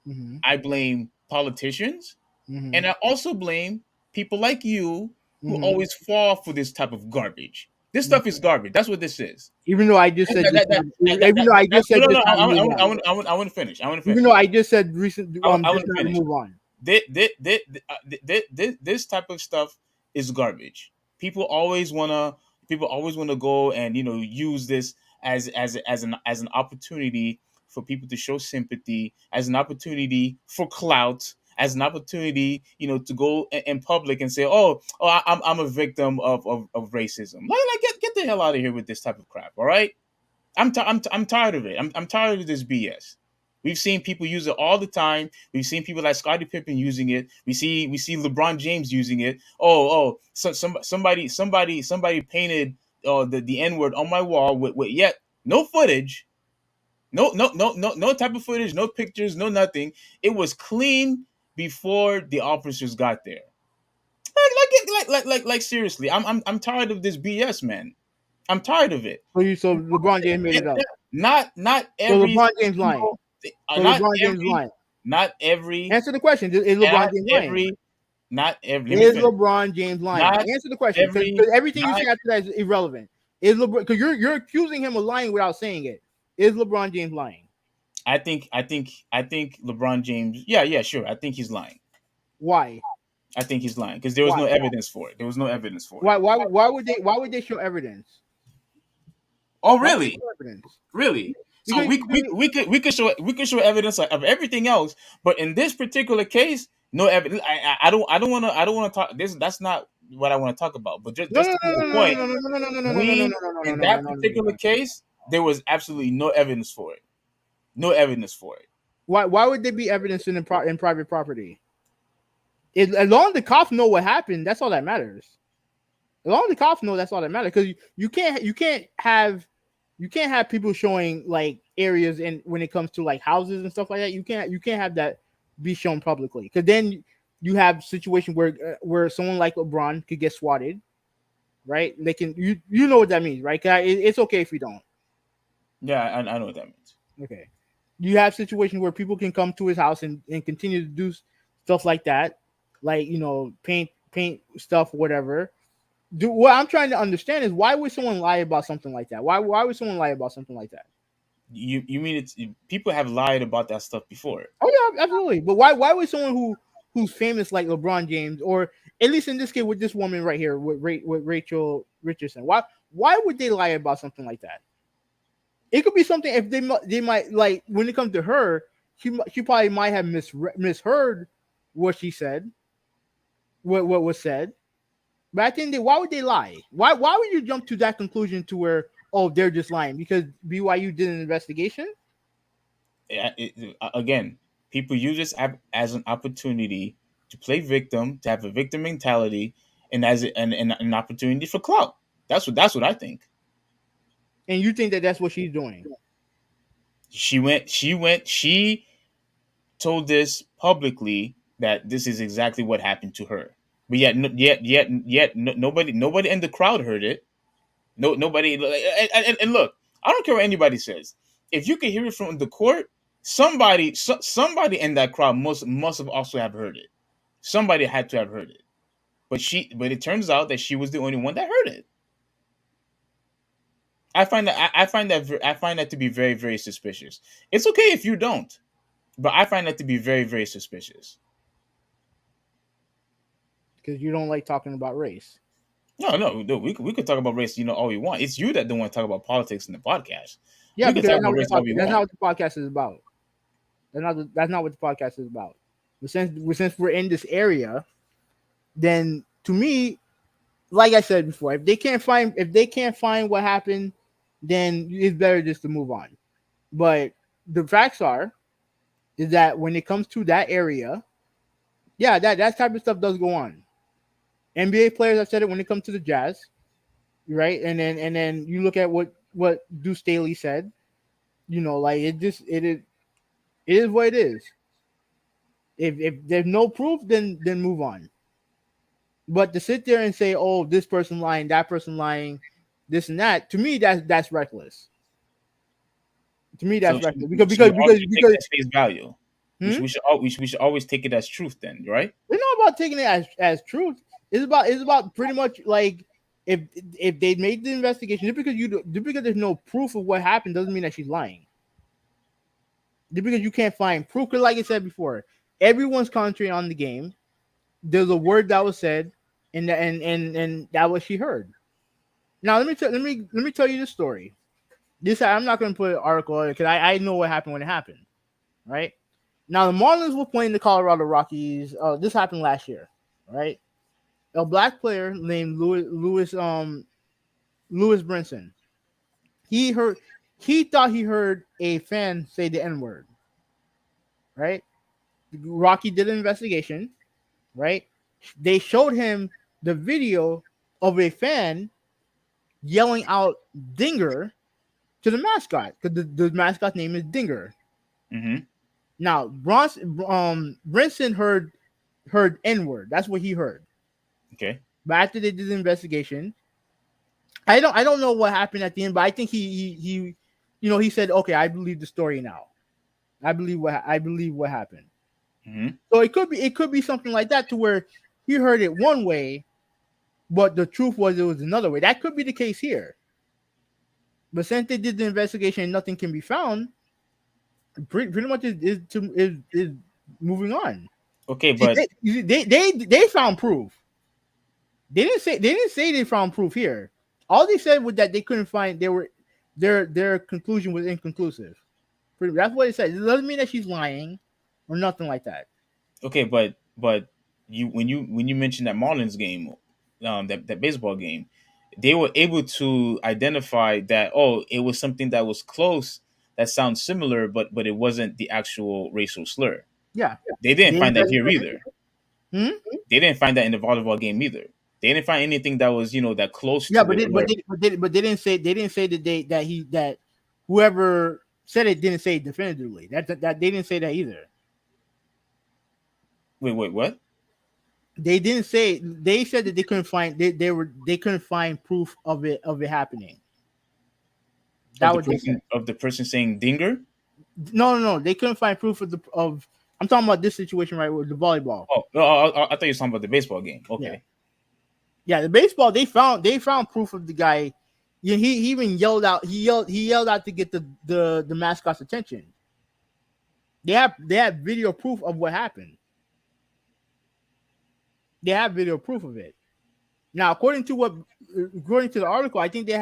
mm-hmm. I blame politicians, Mm-hmm. and I also blame people like you who Mm-hmm. always fall for this type of garbage. This stuff is garbage. That's what this is. Even though I just said this, No, no, I want to finish. Even though I just said recent, I want just to now to finish. move on. This type of stuff is garbage. People always wanna go and use this as an opportunity for people to show sympathy, as an opportunity for clout, as an opportunity to go in public and say, I'm a victim of racism. Like get the hell out of here with this type of crap. All right, I'm tired of it. I'm tired of this BS. We've seen people use it all the time. We've seen people like Scottie Pippen using it. We see LeBron James using it. Somebody painted the N word on my wall with yet no footage, no type of footage, no pictures, no nothing. It was clean before the officers got there. Like seriously, I'm tired of this BS, man. I'm tired of it. So LeBron James made it up. Not So every LeBron James lying. not every Answer the question. Is LeBron James lying? Is LeBron James lying? Answer the question. Because everything you say after that is irrelevant. Is LeBron? Because you're accusing him of lying without saying it. Is LeBron James lying? I think LeBron James. Yeah, sure. I think he's lying. Why? I think he's lying because there was no evidence for it. Why would they show evidence? Oh, really? Really? So we could show evidence of everything else, but in this particular case, no evidence. I don't want to talk this. That's not what I want to talk about. But just to the point, in that particular case, there was absolutely no evidence for it. No evidence for it. Why would there be evidence in private property? As long as the cops know what happened, that's all that matters. As long as the cops know, that's all that matters. Because you can't have people showing like areas and when it comes to like houses and stuff like that. You can't have that be shown publicly. Because then you have situation where someone like LeBron could get swatted, right? They can you know what that means, right? It's okay if you don't. Yeah, I know what that means. Okay. You have situations where people can come to his house and continue to do stuff like that, like paint stuff, whatever. What I'm trying to understand is why would someone lie about something like that? Why would someone lie about something like that? You mean it's people have lied about that stuff before? Oh yeah, absolutely. But why would someone who's famous like LeBron James, or at least in this case with this woman right here with Rachel Richardson, why would they lie about something like that? It could be something if they might like when it comes to her, she probably might have misheard what she said, what was said. But at the end of the day, why would they lie? Why would you jump to that conclusion to where they're just lying because BYU did an investigation? Again, people use this as an opportunity to play victim, to have a victim mentality, and as an opportunity for clout. That's what I think. And you think that that's what she's doing? She told this publicly that this is exactly what happened to her. But nobody in the crowd heard it. Nobody. And look, I don't care what anybody says. If you can hear it from the court, somebody in that crowd must have also have heard it. Somebody had to have heard it. But it turns out that she was the only one that heard it. I find that to be very, very suspicious. It's okay if you don't, but I find that to be very, very suspicious. Because you don't like talking about race. No. We could talk about race, all we want. It's you that don't want to talk about politics in the podcast. Yeah, We can because talk about race all we that's not want. what the podcast is about. That's not what the podcast is about. But since we're in this area, then to me, like I said before, if they can't find what happened, then it's better just to move on. But the facts is that when it comes to that area, yeah, that type of stuff does go on. NBA players have said it when it comes to the Jazz, right? And then you look at what Deuce Staley said, like it is what it is. If there's no proof, then move on. But to sit there and say, "Oh, this person lying, that person lying, this and that," to me, that's reckless. To me, So that's reckless we should take it as face value. hmm? We should always take it as truth, then, right? It's not about taking it as truth. It's about pretty much like if they made the investigation, just because there's no proof of what happened doesn't mean that she's lying. Just because you can't find proof, because like I said before, everyone's concentrating on the game. There's a word that was said, and that was she heard. Now let me tell you the story. I'm not going to put an article because I know what happened when it happened. Right now, the Marlins were playing the Colorado Rockies. This happened last year. Right, a black player named Louis Brinson. He thought he heard a fan say the N-word. Right, Rocky did an investigation. Right, they showed him the video of a fan yelling out "Dinger" to the mascot because the mascot's name is Dinger. Mm-hmm. Now, Brinson heard N-word. That's what he heard. Okay. But after they did the investigation, I don't know what happened at the end, but I think he he said, "Okay, I believe the story now. I believe what happened." Mm-hmm. So it could be something like that to where he heard it one way, but the truth was it was another way. That could be the case here. But since they did the investigation and nothing can be found, pretty much is moving on. Okay, See, but they found proof. They didn't say they found proof here. All they said was that they couldn't find their conclusion was inconclusive. That's what it said. It doesn't mean that she's lying or nothing like that. okay, but when you mentioned that Marlins game, that baseball game, they were able to identify that it was something that was close, that sounds similar, but it wasn't the actual racial slur. Yeah, They didn't they find that here either. Hmm? They didn't find that in the volleyball game either. They didn't find anything that was that close Yeah, to it. Where, but they didn't say that whoever said it didn't say it definitively. That they didn't say that either. wait, what? They didn't say. They said that they couldn't find they couldn't find proof of it happening. That what they said. Of the person saying dinger? No. They couldn't find proof of. I'm talking about this situation right with the volleyball. Oh, no, I thought you were talking about the baseball game. Okay. Yeah, the baseball they found proof of the guy. Yeah, he even yelled out. He yelled out to get the mascot's attention. They have video proof of what happened. They have video proof of it. Now, according to the article, I think they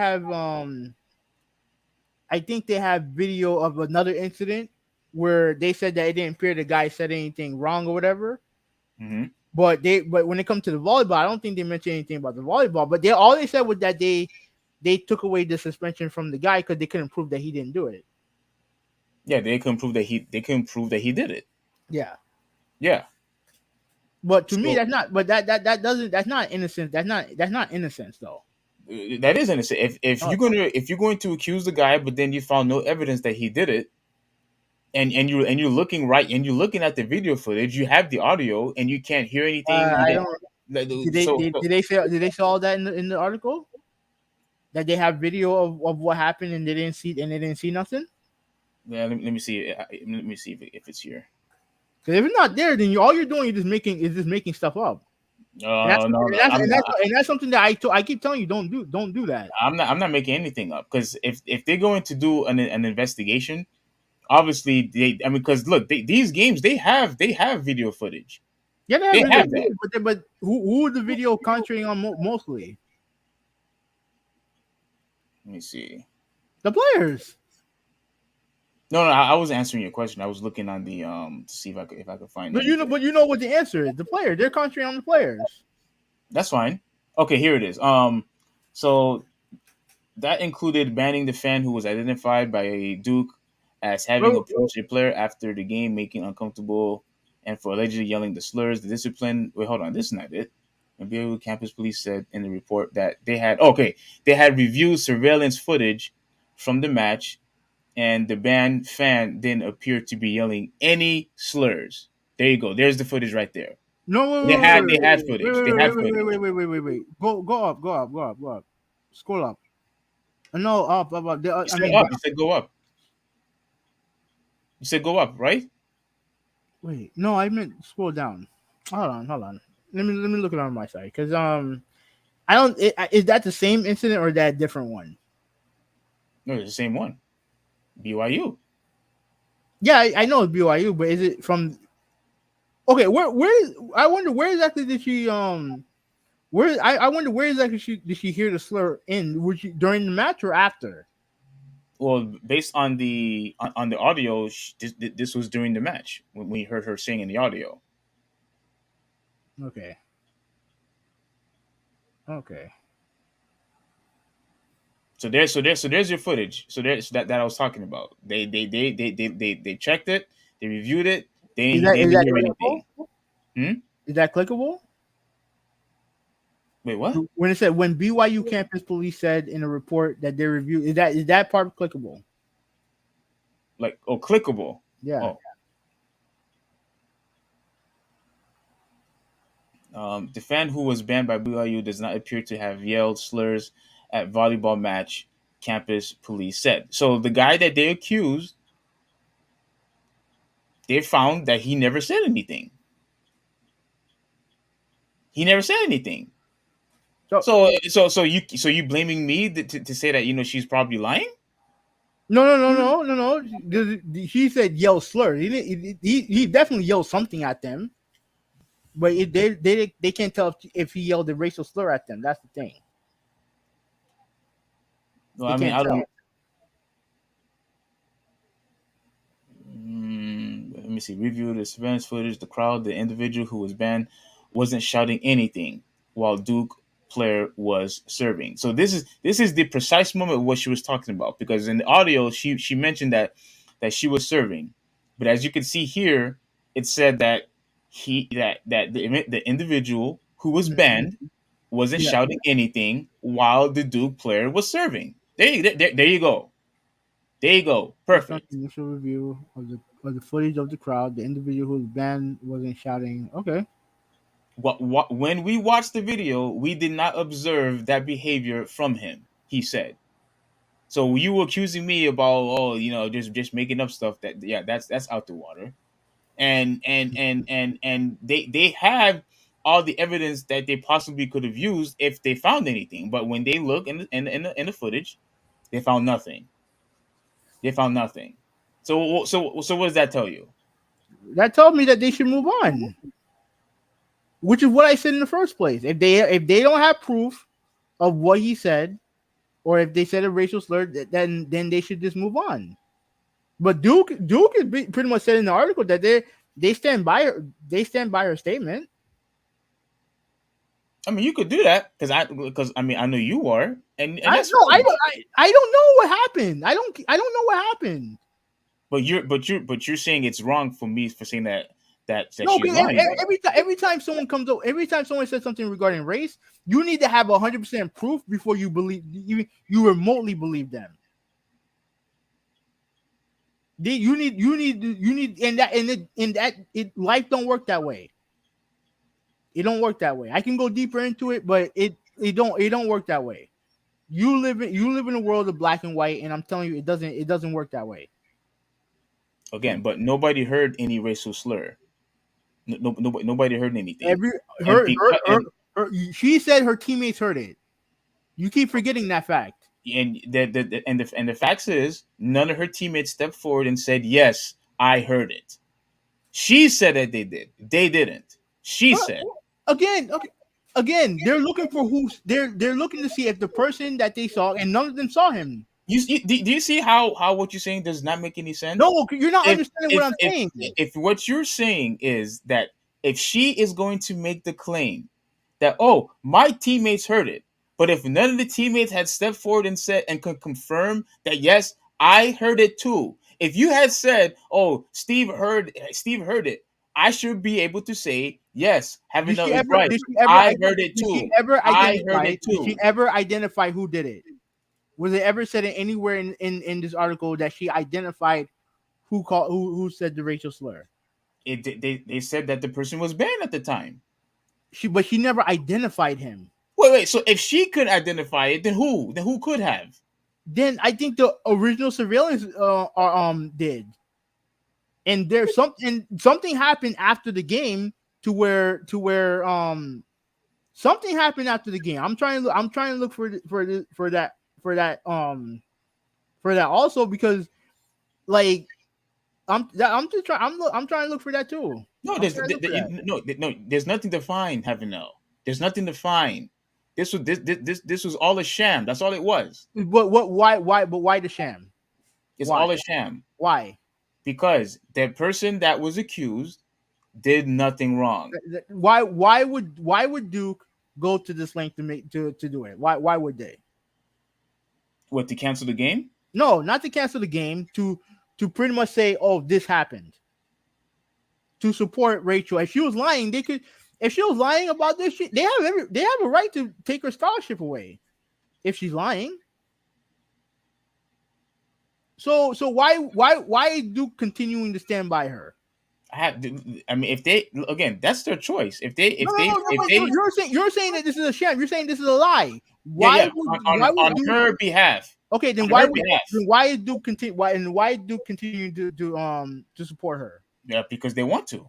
have video of another incident where they said that it didn't appear the guy said anything wrong or whatever. Mm-hmm. But when it comes to the volleyball, I don't think they mentioned anything about the volleyball. But all they said was that they took away the suspension from the guy because they couldn't prove that he didn't do it. Yeah, they couldn't prove that he did it. Yeah. Yeah. But to me, that's not. But that's not innocent. That's not innocence though. That is innocent. If you're going to accuse the guy, but then you found no evidence that he did it, and you're looking and you're looking at the video footage, you have the audio, and you can't hear anything. I don't. Did they say all that in the article? That they have video of what happened and they didn't see nothing. Yeah, let me see. Let me see if it's here. Because if it's not there, then all you're doing is just making stuff up. And that's something that I keep telling you don't do that. I'm not making anything up, because if they're going to do an investigation, obviously because look, these games they have video footage. Yeah, they have that. But who is the video concentrating on mostly? Let me see. The players. No, I wasn't answering your question. I was looking on the to see if I could find. But you know what the answer is. The player. They're concentrating on the players. That's fine. Okay, here it is. So that included banning the fan who was identified by Duke as having approached a player after the game, making uncomfortable, and for allegedly yelling the slurs. The discipline. Wait, hold on. This is not it. And BYU campus police said in the report that they had reviewed surveillance footage from the match, and the banned fan didn't appear to be yelling any slurs. There you go. There's the footage right there. No, they had footage. Wait. Go up. Scroll up. No, up. You said go up. You said go up, right? Wait, no, I meant scroll down. Hold on. Let me look it on my side because I don't. Is that the same incident or that different one? No, it's the same one. BYU. Yeah, I know it's BYU, but is it from? Okay, I wonder where exactly did she where I wonder where exactly did she hear the slur in? Was she during the match or after? Well, based on the audio, this was during the match when we heard her sing in the audio. Okay. So there's your footage. So there's that I was talking about. They checked it. They reviewed it. They didn't hear anything. Is that clickable? Wait, what? When it said when BYU campus police said in a report that they reviewed, is that part clickable? Like clickable? Yeah. The fan who was banned by BYU does not appear to have yelled slurs at volleyball match, campus police said. So the guy that they accused, they found that he never said anything. So you blaming me to say that she's probably lying? No. He said yell slur. He definitely yelled something at them, but they can't tell if he yelled a racial slur at them. That's the thing. Well, I mean, I don't. Let me see. Review the surveillance footage. The crowd, the individual who was banned, wasn't shouting anything while Duke player was serving. So this is the precise moment of what she was talking about, because in the audio she mentioned that she was serving, but as you can see here, it said that the individual who was banned wasn't Yeah. shouting anything while the Duke player was serving. There you go. There you go. Based on Perfect. initial review of the footage of the crowd, the individual whose band wasn't shouting. Okay. When we watched the video, we did not observe that behavior from him. He said. So you were accusing me about just making up stuff that that's out the water. And they have all the evidence that they possibly could have used if they found anything. But when they look in the footage, they found nothing. They found nothing. So what does that tell you? That told me that they should move on. Which is what I said in the first place. If they don't have proof of what he said, or if they said a racial slur, then they should just move on. But Duke is pretty much said in the article that they stand by her statement. I mean, you could do that because I mean I know you are, and that's fine. I don't know what happened. I don't know what happened. But you're saying it's wrong for me for saying that No, she's lying. every time someone comes up, every time someone says something regarding race, you need to have 100% proof before you believe you remotely believe them. You need life don't work that way. It don't work that way. I can go deeper into it, but it don't work that way. You live in a world of black and white, and I'm telling you, it doesn't work that way. Again, but nobody heard any racial slur. Nobody heard anything. She said her teammates heard it. You keep forgetting that fact. And the facts is none of her teammates stepped forward and said, "Yes, I heard it." She said that they did. They didn't. She said. Again, they're looking for they're looking to see if the person that they saw, and none of them saw him. Do you see how what you're saying does not make any sense? No, you're not understanding what I'm saying. If what you're saying is that if she is going to make the claim that my teammates heard it, but if none of the teammates had stepped forward and said and could confirm that yes, I heard it too. If you had said, Steve heard it, I should be able to say yes. Having done it right, I heard it too. Did she ever identify who did it? Was it ever said anywhere in this article that she identified who said the racial slur? They said that the person was banned at the time. But she never identified him. Wait. So if she could identify it, then who? Then who could have? Then I think the original surveillance did. And there's something happened after the game to where something happened after the game. I'm trying to look for that also, because like I'm trying to look for that too. No, there's nothing to find, Heaven. There's nothing to find. This was all a sham. That's all it was. Why the sham? It's all a sham. Why? Because the person that was accused did nothing wrong. Why would Duke go to this length to do it? Why would they? What, to cancel the game? No, not to cancel the game. To pretty much say, this happened. To support Rachel. If she was lying, they could. If she was lying about this shit, they have a right to take her scholarship away. If she's lying. So why is Duke continuing to stand by her? I mean, if they again, that's their choice. You're saying that this is a sham. You're saying this is a lie. On her behalf. Okay, then why is Duke continue? Why Duke continue to support her? Yeah, because they want to.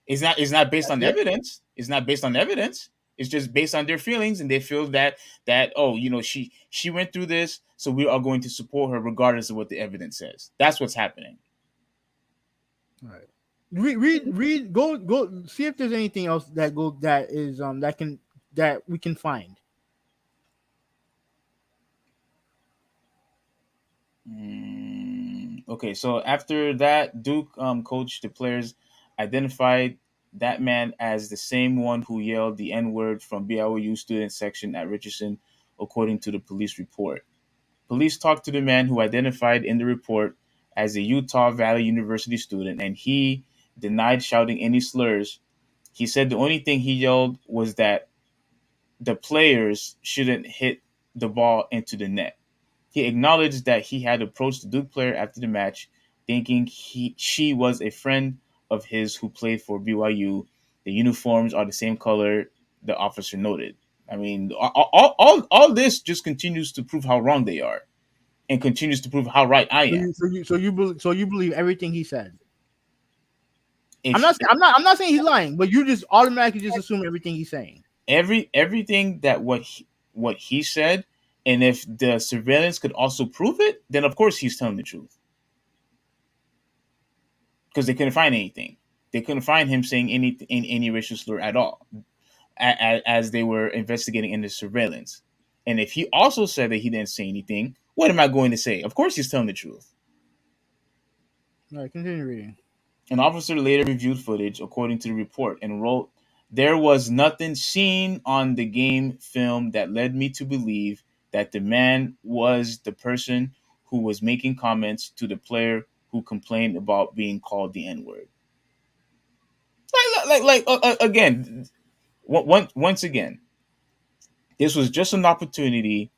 It's not based on evidence. It's not based on evidence. It's just based on their feelings, and they feel that she went through this, so we are going to support her regardless of what the evidence says. That's what's happening. All right. Read. Go. See if there's anything else that we can find. Okay, so after that, Duke coach, the players identified that man as the same one who yelled the N-word from BYU student section at Richardson, according to the police report. Police talked to the man who identified in the report as a Utah Valley University student, and he denied shouting any slurs. He said the only thing he yelled was that the players shouldn't hit the ball into the net. He acknowledged that he had approached the Duke player after the match, thinking she was a friend of his who played for BYU. The uniforms are the same color, the officer noted. I mean, all this just continues to prove how wrong they are, and continues to prove how right I am. So you believe everything he said. If I'm not saying he's lying, but you just automatically just assume everything he's saying. everything that what he said, and if the surveillance could also prove it, then of course he's telling the truth. Because they couldn't find anything. They couldn't find him saying any racial slur at all, as they were investigating in the surveillance. And if he also said that he didn't say anything, what am I going to say? Of course he's telling the truth. All right, continue reading. An officer later reviewed footage, according to the report, and wrote, "There was nothing seen on the game film that led me to believe that the man was the person who was making comments to the player who complained about being called the N-word." Again, once again, this was just an opportunity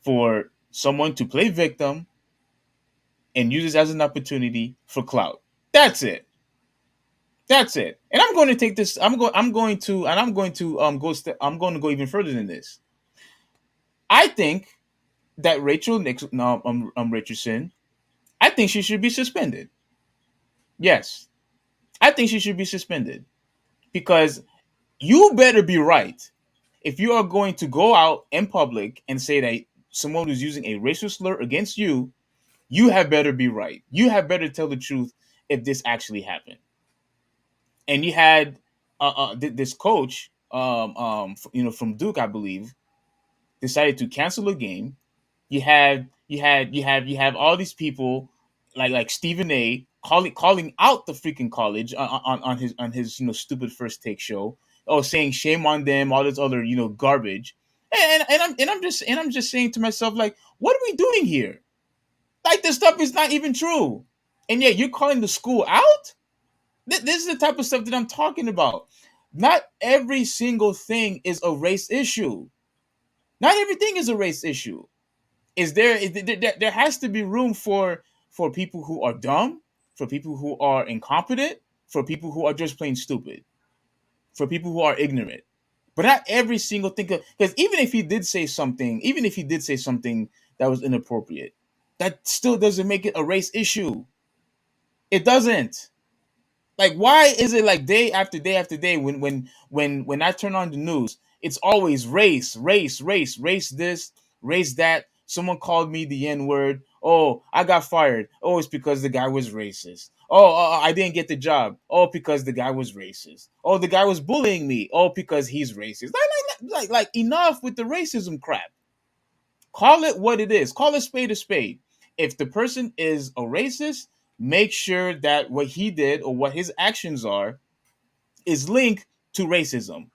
for someone to play victim and use this as an opportunity for clout. That's it. That's it. And I'm going to take this. I'm going to I'm going to go even further than this. I think that Richardson. I think she should be suspended. Yes, I think she should be suspended because you better be right if you are going to go out in public and say that someone who's using a racial slur against you, you have better be right. You have better tell the truth if this actually happened. And you had this coach, from Duke, I believe, decided to cancel a game. You have all these people like Stephen A. calling out the freaking college on his stupid first take show. Oh, saying shame on them, all this other garbage. And I'm just saying to myself, like, what are we doing here? Like, this stuff is not even true, and yet you're calling the school out. This is the type of stuff that I'm talking about. Not every single thing is a race issue. Not everything is a race issue. There has to be room for people who are dumb, for people who are incompetent, for people who are just plain stupid, for people who are ignorant. But not every single thing, because even if he did say something that was inappropriate, that still doesn't make it a race issue. It doesn't. Like, why is it like day after day after day when I turn on the news, it's always race this, race that. Someone called me the N-word. Oh, I got fired. Oh, it's because the guy was racist. Oh, I didn't get the job. Oh, because the guy was racist. Oh, the guy was bullying me. Oh, because he's racist. Like enough with the racism crap. Call it what it is. Call a spade a spade. If the person is a racist, make sure that what he did or what his actions are is linked to racism.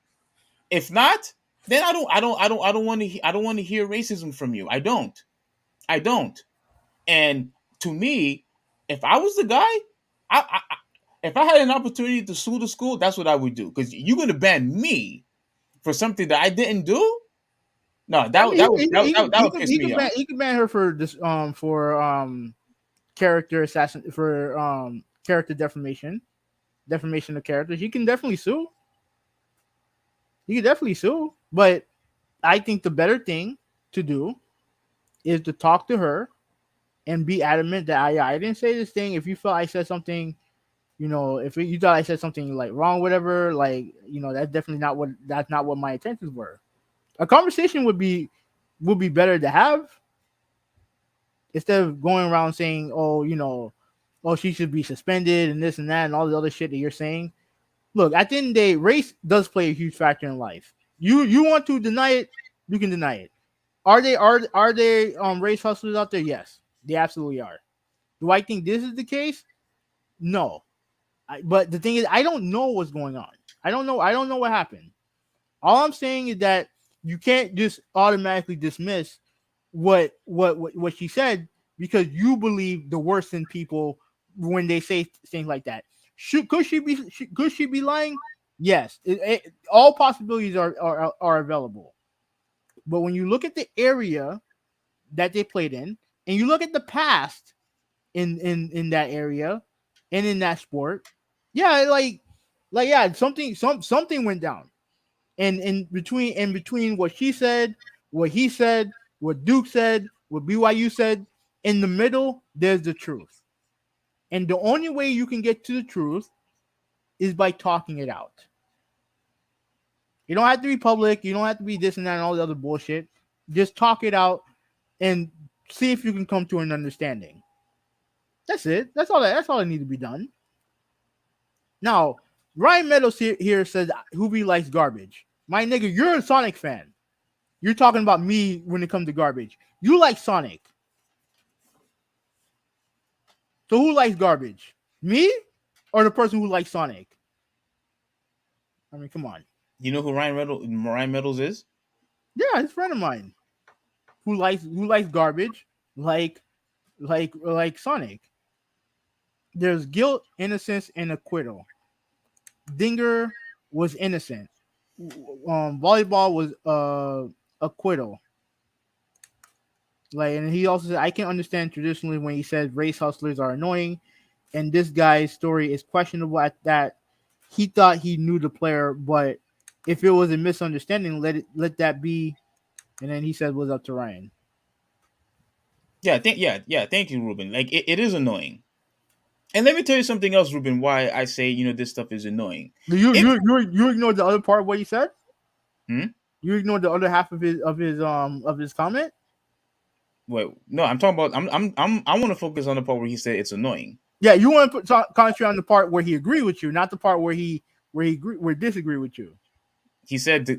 If not, then I don't want to hear racism from you. I don't. And to me, if I was the guy, if I had an opportunity to sue the school, that's what I would do. Because you're gonna ban me for something that I didn't do. No, I mean, that would piss me off. he could ban her for this character assassin for character defamation of character. He can definitely sue. He can definitely sue. But I think the better thing to do is to talk to her and be adamant that I didn't say this thing. If you felt I said something, if you thought I said something like wrong, whatever, like, that's definitely that's not what my intentions were. A conversation would be better to have instead of going around saying, oh, she should be suspended and this and that and all the other shit that you're saying. Look, at the end of the day, race does play a huge factor in life. You want to deny it, you can deny it. Are they race hustlers out there? Yes, they absolutely are. Do I think this is the case? No. But the thing is, I don't know what's going on. I don't know what happened. All I'm saying is that you can't just automatically dismiss what she said because you believe the worst in people when they say things like that. Could she be lying? Yes. All possibilities are available. But when you look at the area that they played in, and you look at the past in that area and in that sport, yeah, yeah, something went down. And in between what she said, what he said, what Duke said, what BYU said, in the middle, there's the truth. And the only way you can get to the truth is by talking it out. You don't have to be public. You don't have to be this and that and all the other bullshit. Just talk it out and see if you can come to an understanding. That's it. That's all that needs to be done. Now, Ryan Meadows here says Hoovy likes garbage. My nigga, you're a Sonic fan. You're talking about me when it comes to garbage. You like Sonic. So who likes garbage? Me or the person who likes Sonic? I mean, come on. You know who Ryan Meadows is? Yeah, he's a friend of mine who likes garbage like Sonic. There's guilt, innocence, and acquittal. Dinger was innocent. Volleyball was acquittal. Like, and he also said, I can understand traditionally when he says race hustlers are annoying, and this guy's story is questionable at that. He thought he knew the player, but if it was a misunderstanding, let that be. And then he said, "Was up to Ryan." Yeah, thank you, Ruben. Like it is annoying. And let me tell you something else, Ruben, why I say, this stuff is annoying. If You ignored the other part of what he said. hmm? You ignored the other half of his comment. Wait, no, I'm talking about I want to focus on the part where he said it's annoying. Yeah, you want to concentrate on the part where he agreed with you, not the part where he disagree with you. He said,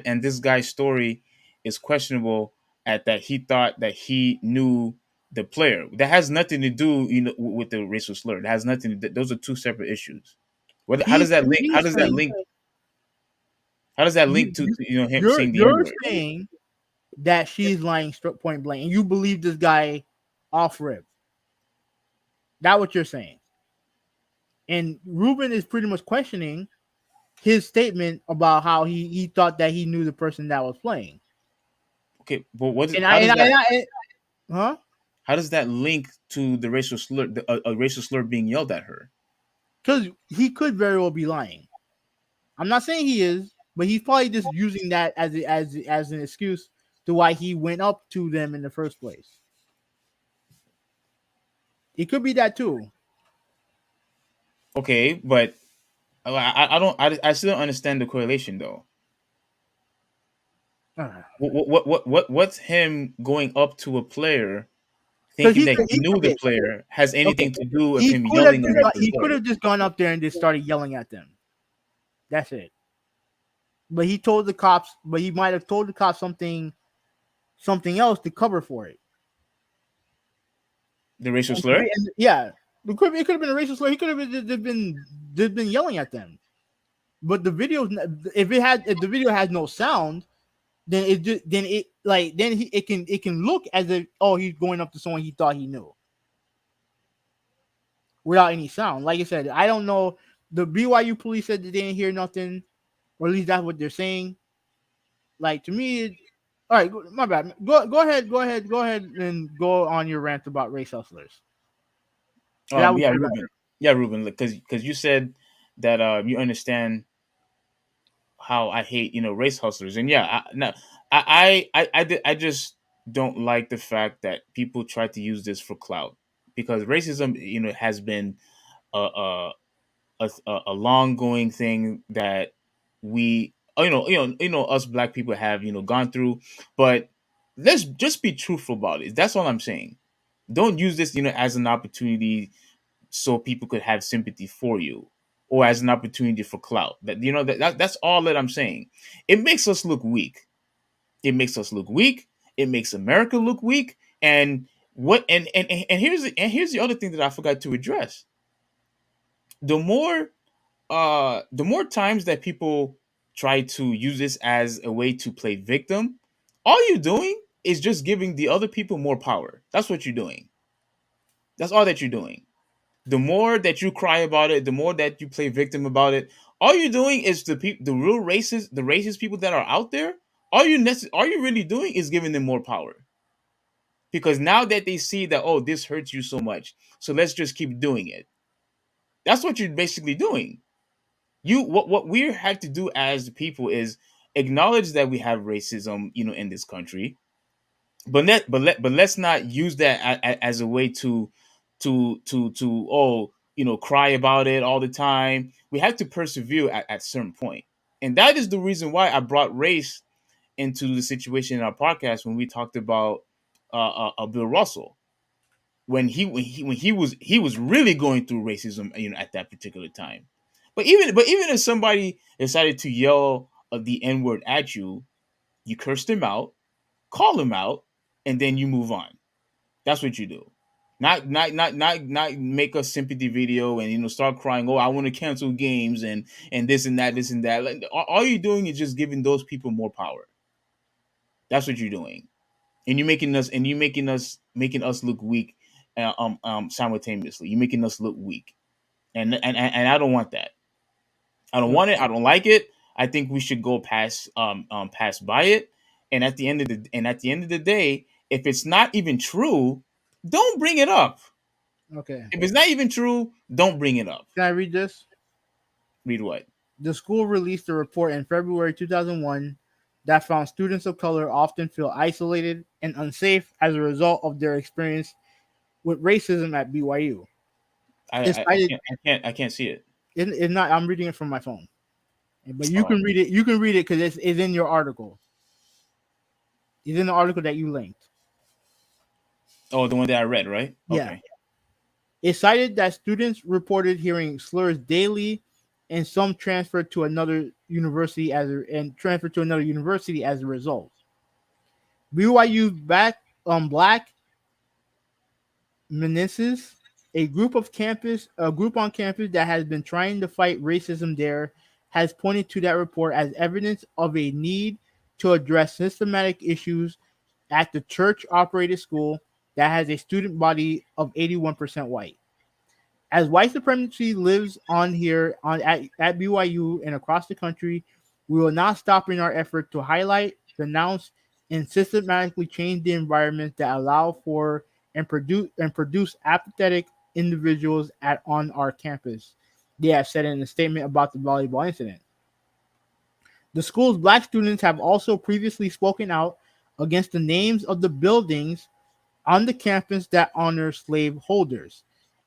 and this guy's story is questionable at that he thought that he knew the player. That has nothing to do, with the racial slur. It has nothing to do. Those are two separate issues. How does that link? How does that link? How does that link to him saying the N You're word? saying that she's lying point blank, and you believe this guy off rip. That's what you're saying. And Ruben is pretty much questioning his statement about how he thought that he knew the person that was playing. Okay, but what? And How does that? Huh? How does that link to the racial slur? A racial slur being yelled at her? Because he could very well be lying. I'm not saying he is, but he's probably just using that as an excuse to why he went up to them in the first place. It could be that too. Okay, but I still don't understand the correlation though. What's him going up to a player thinking that he knew the player has anything to do with him yelling a racial He slur? could have just gone up there and just started yelling at them. That's it. But he told the cops. But he might have told the cops something else to cover for it. The racial slur? Yeah, it could have been a racial slur. He could have been yelling at them. But the video, if the video has no sound, then it can look as if he's going up to someone he thought he knew without any sound. Like I said, I don't know. The BYU police said that they didn't hear nothing, or at least that's what they're saying. Like, to me, all right, my bad. Go ahead and go on your rant about race hustlers. Yeah, Ruben, because you said that you understand how I hate race hustlers, and yeah, I just don't like the fact that people try to use this for clout, because racism has been a a long going thing that we us black people have gone through, but let's just be truthful about it. That's all I'm saying. Don't use this as an opportunity so people could have sympathy for you, or as an opportunity for clout. That's all that I'm saying. It makes us look weak. It makes us look weak. It makes America look weak. And what and here's the other thing that I forgot to address. The more times that people try to use this as a way to play victim, all you're doing is just giving the other people more power. That's what you're doing. That's all that you're doing. The more that you cry about it, the more that you play victim about it, all you're doing is the real racist, the racist people that are out there. All you really doing is giving them more power, because now that they see that, oh, this hurts you so much, so let's just keep doing it. That's what you're basically doing. What we have to do as people is acknowledge that we have racism, in this country, but let's not use that as a way to cry about it all the time. We have to persevere at certain point, and that is the reason why I brought race into the situation in our podcast when we talked about Bill Russell, when he was really going through racism, at that particular time. But even if somebody decided to yell the N word at you, you curse them out, call them out, and then you move on. That's what you do. Not make a sympathy video and start crying. Oh, I want to cancel games and this and that. Like, all you're doing is just giving those people more power. That's what you're doing, and you're making us look weak, simultaneously. You're making us look weak, and I don't want that. I don't want it. I don't like it. I think we should go pass by it. And at the end of the day, if it's not even true, don't bring it up. Okay. If it's not even true, don't bring it up. Can I read this? Read what? The school released a report in February 2001 that found students of color often feel isolated and unsafe as a result of their experience with racism at BYU. I It's I, I cited. can't see it. It's not. I'm reading it from my phone, but you Oh, can read it. You can read it because it's in your article. It's in the article that you linked. oh, the one that I read, right? Yeah. Okay. It cited that students reported hearing slurs daily, and some transferred to another university as a result. BYU Black Menaces, a group on campus that has been trying to fight racism there, has pointed to that report as evidence of a need to address systematic issues at the church-operated school that has a student body of 81% white. As white supremacy lives on here at BYU and across the country, we will not stop in our effort to highlight, denounce, and systematically change the environments that allow for and produce apathetic individuals on our campus. They have said in a statement about the volleyball incident. The school's black students have also previously spoken out against the names of the buildings on the campus that honor slave holders.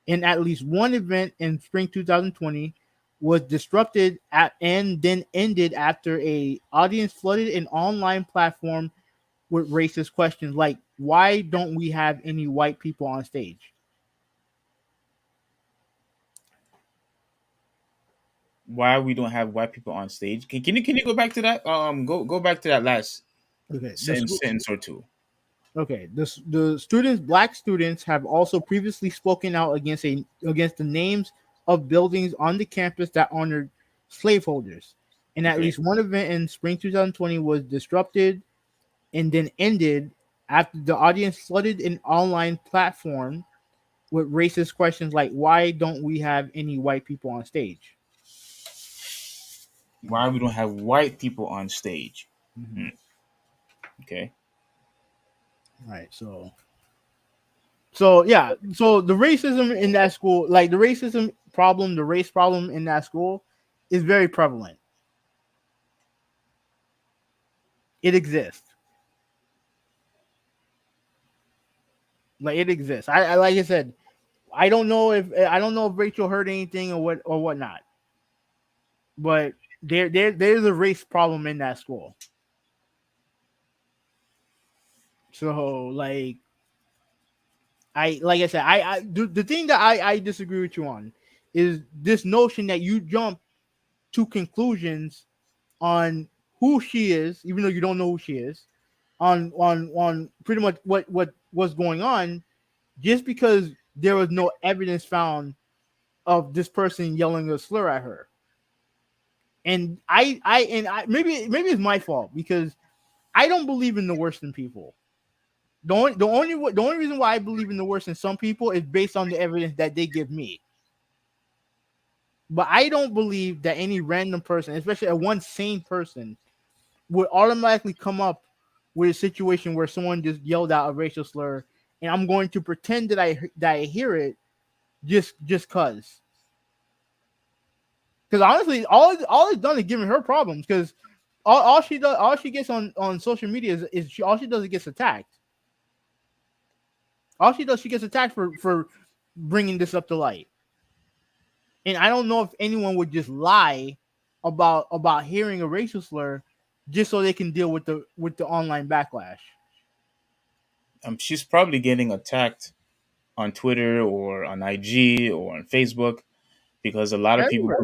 In at least one event in spring 2020 was disrupted and then ended after a audience flooded an online platform with racist questions like, why don't we have any white people on stage? Why we don't have white people on stage? Can you go back to that? Go back to that last Okay, sentence or two. the black students have also previously spoken out against the names of buildings on the campus that honored slaveholders. And at Okay. least one event in spring 2020 was disrupted and then ended after the audience flooded an online platform with racist questions like, why don't we have any white people on stage? Why we don't have white people on stage? Mm-hmm. Hmm. Okay. All right, so yeah, so the racism in that school, like the race problem in that school is very prevalent. It exists. Like it exists. I like I said, I don't know if Rachel heard anything or whatnot, but there's a race problem in that school. So like I said, the thing that I disagree with you on is this notion that you jump to conclusions on who she is, even though you don't know who she is, on pretty much what's going on, just because there was no evidence found of this person yelling a slur at her. And maybe it's my fault because I don't believe in the worst in people. The only reason why I believe in the worst in some people is based on the evidence that they give me. But I don't believe that any random person, especially a one sane person, would automatically come up with a situation where someone just yelled out a racial slur, and I'm going to pretend that I hear it just cause. Because honestly, all it's done is giving her problems. Because all she does, all she gets on social media is all she does is gets attacked. All she does, she gets attacked for bringing this up to light. And I don't know if anyone would just lie about hearing a racial slur just so they can deal with the online backlash. She's probably getting attacked on Twitter or on IG or on Facebook because Everywhere.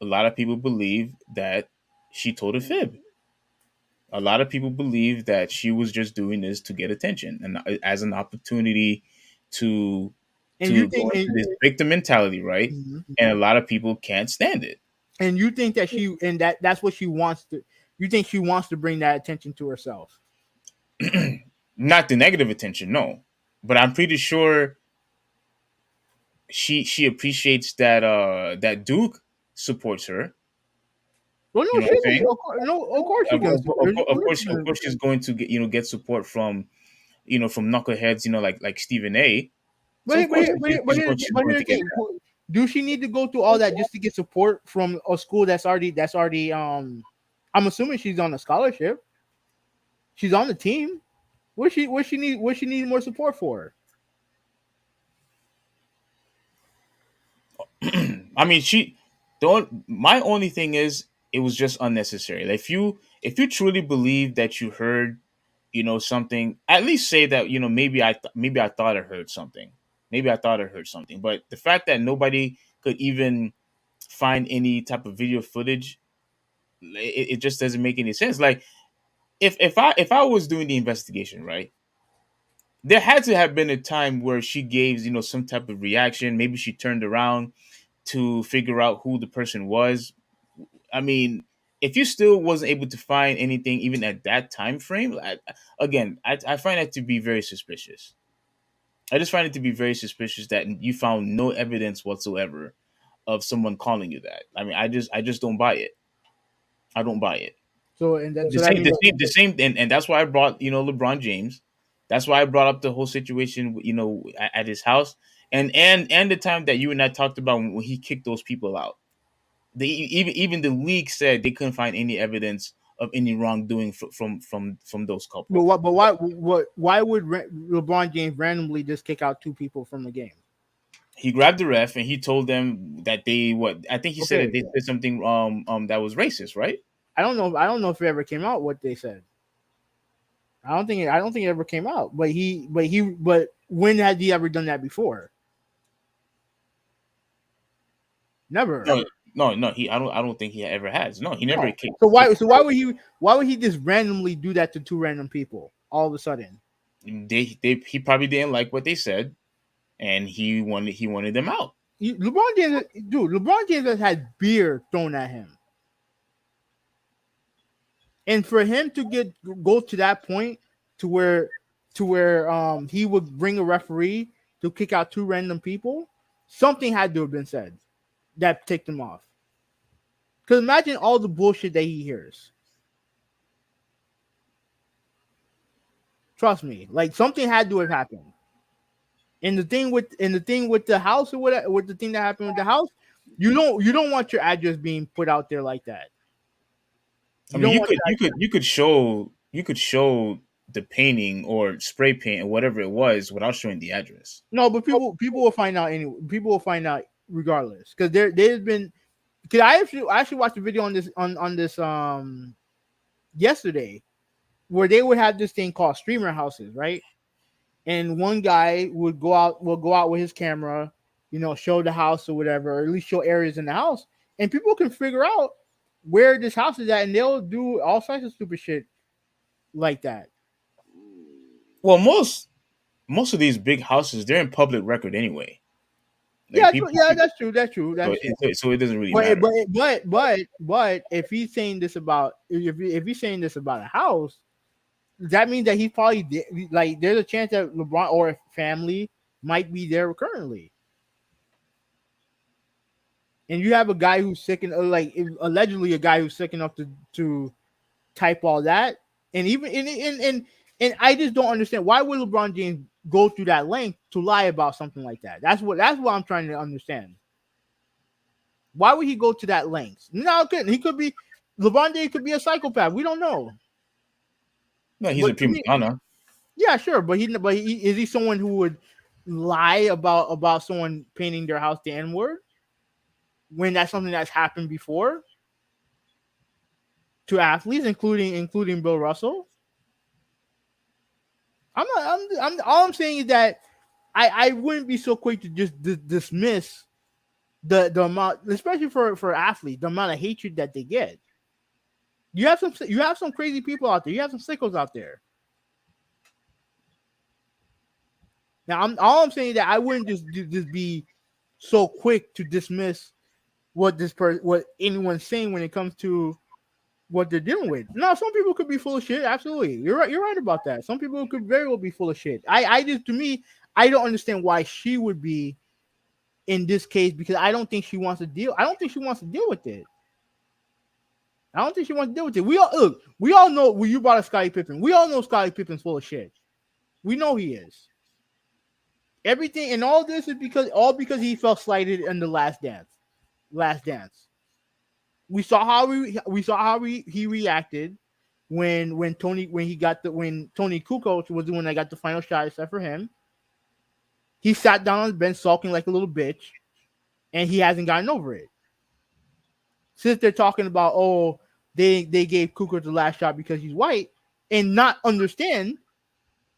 a lot of people believe that she told a fib. A lot of people believe that she was just doing this to get attention and as an opportunity to And you go think into this victim mentality, right? Mhm. And a lot of people can't stand it. And you think that that's what she wants to, you think she wants to bring that attention to herself. Not the negative attention, no, but I'm pretty sure she appreciates that Duke supports her. Well, You no, know what I'm she saying? no, of course she can. Of course, she's going to get support from from knuckleheads, like Stephen A. So of course, she's going Here's to the get thing. Do she need to go through all that just to get support from a school that's already I'm assuming she's on a scholarship. She's on the team. What she need more support for? that. I mean, she don't. My only thing is, it was just unnecessary. Like, if you truly believe that you heard, something, at least say that, maybe I thought I heard something. Maybe I thought I heard something. But the fact that nobody could even find any type of video footage, it just doesn't make any sense. Like, if I was doing the investigation, right, there had to have been a time where she gave some type of reaction. Maybe she turned around to figure out who the person was. I mean, if you still wasn't able to find anything even at that time frame, I find that to be very suspicious. I just find it to be very suspicious that you found no evidence whatsoever of someone calling you that. I mean, I just don't buy it. I don't buy it. So that means The same, and that's why I brought LeBron James. That's why I brought up the whole situation, at his house, and the time that you and I talked about when he kicked those people out. They even the league said they couldn't find any evidence of any wrongdoing from those but culprits. what but why would LeBron James randomly just kick out two people from the game? He grabbed the ref and he told them that I think he said that Okay, they said something that was racist, right? I don't know if it ever came out what they said. I don't think it ever came out. But when had he ever done that before? Never. No. I don't think he ever has. No, he never No. kicked. So why would he just randomly do that to two random people all of a sudden? He probably didn't like what they said, and he wanted them out. LeBron James has had beer thrown at him, and for him to go to that point to where he would bring a referee to kick out two random people, something had to have been said that ticked him off. Because imagine all the bullshit that he hears. Trust me, like something had to have happened. And the thing with the house or whatever, with the thing that happened with the house, you don't want your address being put out there like that. I You mean, don't want you could show the painting or spray paint or whatever it was without showing the address. no, but people will find out anyway. People will find out regardless because there's been because I actually watched a video on this yesterday where they would have this thing called streamer houses, right? And one guy will go out with his camera, show the house or whatever, or at least show areas in the house, and people can figure out where this house is at, and they'll do all sorts of stupid shit like that. Well, most of these big houses, they're in public record anyway. Like, Yeah, people, yeah, that's true. That's true. so That's true. it doesn't really But matter. if he's saying this about if he's saying this about a house, that means that he's probably like there's a chance that LeBron or family might be there currently. and you have a guy who's sick and allegedly a guy who's sick enough to type all that, and even and I just don't understand why would LeBron James go through that length to lie about something like that. That's what I'm trying to understand. Why would he go to that length? No, he could be LeBron James could be a psychopath. We don't know. No, he's a But to prima me, donna. yeah, sure, but is he someone who would lie about someone painting their house the N word when that's something that's happened before to athletes, including Bill Russell? I'm not. I'm all I'm saying is that I wouldn't be so quick to just dismiss the amount, especially for athletes, the amount of hatred that they get. You have some crazy people out there. You have some sickos out there. Now, I'm saying that I wouldn't just be so quick to dismiss what anyone's saying when it comes to what they're dealing with. No, some people could be full of shit. Absolutely, you're right. You're right about that. Some people could very well be full of shit. I just, to me, I don't understand why she would be in this case, because I don't think she wants to deal. I don't think she wants to deal with it. I don't think she wants to deal with it. We all know when you brought up Scottie Pippen. We all know Scottie Pippen's full of shit. We know he is. Everything and all this is because he felt slighted in the last dance. Last dance. We saw how he reacted when Tony Kukoc was the one that got the final shot except for him. He sat down on the bench sulking like a little bitch, and he hasn't gotten over it. Since they're talking about, oh, they gave Kukoc the last shot because he's white, and not understand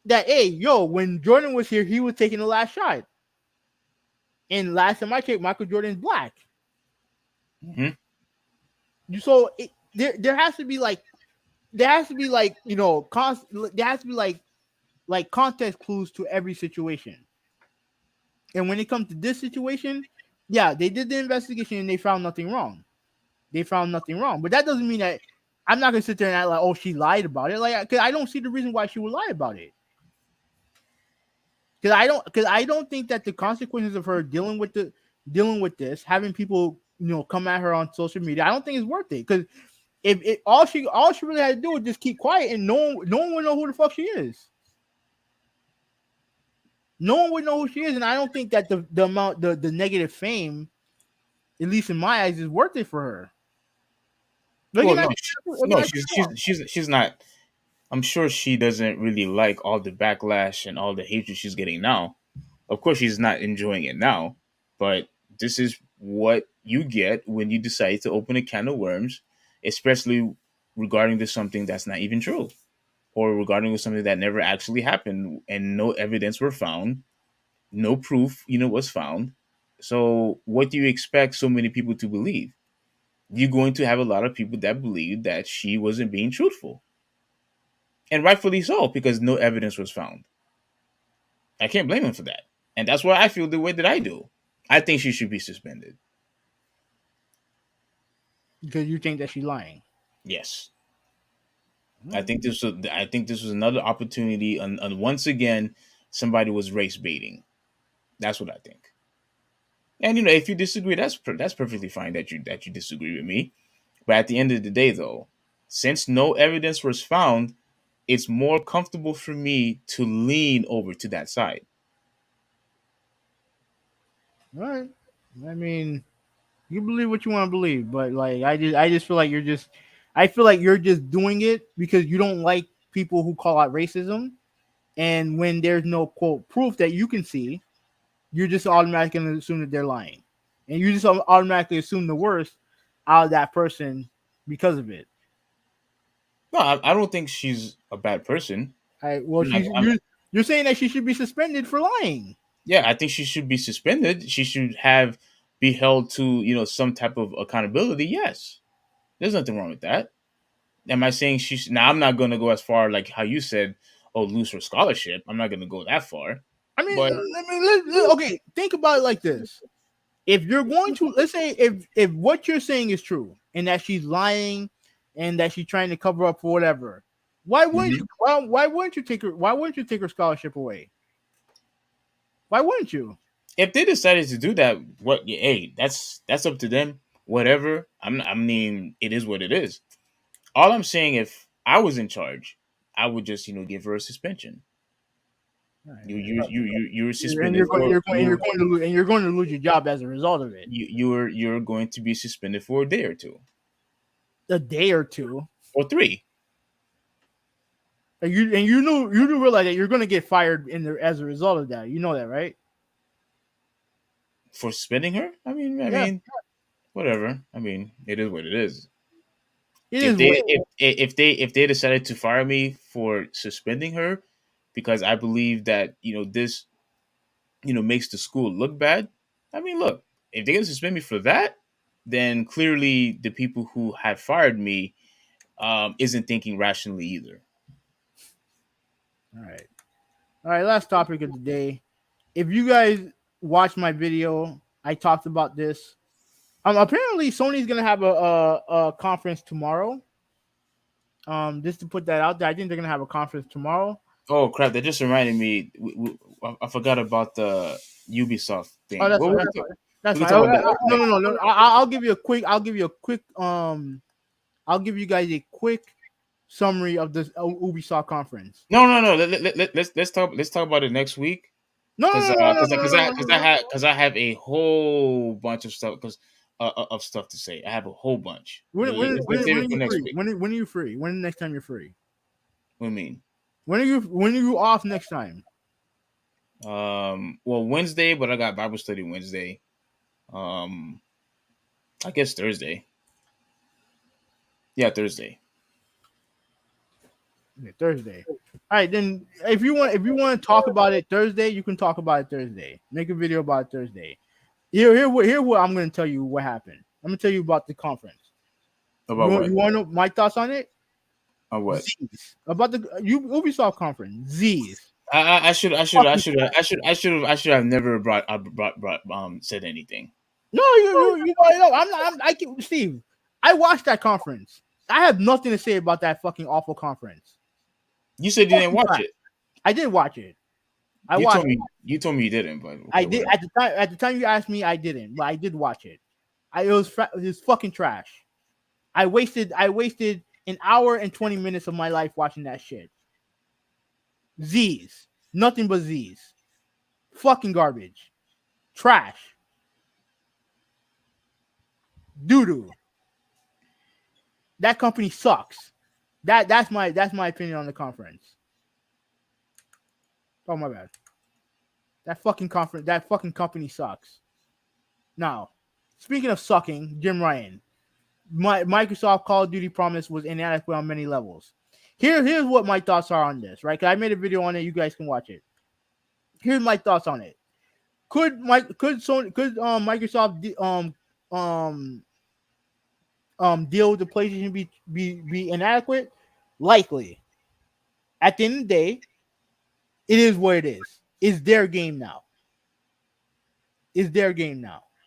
that, hey, yo, when Jordan was here, he was taking the last shot. And last time I checked, Michael Jordan's black. Mm-hmm. So there has to be like there has to be like context clues to every situation. And when it comes to this situation, yeah, they did the investigation and they found nothing wrong. But that doesn't mean that I'm not gonna sit there and act like, oh, she lied about it. Like, cause I don't see the reason why she would lie about it. Because I don't think that the consequences of her dealing with this, having people come at her on social media, I don't think it's worth it. Because if all she really had to do was just keep quiet, and no one would know who the fuck she is. No one would know who she is, and I don't think that the amount the negative fame, at least in my eyes, is worth it for her. She's not. I'm sure she doesn't really like all the backlash and all the hatred she's getting now. Of course, she's not enjoying it now, but this is what you get when you decide to open a can of worms, especially regarding to something that's not even true, or regarding to something that never actually happened and no evidence were found, no proof, was found. So, what do you expect so many people to believe? You're going to have a lot of people that believe that she wasn't being truthful. And rightfully so, because no evidence was found. I can't blame him for that. And that's why I feel the way that I do. I think she should be suspended. Because you think that she's lying. Yes. I think this was another opportunity, and once again, somebody was race baiting. That's what I think. And if you disagree, that's perfectly fine that you disagree with me. But at the end of the day, though, since no evidence was found, it's more comfortable for me to lean over to that side. All right. I mean, you believe what you want to believe, but like I just feel like you're just doing it because you don't like people who call out racism, and when there's no quote proof that you can see, you're just automatically going to assume that they're lying, and you just automatically assume the worst out of that person because of it. No, I don't think she's a bad person. Well, you're saying that she should be suspended for lying. Yeah, I think she should be suspended. She should be held to some type of accountability. Yes, there's nothing wrong with that. Am I saying she's now? I'm not going to go as far like how you said, oh, lose her scholarship. I'm not going to go that far. I mean, but okay, think about it like this. If you're going to, let's say if what you're saying is true and that she's lying and that she's trying to cover up for whatever, why wouldn't you take her scholarship away? Why wouldn't you? if they decided to do that, hey, that's up to them. Whatever. I mean, it is what it is. All I'm saying, if I was in charge, I would just give her a suspension. You were And suspended for you're going to lose your job as a result of it. you're going to be suspended for a day or two A day or two. or three And you do realize that you're going to get fired as a result of that. You know that, right? for suspending her. I mean, whatever. I mean, it is what it is. It If is they what if they decided to fire me for suspending her because I believe that this makes the school look bad. I mean, look, if they're gonna suspend me for that, then clearly the people who had fired me isn't thinking rationally either. All right. Last topic of the day. If you guys watched my video, I talked about this. Apparently Sony's gonna have a conference tomorrow. Just to put that out there, I think they're gonna have a conference tomorrow. Oh crap! That just reminded me. I forgot about the Ubisoft thing. Oh, that's What fine. was That's it? fine. That's We can fine. talk about that. No. I'll give you a quick. I'll give you a quick. I'll give you guys a quick summary of this Ubisoft conference. No. Let's talk about it next week. No, Because no, no, no, because no, no, no, no, no. I have a whole bunch of stuff of stuff to say. I have a whole bunch. Let's save When it are for you next free? week. When are you free? When the next time you're free? What do you mean? When are you off next time? Well, Wednesday, but I got Bible study Wednesday. I guess Thursday. Yeah, Thursday. Yeah, Thursday. All right, then if you want to talk about it Thursday, you can talk about it Thursday. Make a video about it Thursday. Here what I'm going to tell you what happened. I'm going to tell you about the conference. About what? You want to know my thoughts on it? On what? Z's. About the Ubisoft conference. Z's. I should have never said anything. No, you brought it up. Steve. I watched that conference. I have nothing to say about that fucking awful conference. You said you didn't watch it. I did watch it. I watched it. You told me you didn't, but okay, I did whatever. at the time you asked me. I didn't, but I did watch it. It was fucking trash. I wasted an hour and 20 minutes of my life watching that shit. Z's, nothing but Z's. Fucking garbage, trash, doo doo. That company sucks. That's my opinion on the conference. Oh my bad. That fucking company sucks. Now, speaking of sucking, Jim Ryan, Microsoft Call of Duty promise was inadequate on many levels. Here's what my thoughts are on this, right? 'Cause I made a video on it. You guys can watch it. Here's my thoughts on it. Could Microsoft deal with the PlayStation be inadequate? Likely. At the end of the day, it is what it is. It's their game now.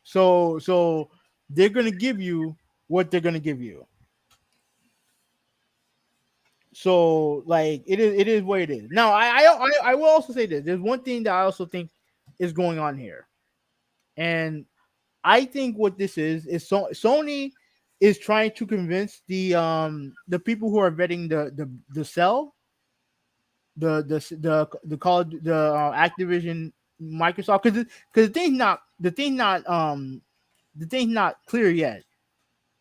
So they're gonna give you what they're gonna give you. So like it is what it is. Now I will also say this. There's one thing that I also think is going on here, and I think what this is Sony is trying to convince the people who are vetting the cell, the call the Activision Microsoft, because the thing's not clear yet.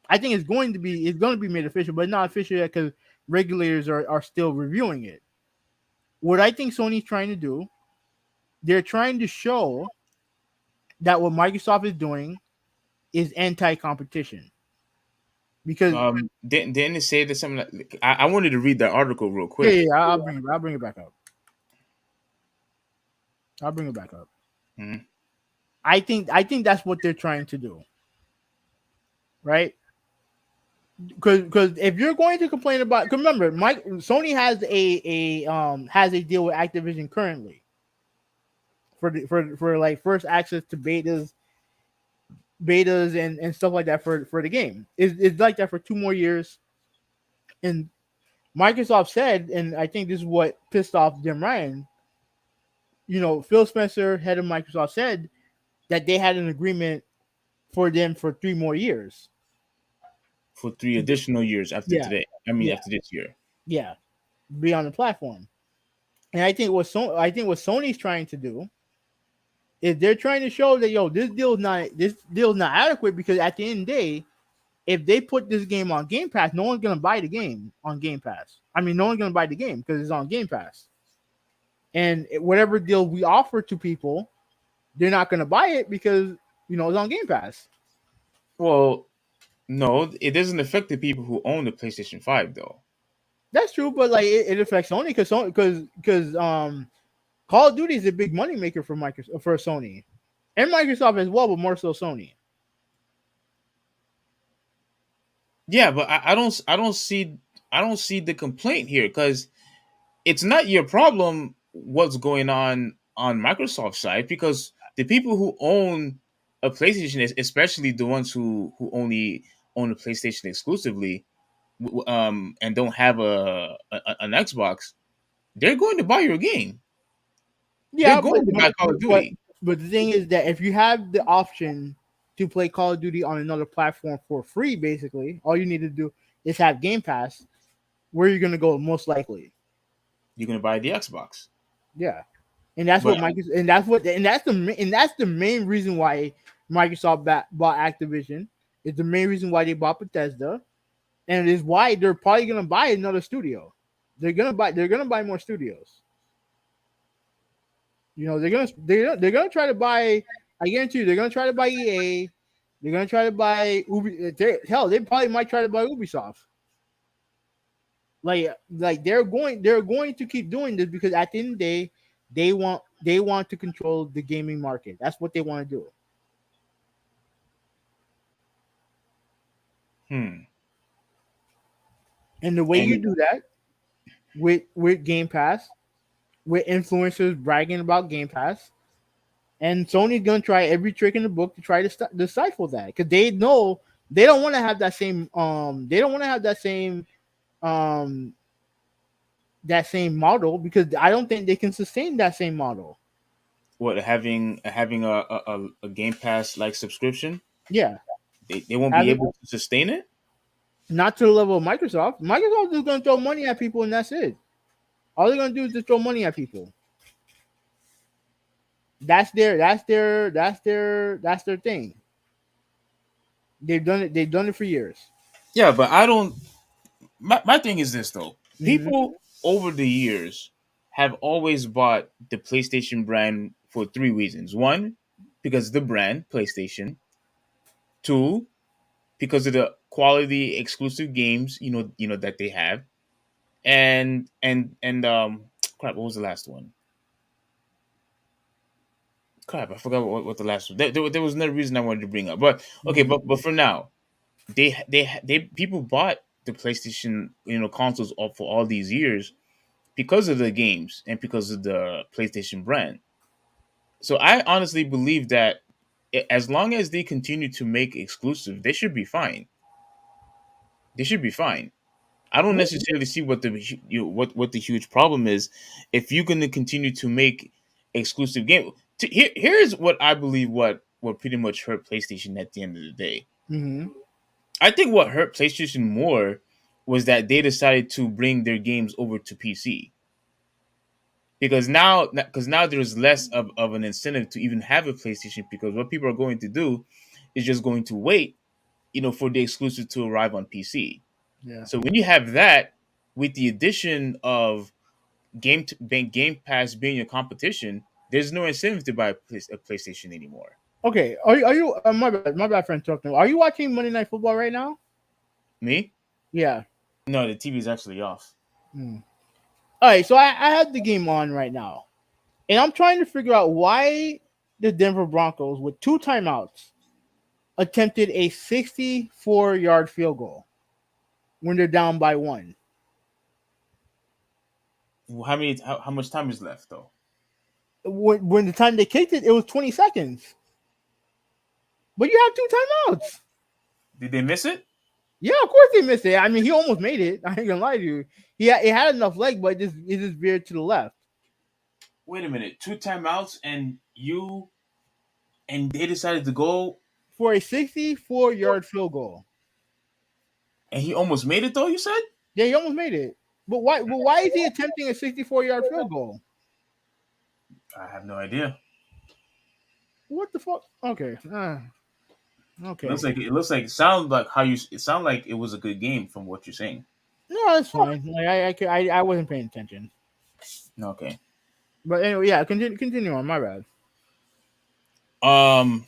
I think it's going to be made official, but not official yet because regulators are still reviewing it. What I think Sony's trying to do, they're trying to show that what Microsoft is doing is anti-competition. Because didn't it say that something like, I wanted to read that article real quick. Yeah, I'll bring it back up. Mm-hmm. I think that's what they're trying to do, right? Because if you're going to complain about, remember, Sony has a deal with Activision currently for like first access to betas and stuff like that for the game. It's like that for 2 more years. And Microsoft said, and I think this is what pissed off Jim Ryan. Phil Spencer, head of Microsoft, said that they had an agreement for them for 3 more years. For 3 additional years after Yeah, today. I mean, yeah, after this year. yeah. Be on the platform. And I think what Sony's trying to do is they're trying to show that this deal's not adequate, because at the end of the day, if they put this game on Game Pass, no one's gonna buy the game on Game Pass. I mean, no one's gonna buy the game because it's on Game Pass. And whatever deal we offer to people, they're not gonna buy it because it's on Game Pass. Well, no, it doesn't affect the people who own the PlayStation 5 though. That's true, but like it affects Sony because Call of Duty is a big money maker for Microsoft, for Sony, and Microsoft as well, but more so Sony. Yeah, but I don't see the complaint here, because it's not your problem what's going on Microsoft's side, because the people who own a PlayStation, especially the ones who only own a PlayStation exclusively, and don't have an Xbox, they're going to buy your game. They're Yeah, going but to buy Call of but Duty. but the thing is that if you have the option to play Call of Duty on another platform for free, basically all you need to do is have Game Pass. Where you're gonna go most likely? You're going to buy the Xbox. Yeah, and that's what But Microsoft, and that's the main reason why Microsoft bought Activision. It's the main reason why they bought Bethesda, and it is why they're probably gonna buy another studio. They're gonna buy more studios. They're gonna try to buy. I guarantee you, they're gonna try to buy EA. They're gonna try to buy Ubi. Hell, they probably might try to buy Ubisoft. Like they're going to keep doing this because at the end of the day, they want to control the gaming market. That's what they want to do. hmm. And the way you And do that with Game Pass, with influencers bragging about Game Pass, and Sony's gonna try every trick in the book to try to stifle that, because they know they don't want to have that same um model, because I don't think they can sustain that same model. what, having a Game Pass like subscription, Yeah, they won't be have it, able to sustain it. not to the level of Microsoft. Microsoft is gonna throw money at people, and that's it. All they're gonna do is just throw money at people. That's their thing. They've done it for years. Yeah, but I don't. My thing is this though. Mm-hmm. People over the years have always bought the PlayStation brand for three reasons. One, because the brand PlayStation. Two, because of the quality exclusive games that they have. And crap, what was the last one? Crap, I forgot what the last one. There was another reason I wanted to bring up, but okay, but for now, they people bought the PlayStation consoles for all these years because of the games and because of the PlayStation brand. So I honestly believe that as long as they continue to make exclusive, they should be fine. They should be fine. I don't necessarily see what what the huge problem is if you're going to continue to make exclusive game. Here's what I believe what pretty much hurt PlayStation at the end of the day. Mm-hmm. I think what hurt PlayStation more was that they decided to bring their games over to PC, because now there's less of an incentive to even have a PlayStation, because what people are going to do is just going to wait for the exclusive to arrive on PC. Yeah. So when you have that, with the addition of Game Pass being your competition, there's no incentive to buy a PlayStation anymore. Okay. Are you? My bad, friend. Talking. Are you watching Monday Night Football right now? Me? Yeah. No, the TV is actually off. Hmm. All right. So I have the game on right now, and I'm trying to figure out why the Denver Broncos, with 2 timeouts, attempted a 64-yard field goal when they're down by 1. How much time is left though? When the time they kicked it, it was 20 seconds. But you have 2 timeouts. Did they miss it? Yeah, of course they missed it. I mean, he almost made it. I ain't gonna lie to you. It had enough leg, but it just veered to the left. Wait a minute. Two timeouts, and and they decided to go, for a 64-yard field goal. and he almost made it though. You said? Yeah, he almost made it. But why? But why is he attempting a 64-yard field goal? I have no idea. What the fuck? Okay. It Okay. looks like it sounds like how you. It sounded like it was a good game from what you're saying. No, that's fine. Like I wasn't paying attention. Okay. But anyway, yeah. Continue on. My bad. Um.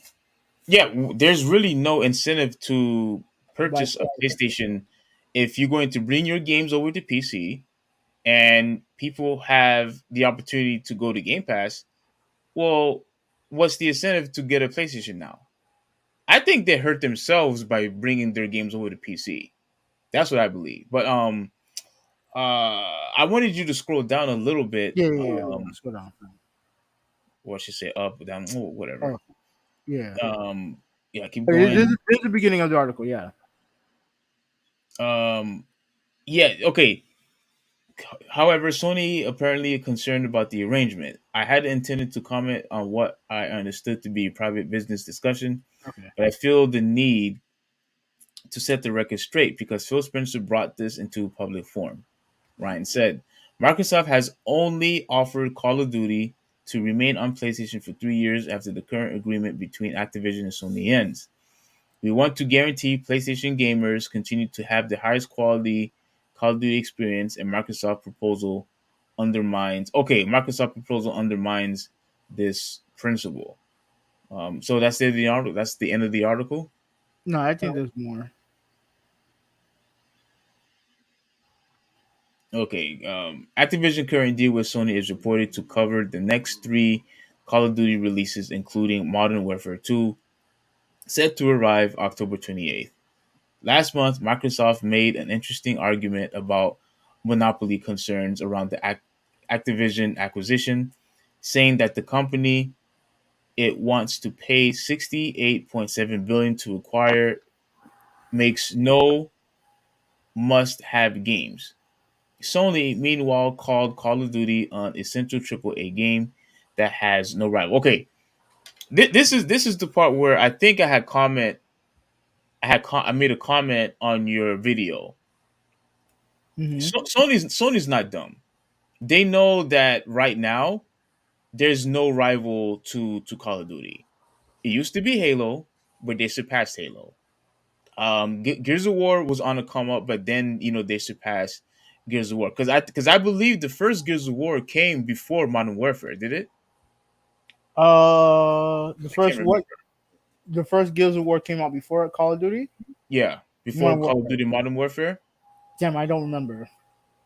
Yeah. There's really no incentive to But purchase a PlayStation if you're going to bring your games over to PC and people have the opportunity to go to Game Pass. Well, what's the incentive to get a PlayStation now? I think they hurt themselves by bringing their games over to PC. That's what I believe. But I wanted you to scroll down a little bit. yeah. Hold on. Let's go down. What should say up, down, whatever. Oh, yeah. Um, yeah, keep This going. is the beginning of the article. Yeah. Um, yeah, okay. However, Sony apparently concerned about the arrangement. I had intended to comment on what I understood to be a private business discussion, Okay. but I feel the need to set the record straight because Phil Spencer brought this into public forum. Ryan said, Microsoft has only offered Call of Duty to remain on PlayStation for 3 years after the current agreement between Activision and Sony ends. We want to guarantee PlayStation gamers continue to have the highest quality Call of Duty experience, and Microsoft proposal undermines this principle. So that's the end of the article. That's the end of the article. No, I think there's more. Okay. Activision current deal with Sony is reported to cover the next three Call of Duty releases, including Modern Warfare 2, set to arrive October 28th. Last month, Microsoft made an interesting argument about monopoly concerns around the Activision acquisition, saying that the company it wants to pay 68.7 billion to acquire makes no must-have games. Sony, meanwhile, called Call of Duty an essential AAA game that has no rival. Okay, this is the part where I think I had comment. I made a comment on your video. Mm-hmm. Sony's not dumb. They know that right now there's no rival to Call of Duty. It used to be Halo, but they surpassed Halo. Gears of War was on a come up, but then they surpassed Gears of War because I believe the first Gears of War came before Modern Warfare. Did it? The I can't first remember. what? The first Guilds of War came out before Call of Duty. Yeah, before Modern Call of Warfare. Duty Modern Warfare. Damn, I don't remember.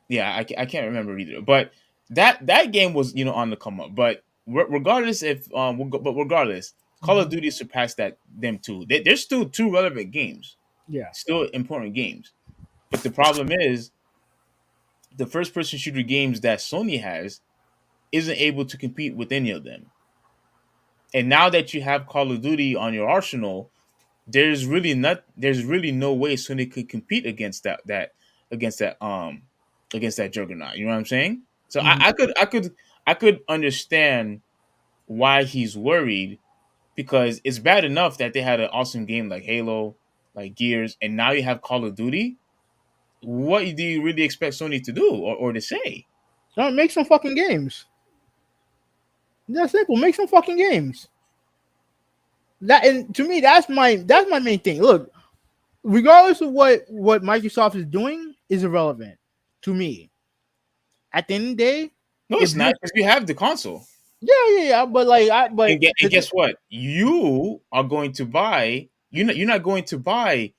Yeah, I can't remember either. But that game was on the come up. But regardless, Call of Mhm. Duty surpassed them too. There's still two relevant games, Yeah. still important games. But the problem is the first person shooter games that Sony has isn't able to compete with any of them. And now that you have Call of Duty on your arsenal, there's really no way Sony could compete against that against that juggernaut. You know what I'm saying? So Mhm. I could understand why he's worried because it's bad enough that they had an awesome game like Halo, like Gears, and now you have Call of Duty. What do you really expect Sony to do or to say? So make some fucking games. That's simple. Make some fucking games. That and to me, that's my main thing. Look, regardless of what Microsoft is doing, is irrelevant to me. At the end of the day, No, if it's you not because we have the console. yeah, but like And guess what? You are going to buy. You're not going to buy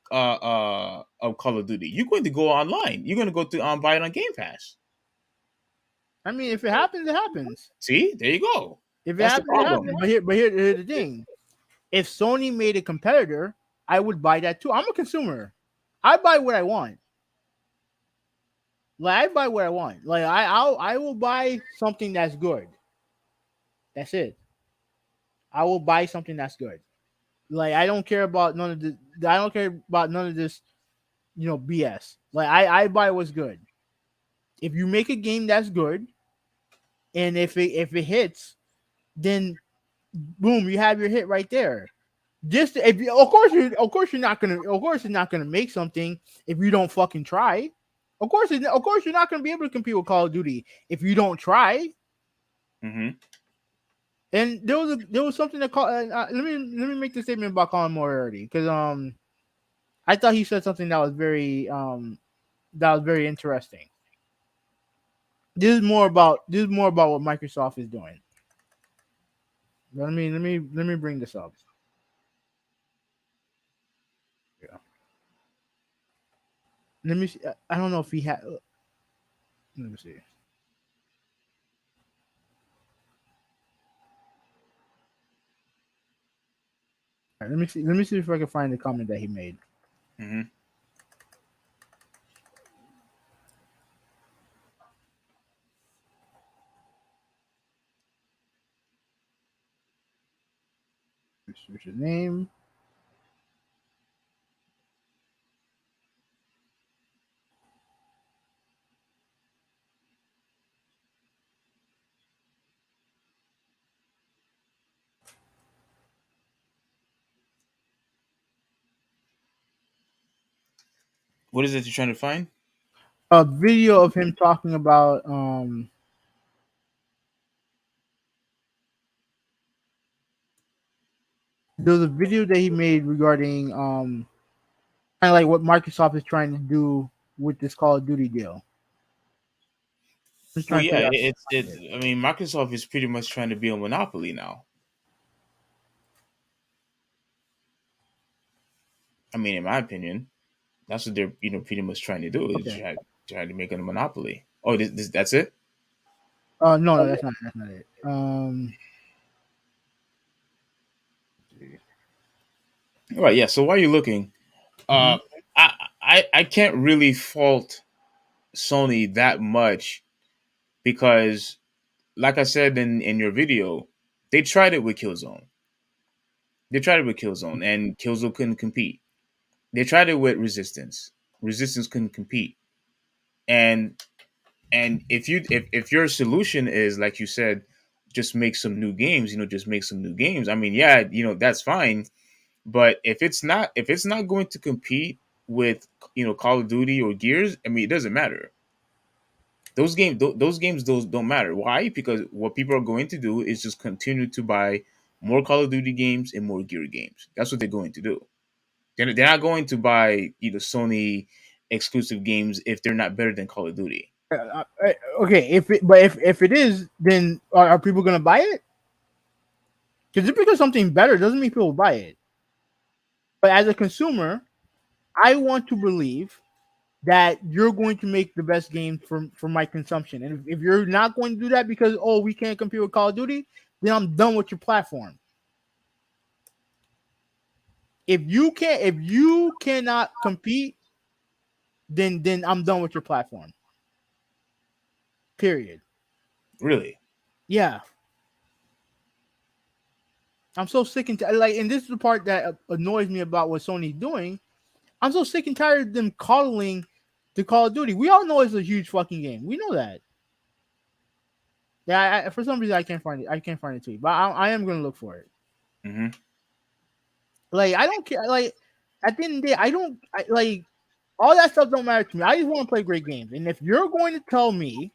of Call of Duty. You're going to go online. You're going to go to buy it on Game Pass. I mean, if it happens, it happens. See, there you go. If it That's the happens, it problem. happens. Here's the thing: if Sony made a competitor, I would buy that too. I'm a consumer. I buy what I want. Like I buy what I want. Like I will buy something that's good. That's it. I will buy something that's good. Like I don't care about none of this. I don't care about none of this. BS. Like I buy what's good. If you make a game that's good, and if it hits, then boom, you have your hit right there. Just if you, of course you're not gonna, of course it's not gonna make something if you don't fucking try. Of course, you're not gonna be able to compete with Call of Duty if you don't try. Mm-hmm. And there was something that call. Let me make the statement about Colin Moriarty because I thought he said something that was very interesting. This is more about what Microsoft is doing. Let me bring this up. Yeah. Let me see. I don't know if he had. Let me see. All right, let me see. Let me see if I can find the comment that he made. Mm-hmm. Search his name. What is it you're trying to find? A video of him talking about there was a video that he made regarding kind of like what Microsoft is trying to do with this Call of Duty deal. I'm just Well, trying to yeah, figure out. it's. I mean, Microsoft is pretty much trying to be a monopoly now. I mean, in my opinion, that's what they're pretty much trying to do is Okay. trying to make it a monopoly. Oh, that's it. No, that's not it. All right, yeah. So while you're looking, Mhm. uh, I can't really fault Sony that much because, like I said in your video, they tried it with Killzone. They tried it with Killzone, and Killzone couldn't compete. They tried it with Resistance. Resistance couldn't compete. And if your solution is like you said, just make some new games, just make some new games. I mean, yeah, that's fine. But if it's not going to compete with Call of Duty or Gears, I mean, it doesn't matter. Those games don't matter. Why? Because what people are going to do is just continue to buy more Call of Duty games and more Gear games. That's what they're going to do. They're not going to buy Sony exclusive games if they're not better than Call of Duty. Okay, if it is, then are people gonna buy it? Because just because something better doesn't mean people will buy it. But as a consumer, I want to believe that you're going to make the best game for my consumption. And if you're not going to do that because we can't compete with Call of Duty, then I'm done with your platform. If you cannot compete, then I'm done with your platform. Period. Really? Yeah. I'm so sick and like, and this is the part that annoys me about what Sony's doing. I'm so sick and tired of them coddling the Call of Duty. We all know it's a huge fucking game. We know that. Yeah, for some reason I can't find it. I can't find it too, but I am gonna look for it. Mm-hmm. Like I don't care. Like at the end of the day, I don't like all that stuff. Don't matter to me. I just want to play great games. And if you're going to tell me,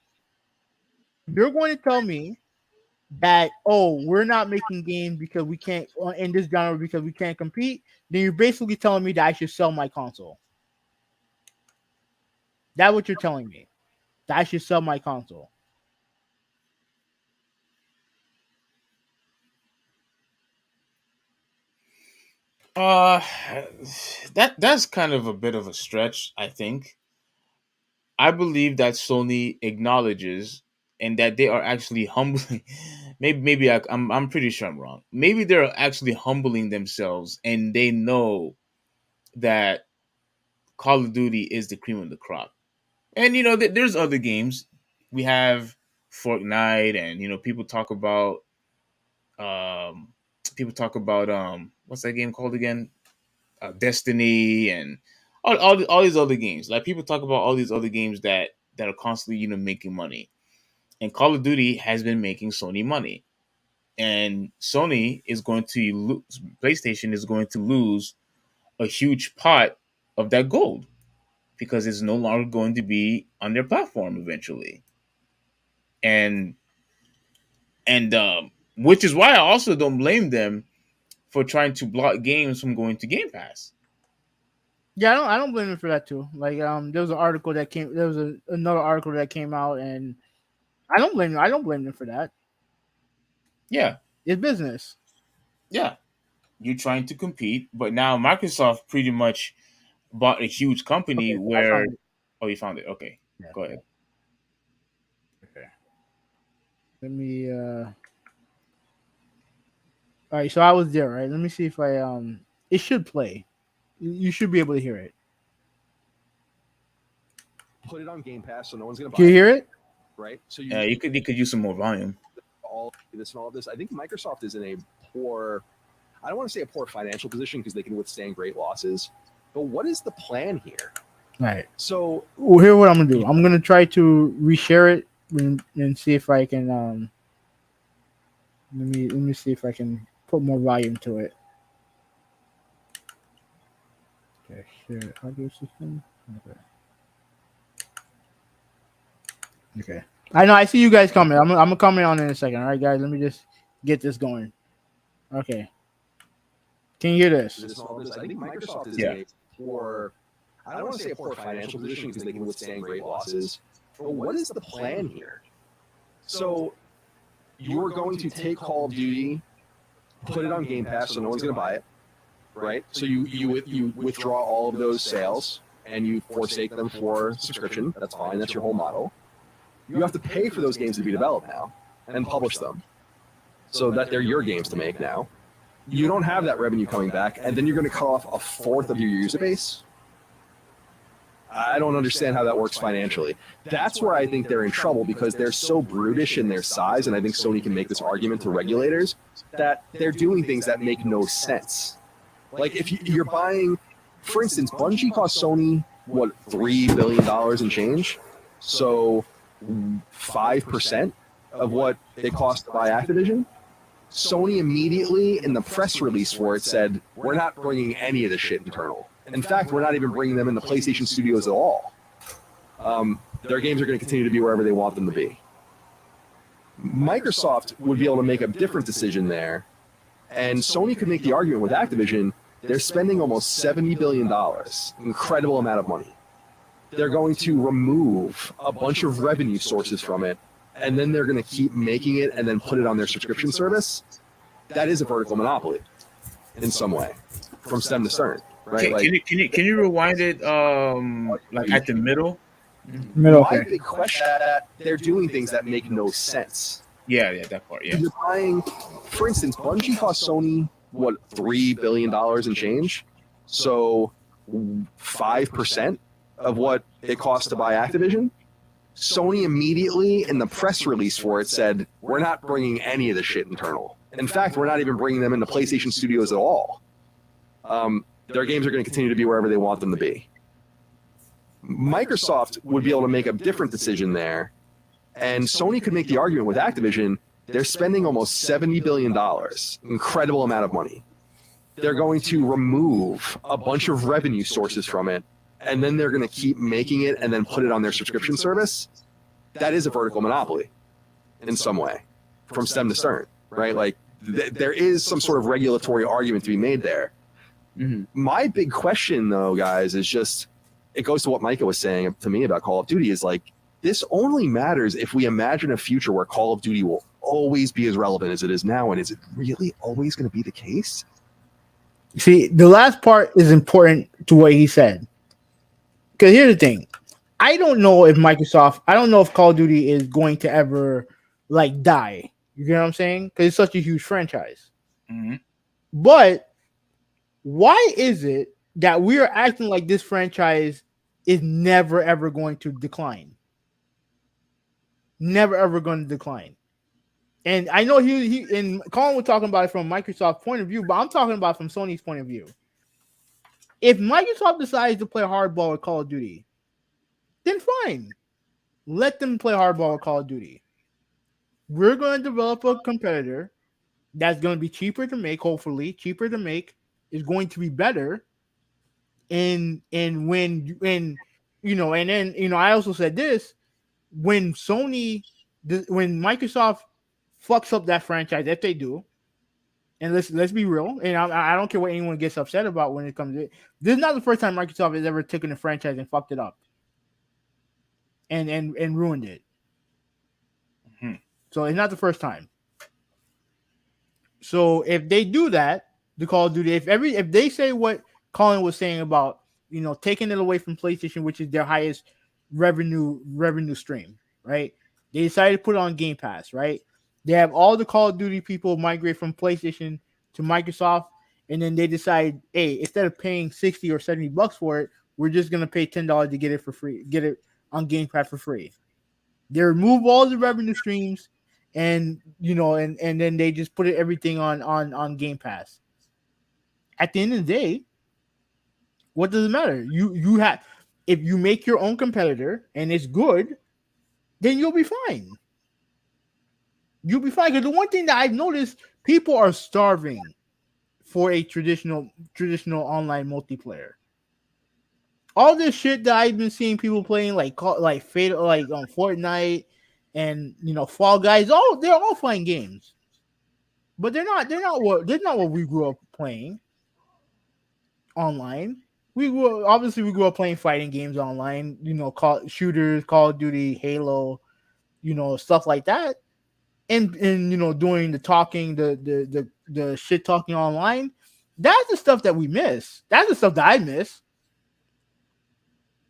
that we're not making games because we can't in this genre because we can't compete, then you're basically telling me that I should sell my console. That's what you're telling me. That I should sell my console. Uh, that's kind of a bit of a stretch, I think. I believe that Sony acknowledges and that they are actually humbling. Maybe I'm pretty sure I'm wrong. Maybe they're actually humbling themselves, and they know that Call of Duty is the cream of the crop. And there's other games. We have Fortnite, and um, people talk about what's that game called again? Destiny, and all these other games. Like people talk about all these other games that are constantly making money, and Call of Duty has been making Sony money. and Sony is going to lose. PlayStation is going to lose a huge pot of that gold because it's no longer going to be on their platform eventually, and which is why I also don't blame them for trying to block games from going to Game Pass. Yeah, I don't blame them for that too. Like, there was an article that came. There was another article that came out, and I don't blame them. I don't blame them for that. Yeah, It's business. yeah, you're trying to compete, but now Microsoft pretty much bought a huge company Okay, I where. found it. Oh, you found it. Okay, Yeah. go ahead. Okay. Let me. All right, so I was there, right? Let me see if I It should play. You should be able to hear it. Put it on Game Pass, so no one's gonna buy Can you it, hear it? right? So You could use some more volume. all this and all of this. I think Microsoft is in a poor. I don't want to say a poor financial position because they can withstand great losses. But what is the plan here? All right. So Well, here's what I'm gonna do. I'm gonna try to reshare it and see if I can. Let me see if I can put more volume to it. Okay, share audio system. Okay. Okay. I know. I see you guys coming. I'm gonna comment on it in a second. All right, guys. Let me just get this going. Okay. Can you hear this? this and all of this. I think Microsoft is Yeah. in a poor. I don't want to say a poor financial position because they can withstand great losses. But what is the plan here? So you're going to take Call of Duty, put it on Game Pass, so no one's going to buy it, right? So you withdraw all of those sales and you forsake them for subscription. That's fine. That's your whole model. You have to pay for those games to be developed now and publish them, so that they're your games to make now. You don't have that revenue coming back, and then you're going to cut off a fourth of your user base. I don't understand how that works financially. That's where I think they're in trouble because they're so brutish in their size, and I think Sony can make this argument to regulators that they're doing things that make no sense. Like if you're buying, for instance, Bungie cost Sony what $3 billion and change, so 5% of what it cost to buy Activision. Sony immediately in the press release for it said, we're not bringing any of this shit internal. In fact, we're not even bringing them in the PlayStation studios at all. Their games are going to continue to be wherever they want them to be. Microsoft would be able to make a different decision there, and Sony could make the argument with Activision. They're spending almost $70 billion, incredible amount of money. They're going to remove a bunch of revenue sources from it, and then they're going to keep making it and then put it on their subscription service. That is a vertical monopoly in some way, from stem to stern, right? Can you rewind it like at the middle? Middle. My big question is that they're doing things that make no sense. Yeah, that part. Yeah. You're buying, for instance, Bungie cost Sony what $3 billion and change, so 5% of what it cost to buy Activision. Sony immediately in the press release for it said, we're not bringing any of this shit internal. In fact, we're not even bringing them into PlayStation studios at all. Their games are going to continue to be wherever they want them to be. Microsoft would be able to make a different decision there, and Sony could make the argument with Activision. They're spending almost $70 billion, incredible amount of money. They're going to remove a bunch of revenue sources from it, and then they're going to keep making it and then put it on their subscription service. That is a vertical monopoly in some way, from stem to stern, right? Like there is some sort of regulatory argument to be made there. Mm-hmm. My big question, though, guys, is just, it goes to what Micah was saying to me about Call of Duty, is like, this only matters if we imagine a future where Call of Duty will always be as relevant as it is now. And is it really always going to be the case? See, the last part is important to what he said. Because here's the thing. I don't know if Call of Duty is going to ever like die. You get what I'm saying? Because it's such a huge franchise. Mm-hmm. But why is it that we are acting like this franchise is never ever going to decline? Never ever going to decline. And I know he and Colin was talking about it from Microsoft's point of view, but I'm talking about from Sony's point of view. If Microsoft decides to play hardball with Call of Duty, then fine. Let them play hardball with Call of Duty. We're going to develop a competitor. that's going to be cheaper to make. Hopefully, cheaper to make is going to be better. And when and then I also said this when when Microsoft fucks up that franchise, if they do, and let's be real, and I don't care what anyone gets upset about when it comes to it. This is not the first time Microsoft has ever taken a franchise and fucked it up and ruined it. Hmm. So it's not the first time. So if they do that, the Call of Duty, if they say what Colin was saying about taking it away from PlayStation, which is their highest revenue stream, right? They decided to put it on Game Pass, right? They have all the Call of Duty people migrate from PlayStation to Microsoft, and then they decide, hey, instead of paying $60 or $70 for it, we're just gonna pay $10 to get it for free, get it on Game Pass for free. They remove all the revenue streams, and and then they just put everything on Game Pass. At the end of the day, what does it matter? You have if you make your own competitor and it's good, then you'll be fine. You'll be fine. Because the one thing that I've noticed, people are starving for a traditional online multiplayer. All this shit that I've been seeing people playing like Fate, like on Fortnite and Fall Guys, they're all fine games. But they're not what we grew up playing online. We grew up playing fighting games online, shooters, Call of Duty, Halo, stuff like that. And doing the talking, the shit talking online. That's the stuff that we miss. That's the stuff that I miss.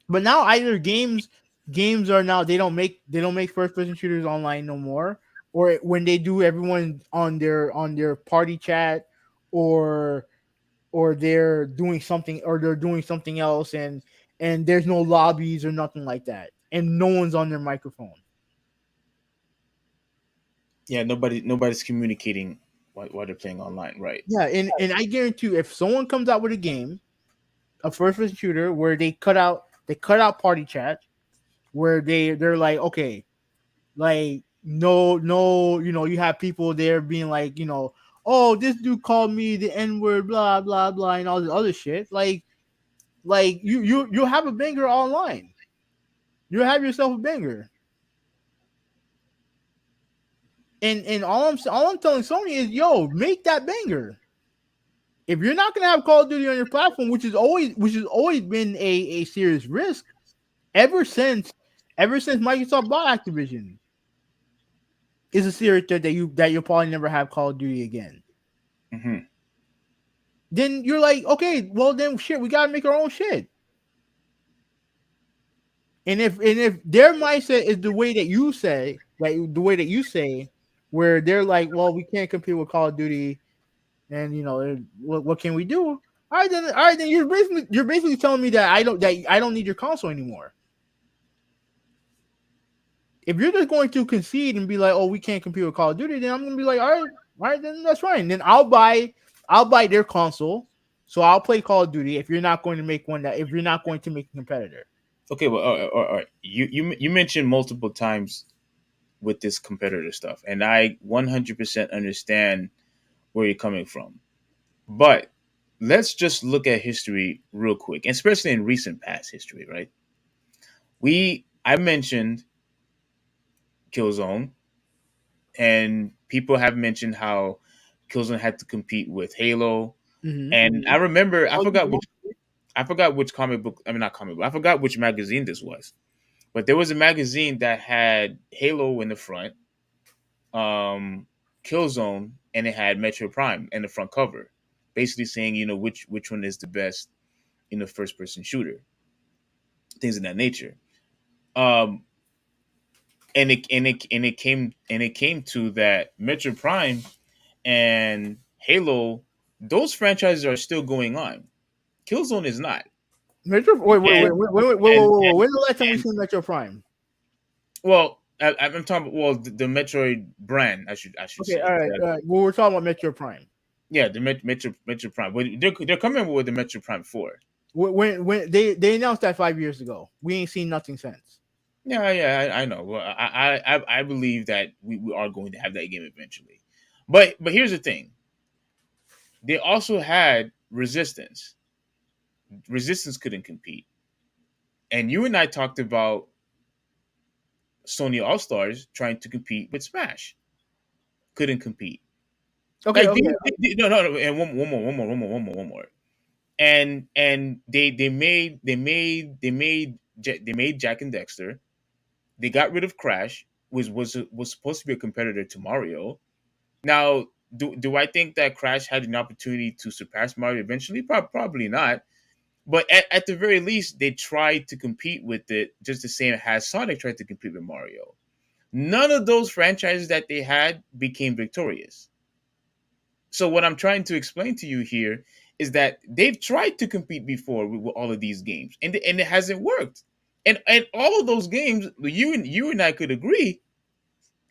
But now either games are now they don't make first person shooters online no more, or when they do, everyone on their party chat, or they're doing something else, and there's no lobbies or nothing like that, and no one's on their microphone. Yeah, nobody's communicating while they're playing online, right? Yeah, and I guarantee you, if someone comes out with a game, a first person shooter, where they cut out party chat, where they're like, okay, like no, you have people there being like, oh, this dude called me the N word, blah blah blah, and all this other shit. Like you have a banger online. You have yourself a banger. And all I'm telling Sony is, yo, make that banger. If you're not gonna have Call of Duty on your platform, which has always been a serious risk ever since Microsoft bought Activision, is a serious threat that you'll probably never have Call of Duty again. Mm-hmm. Then you're like, okay, well then shit, we gotta make our own shit. And if their mindset is the way that you say, where they're like, well, we can't compete with Call of Duty, and what can we do? All right, then you're basically telling me that I don't need your console anymore. If you're just going to concede and be like, oh, we can't compete with Call of Duty, then I'm gonna be like, all right, then that's fine. Then I'll buy their console, so I'll play Call of Duty. If you're not going to make a competitor. Okay, well, all right. You mentioned multiple times with this competitor stuff, and I 100% understand where you're coming from. But let's just look at history real quick, especially in recent past history, right? I mentioned Killzone, and people have mentioned how Killzone had to compete with Halo. Mm-hmm. And I remember, I forgot which comic book. I mean, not comic book. I forgot which magazine this was, but there was a magazine that had Halo in the front, Killzone, and it had Metro Prime in the front cover, basically saying, which one is the best, first person shooter, things of that nature. And it came to that Metro Prime and Halo, those franchises are still going on. Killzone is not. Metro. Wait. And- When's the last time we seen Metro Prime? Well, I'm talking about, well, the Metroid brand. I should Okay, say. all right. Well, we're talking about Metro Prime. Yeah, the Metro Prime. But they're coming with the Metro Prime 4. When they announced that 5 years ago, we ain't seen nothing since. Yeah, I know. Well, I believe that we are going to have that game eventually. But here's the thing: they also had Resistance. Resistance couldn't compete, and you and I talked about Sony All Stars trying to compete with Smash, couldn't compete. Okay, Like okay. no, and one more. And they made Jack and Dexter. They got rid of Crash, was supposed to be a competitor to Mario. Now, do I think that Crash had an opportunity to surpass Mario eventually? Probably not. But at the very least, they tried to compete with it just the same as Sonic tried to compete with Mario. None of those franchises that they had became victorious. So what I'm trying to explain to you here is that they've tried to compete before with all of these games, and it hasn't worked. And all of those games, you and I could agree,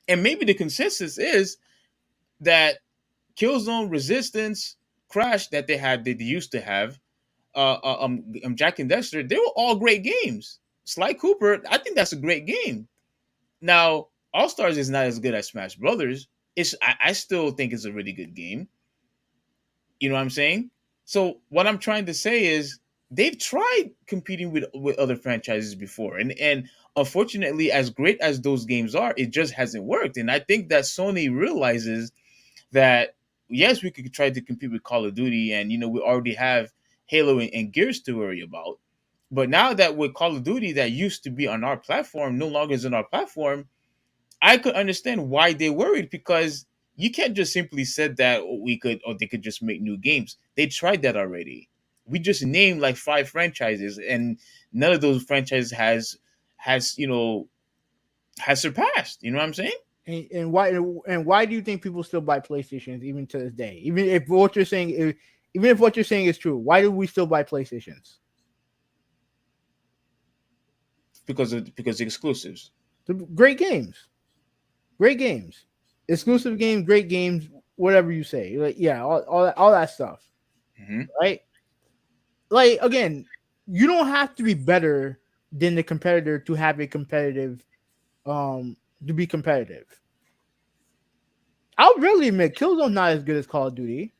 and maybe the consensus is that Killzone, Resistance, Crash that they used to have, Jack and Dexter, they were all great games. Sly Cooper, I think that's a great game. Now, All Stars is not as good as Smash Brothers. I still think it's a really good game. You know what I'm saying? So what I'm trying to say is they've tried competing with other franchises before, and unfortunately, as great as those games are, it just hasn't worked. And I think that Sony realizes that yes, we could try to compete with Call of Duty, and we already have Halo and Gears to worry about. But now that with Call of Duty that used to be on our platform no longer is on our platform, I could understand why they worried, because you can't just simply said that we could or they could just make new games. They tried that already. We just named like 5 franchises, and none of those franchises has surpassed. You know what I'm saying? And why do you think people still buy PlayStations even to this day? Even if what you're saying is true, why do we still buy PlayStations? Because the exclusives. The great games, exclusive games, great games, whatever you say. Like yeah, all that stuff, Mm-hmm. right? Like again, you don't have to be better than the competitor to have a competitive, to be competitive. I'll really admit, Killzone's not as good as Call of Duty.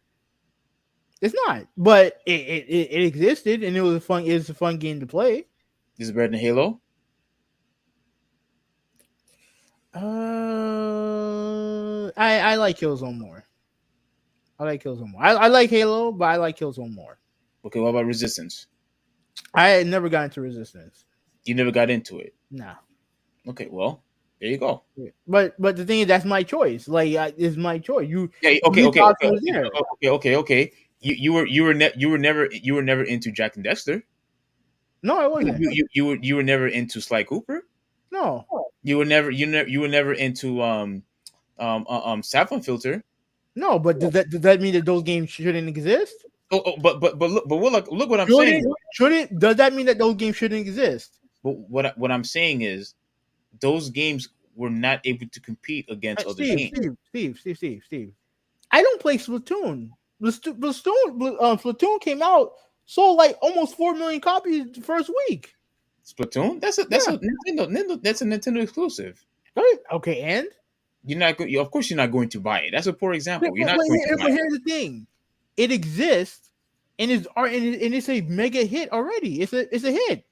It's not, but it existed and it was a fun. It's a fun game to play. Is it better than Halo? I like Killzone more. I like Halo, but I like Killzone more. Okay, what about Resistance? I never got into Resistance. You never got into it. Nah. Okay, well, there you go. But the thing is, that's my choice. Like, it's my choice. Yeah. Okay. You were never into Jack and Dexter. No, I wasn't. You were never into Sly Cooper. No. You were never into Saffron Filter. No, but does that mean that those games shouldn't exist? But look what I'm saying. Does that mean that those games shouldn't exist? But what I'm saying is those games were not able to compete against other games. Steve. I don't play Splatoon. Splatoon came out, sold like almost 4 million copies the first week. Splatoon? That's a Nintendo. That's a Nintendo exclusive. Right? Okay, and you're not going. Of course, you're not going to buy it. That's a poor example. You're not going to buy it. But here's the thing: it exists, and it's a mega hit already. It's a hit.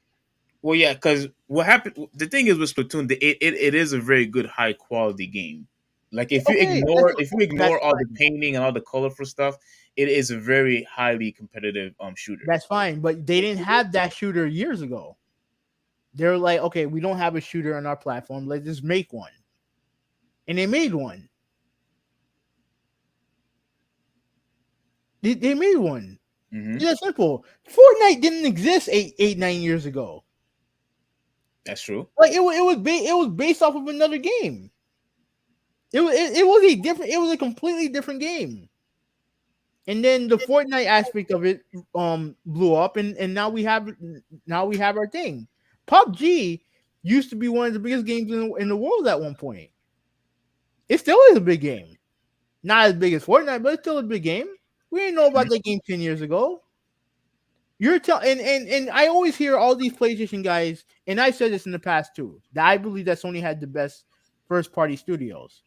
Well, yeah, because what happened? The thing is with Splatoon, it is a very good, high quality game. Like if you ignore all the painting and all the colorful stuff, it is a very highly competitive shooter. That's fine, but they didn't have that shooter years ago. They're like, okay, we don't have a shooter on our platform. Let's just make one, and they made one. They made one. Mm-hmm. It's that simple. Fortnite didn't exist 9 years ago. That's true. Like it was based off of another game. It was a completely different game. And then the Fortnite aspect of it blew up, and now we have our thing. PUBG used to be one of the biggest games in the world at one point. It still is a big game. Not as big as Fortnite, but it's still a big game. We didn't know about that game 10 years ago. And I always hear all these PlayStation guys, and I said this in the past too, that I believe that Sony had the best first party studios.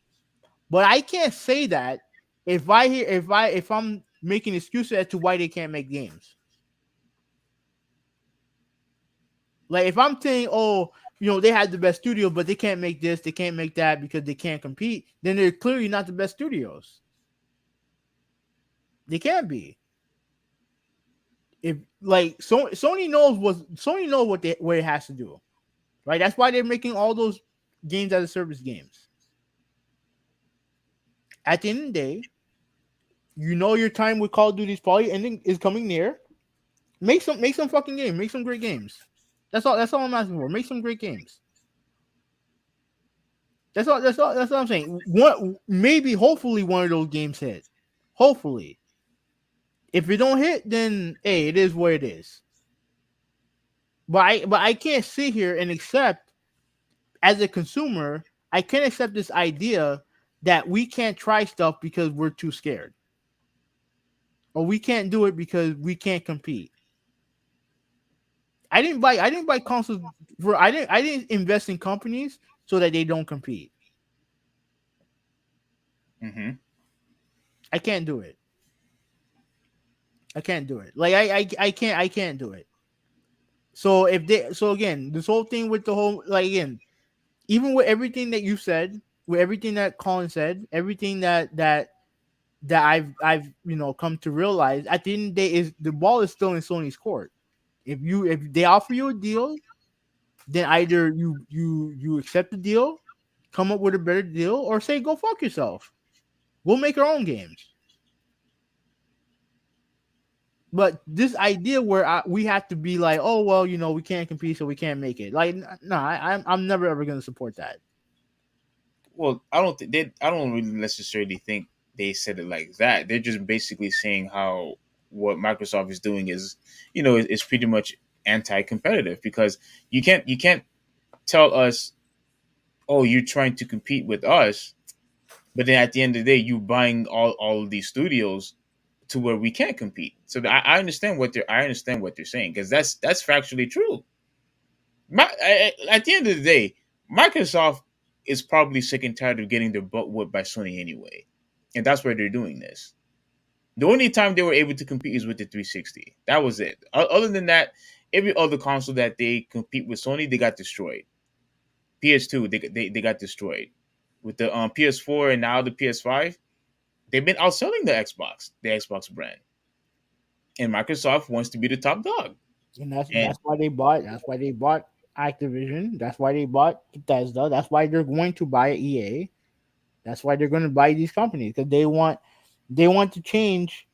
But I can't say that if I'm making excuses as to why they can't make games. Like if I'm saying, oh, they have the best studio, but they can't make this, they can't make that because they can't compete, then they're clearly not the best studios. They can't be. If like Sony knows what it has to do, right? That's why they're making all those games as a service games. At the end of the day, your time with Call of Duty is probably ending is coming near. Make some fucking games. Make some great games. That's all I'm asking for. Make some great games. That's all I'm saying. Maybe hopefully one of those games hit. Hopefully. If it don't hit, then hey, it is what it is. But I can't sit here and accept as a consumer, I can't accept this idea that we can't try stuff because we're too scared. Or we can't do it because we can't compete. I didn't buy consoles for I didn't invest in companies so that they don't compete. Mm-hmm. I can't do it. I can't do it. Like I can't do it. So again, this whole thing with the whole like again, even with everything that you said, with everything that Colin said, everything that I've come to realize at the end of the day is the ball is still in Sony's court. If they offer you a deal, then either you accept the deal, come up with a better deal, or say go fuck yourself. We'll make our own games. But this idea where we have to be like, oh well, we can't compete, so we can't make it. Like, no, I'm never ever gonna support that. Well, I don't think they. I don't really necessarily think they said it like that. They're just basically saying how what Microsoft is doing is pretty much anti-competitive because you can't tell us, oh, you're trying to compete with us, but then at the end of the day, you buying all of these studios to where we can't compete. So I understand what they're saying because that's factually true. At the end of the day, Microsoft is probably sick and tired of getting their butt whooped by Sony anyway, and that's why they're doing this. The only time they were able to compete is with the 360. That was it. Other than that, every other console that they compete with Sony, they got destroyed. PS2, they got destroyed. With the PS4 and now the PS5, they've been outselling the Xbox brand, and Microsoft wants to be the top dog. And that's And that's why they bought. That's why they bought Activision. That's why they bought Bethesda. That's why they're going to buy EA. That's why they're going to buy these companies because they want to change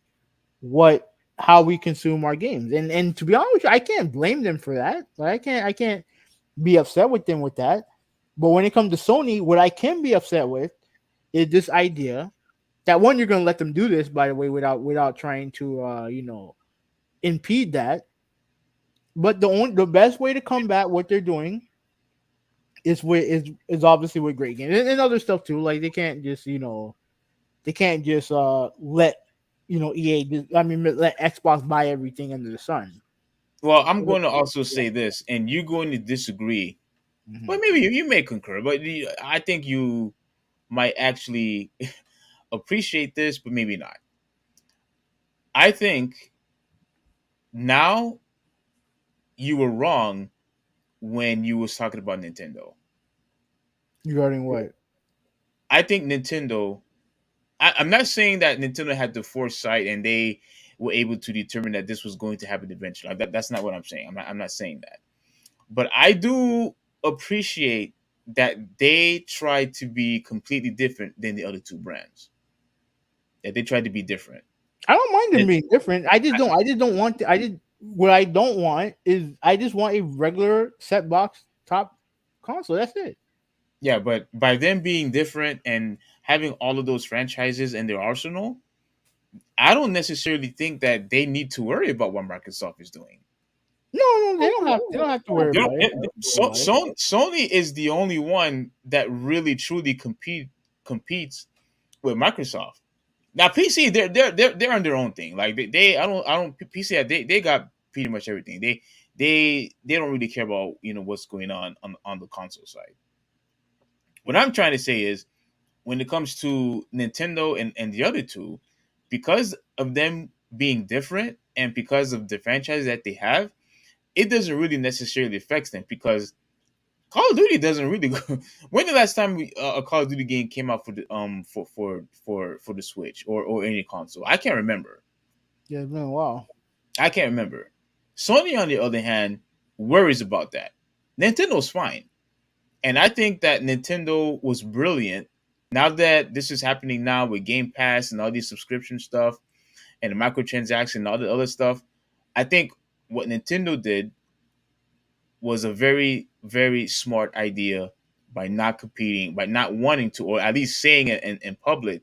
what how we consume our games. And to be honest with you, I can't blame them for that. Like I can't be upset with them with that. But when it comes to Sony, what I can be upset with is this idea that one, you're going to let them do this, by the way, without trying to impede that. But the best way to combat what they're doing is obviously with great games and other stuff too. Like they can't just let EA. I mean, let Xbox buy everything under the sun. well, I'm going to also say this, and you're going to disagree, but Mhm. maybe you may concur. But I think you might actually appreciate this, but maybe not. I think now you were wrong when you was talking about Nintendo. Regarding what? I think Nintendo. I'm not saying that Nintendo had the foresight and they were able to determine that this was going to happen eventually. That's not what I'm saying. I'm not saying that. But I do appreciate that they tried to be completely different than the other two brands. That they tried to be different. I don't mind them And being different. I just don't. I just don't want. I just what I don't want is I just want a regular set box top console. That's it. yeah, but by them being different and having all of those franchises in their arsenal, I don't necessarily think that they need to worry about what Microsoft is doing. No, no, they don't have. They don't have to worry You know, about it. They don't have to worry about it. Sony is the only one that really truly competes with Microsoft. Now PC, they're on their own thing. Like I don't PC, they got pretty much everything. They don't really care about what's going on the console side. What I'm trying to say is when it comes to Nintendo and the other two, because of them being different and because of the franchise that they have, it doesn't really necessarily affect them because Call of Duty doesn't really go. When the last time a Call of Duty game came out for the for the Switch or any console? I can't remember. Yeah, it's been a while. I can't remember. Sony, on the other hand, worries about that. Nintendo's fine. And I think that Nintendo was brilliant. Now that this is happening now with Game Pass and all these subscription stuff and the microtransaction and all the other stuff, I think what Nintendo did was a very, very smart idea by not competing, by not wanting to, or at least saying it in public,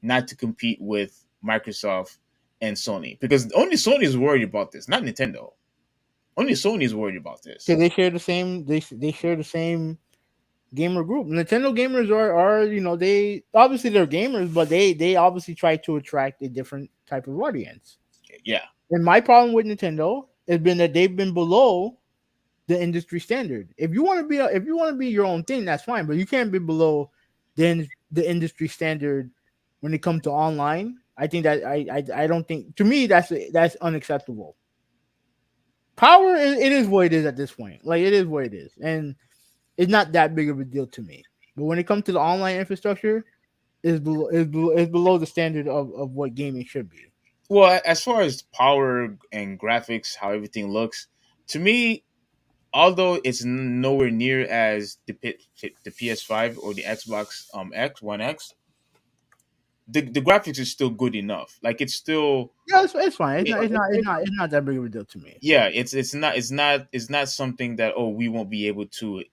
not to compete with Microsoft and Sony. Because only Sony is worried about this, not Nintendo. Only Sony is worried about this. Because they share the same. They share the same gamer group. Nintendo gamers are they obviously they're gamers, but they obviously try to attract a different type of audience. Yeah. And my problem with Nintendo has been that they've been below the industry standard. If you want to be your own thing, that's fine, but you can't be below the industry standard when it comes to online. I think that I don't think, to me, that's unacceptable. Power, it is what it is at this point. Like, it is what it is, and it's not that big of a deal to me. But when it comes to the online infrastructure, is below the standard of what gaming should be. Well, as far as power and graphics, how everything looks, to me, although it's nowhere near as the PS5 or the Xbox X One X, the graphics is still good enough. Like it's still Yeah, it's fine. it- It's not that big of a deal to me. yeah, it's not something that we won't be able to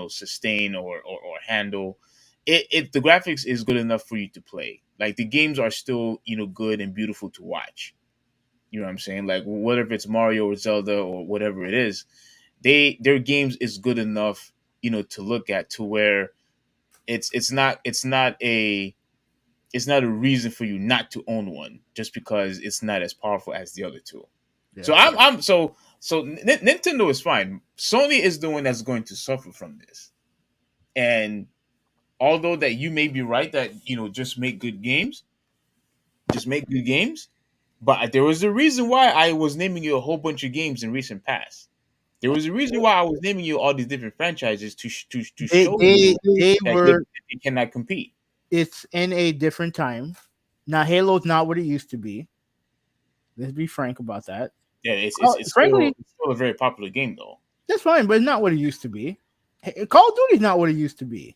sustain or handle. It the graphics is good enough for you to play. Like the games are still good and beautiful to watch. You know what I'm saying? Like whether if it's Mario or Zelda or whatever it is, their games is good enough to look at to where it's not a reason for you not to own one just because it's not as powerful as the other two. Yeah. So Nintendo is fine. Sony is the one that's going to suffer from this. And although that you may be right that just make good games, but there was a reason why I was naming you a whole bunch of games in recent past. There was a reason why I was naming you all these different franchises to show you They that were. they cannot compete. It's in a different time. Now, Halo's not what it used to be. Let's be frank about that. Yeah, it's, Oh, it's, it's still frankly, it's still a very popular game though. that's fine, but it's not what it used to be. Call of Duty's not what it used to be.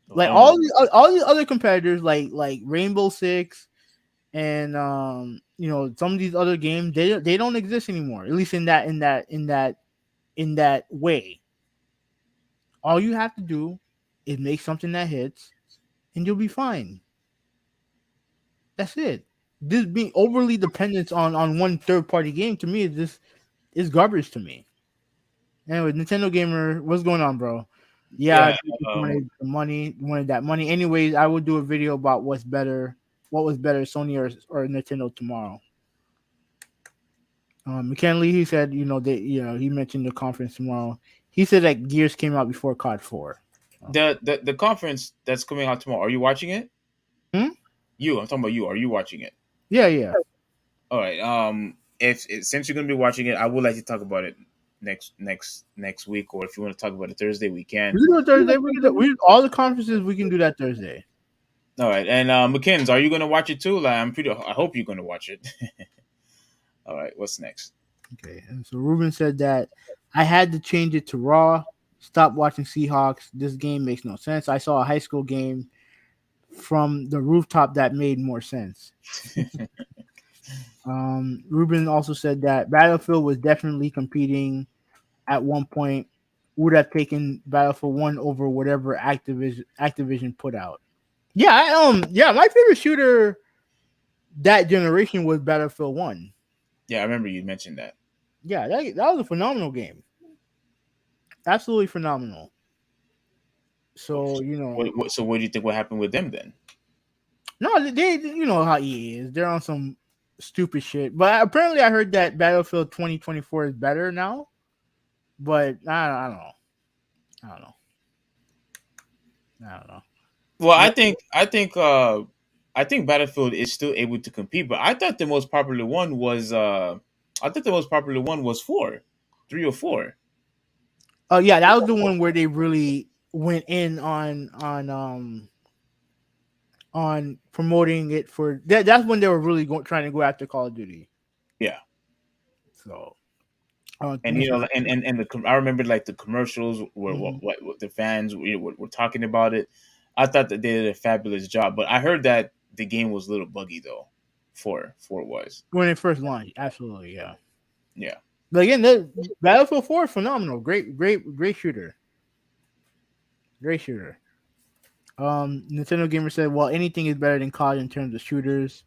Like I don't know. all the other competitors, like Rainbow Six, and some of these other games, they don't exist anymore. At least in that way. All you have to do is make something that hits, and you'll be fine. That's it. This being overly dependent on one third party game, to me, is garbage to me. Anyway, Nintendo Gamer, what's going on, bro? Yeah, Yeah, they just wanted that money. Anyways, I will do a video about what was better, Sony or Nintendo tomorrow. McKinley, he said, he mentioned the conference tomorrow. He said that Gears came out before COD 4. the conference that's coming out tomorrow. Are you watching it? Hmm? I'm talking about you. Are you watching it? Yeah. All right. If since you're gonna be watching it, I would like to talk about it next week, or if you want to talk about it Thursday, we can. We can do it Thursday. All the conferences, we can do that Thursday. All right. And McKins, are you gonna watch it too? Like, I hope you're gonna watch it. All right. What's next? Okay. And so Ruben said that I had to change it to Raw. Stop watching Seahawks. This game makes no sense. I saw a high school game from the rooftop that made more sense. Ruben also said that Battlefield was definitely competing at one point. Would have taken Battlefield 1 over whatever Activision put out. Yeah, my favorite shooter that generation was Battlefield 1. Yeah, I remember you mentioned that. Yeah, that was a phenomenal game. Absolutely phenomenal. So, So what do you think what happened with them then? No, they you know how EA is. They're on some stupid shit. But apparently I heard that Battlefield 2024 is better now. But I don't know. Well, I think Battlefield is still able to compete, but I thought the most popular one was four, 3 or 4. Oh yeah, that was the one where they really went in on promoting it for that. That's when they were really trying to go after Call of Duty. Yeah. So, And I remember like the commercials were mhm. what the fans were talking about it. I thought that they did a fabulous job, but I heard that the game was a little buggy though. Four was. When it first launched, absolutely, yeah. Yeah. But again, the Battlefield 4 is phenomenal. Great shooter. Great shooter. Nintendo Gamer said, "Well, anything is better than COD in terms of shooters."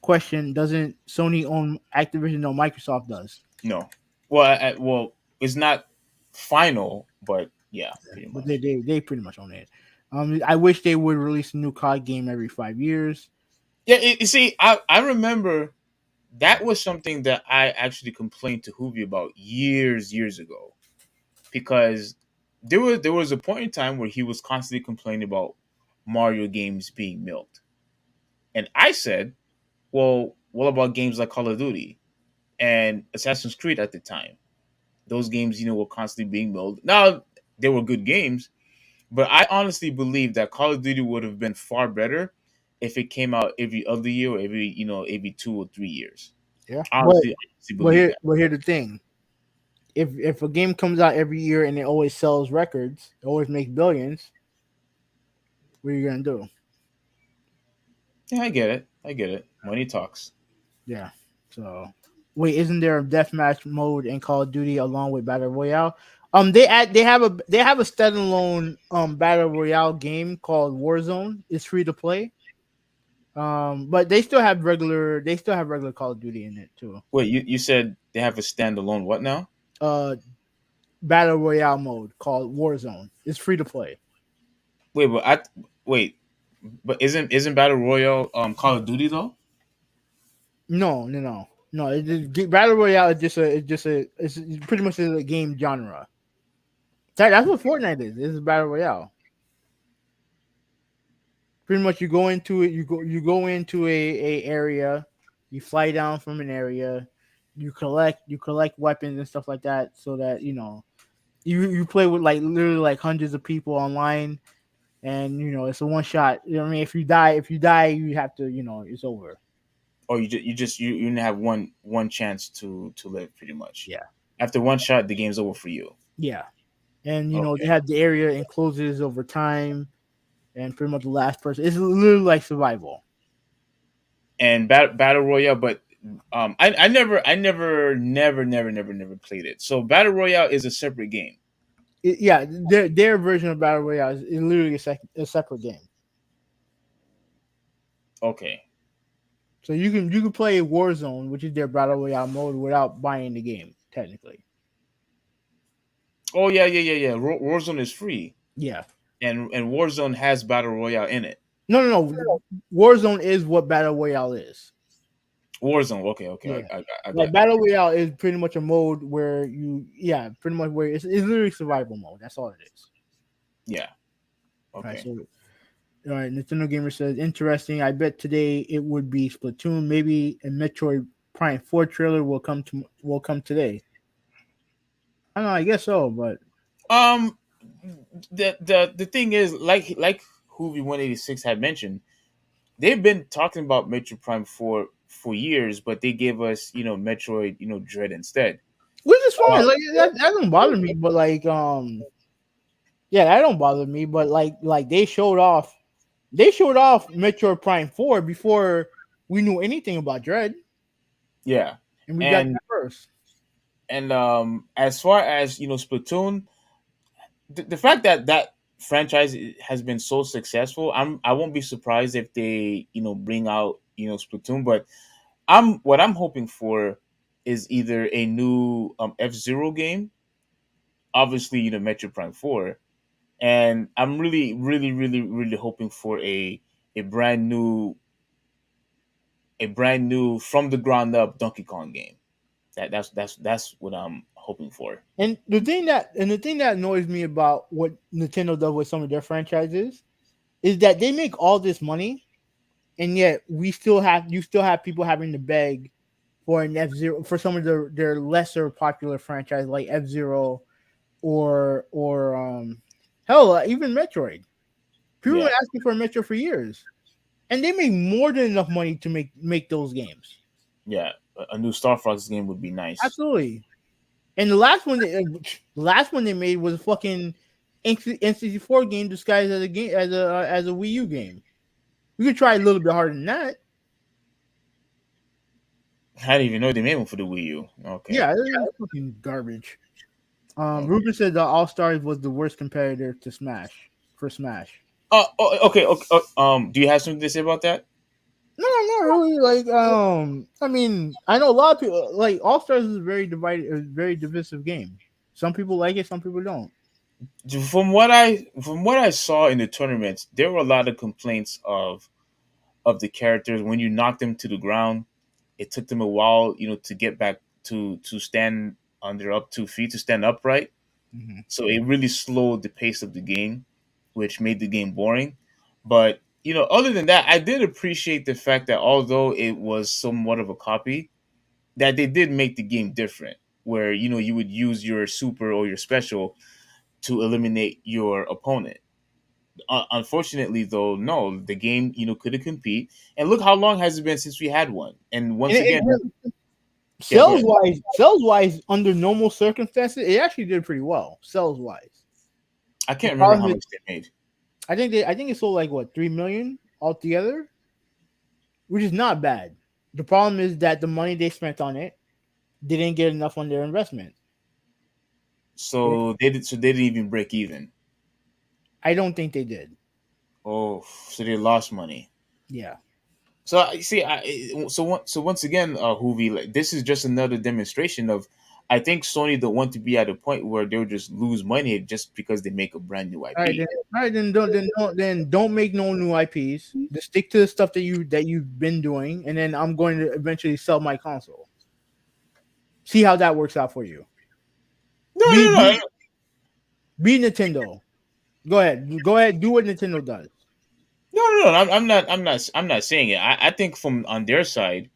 Question: Doesn't Sony own Activision? No, Microsoft does. No. Well, well, it's not final, but yeah, pretty But much. they pretty much own it. I wish they would release a new COD game every 5 years. Yeah, you see, I remember that was something that I actually complained to Hoovy about years ago, because there was a point in time where he was constantly complaining about Mario games being milked, and I said, well, what about games like Call of Duty and Assassin's Creed at the time? Those games, were constantly being milked. Now they were good games, but I honestly believe that Call of Duty would have been far better if it came out every other year, or every 2 or 3 years. Yeah, I honestly believe that. but here's the thing: if a game comes out every year and it always sells records, it always makes billions, what are you gonna do? Yeah, I get it. I get it. Money talks. Yeah. So wait, isn't there a deathmatch mode in Call of Duty along with Battle Royale? They have a standalone Battle Royale game called Warzone. It's free to play. But they still have regular Call of Duty in it too. Wait, you said they have a standalone what now? Uh, Battle Royale mode called Warzone. It's free to play. Wait, wait, but isn't Battle Royale Call of Duty though? No. Battle Royale is it's pretty much a game genre. That's what Fortnite is. It's Battle Royale. Pretty much, you go into it. You go into a area. You fly down from an area. You collect weapons and stuff like that, so that you play with like literally like hundreds of people online, and it's a one shot. You know what I mean? If you die, you have to. It's over. Or you only have one chance to live, pretty much. Yeah, After one shot, the game's over for you. yeah. And they Okay. have the area encloses over time, and pretty much the last person. It's literally like survival. And Battle Royale, but I never played it. So Battle Royale is a separate game. Yeah, their version of Battle Royale is literally a separate game. Okay. So you can play Warzone, which is their Battle Royale mode, without buying the game technically. Oh yeah. Warzone is free, Yeah. and Warzone has Battle Royale in it. No. Warzone is what Battle Royale is. Warzone. Okay. Yeah. I Like got. Battle Royale is pretty much a mode where pretty much where it's literally survival mode. That's all it is. Yeah. All right. Okay. So, all right. Nintendo Gamer says, interesting. I bet today it would be Splatoon. Maybe a Metroid Prime 4 trailer will come today. I don't know. I guess so, but Um, the thing is, like Hoovy 186 had mentioned, they've been talking about Metroid Prime for years, but they gave us Metroid Dread instead. which is Uh, fine. Like that don't bother me. But like yeah, that don't bother me. But like they showed off Metroid Prime 4 before we knew anything about Dread, yeah, and we got and that first. as far as Splatoon, the fact that that franchise has been so successful, I won't be surprised if they bring out Splatoon. But what I'm hoping for is either a new F-Zero game, obviously Metroid Prime 4, and I'm really hoping for a brand new from the ground up Donkey Kong game. That's what I'm hoping for. And the thing that annoys me about what Nintendo does with some of their franchises is that they make all this money, and yet you still have people having to beg for an F-Zero, for some of their lesser popular franchise like F-Zero or hell, even Metroid. People have Yeah, been asking for a Metro for years, and they make more than enough money to make those games. yeah. A new Star Fox game would be nice. Absolutely. And the last one they made was a fucking N64 game disguised as a game as a Wii U game. We could try a little bit harder than that. I didn't even know they made one for the Wii U. Okay. Yeah, it's fucking garbage. Ruben said the All Stars was the worst competitor to Smash for Smash. Okay, okay. Do you have something to say about that? No, not really. Like, I mean, I know a lot of people like All Stars is a very divided, a very divisive game. Some people like it, some people don't. From what I saw in the tournaments, there were a lot of complaints of the characters when you knock them to the ground. It took them a while, to get back to stand on their up 2 feet to stand upright. Mhm. So it really slowed the pace of the game, which made the game boring. But other than that, I did appreciate the fact that although it was somewhat of a copy, that they did make the game different. Where you would use your super or your special to eliminate your opponent. Unfortunately, though, no, the game couldn't compete. And look how long has it been since we had one. And And once again, yeah, go ahead. sales wise, under normal circumstances, it actually did pretty well. Sales wise, I the can't remember problem how is, much they made. I think it sold like what 3 million altogether, which is not bad. The problem is that the money they spent on it, they didn't get enough on their investment. So they didn't even break even. I don't think they did. Oh, so they lost money. Yeah. So you see, so once again, Hoovy, like, this is just another demonstration of. I think Sony don't want to be at a point where they'll just lose money just because they make a brand new All right, then. IP. All right, then don't make no new IPs. Just stick to the stuff that you've been doing, and then I'm going to eventually sell my console. See how that works out for you. No, Be no, no, be, be Nintendo. Go ahead. Do what Nintendo does. no. I'm not saying it. I think from on their side,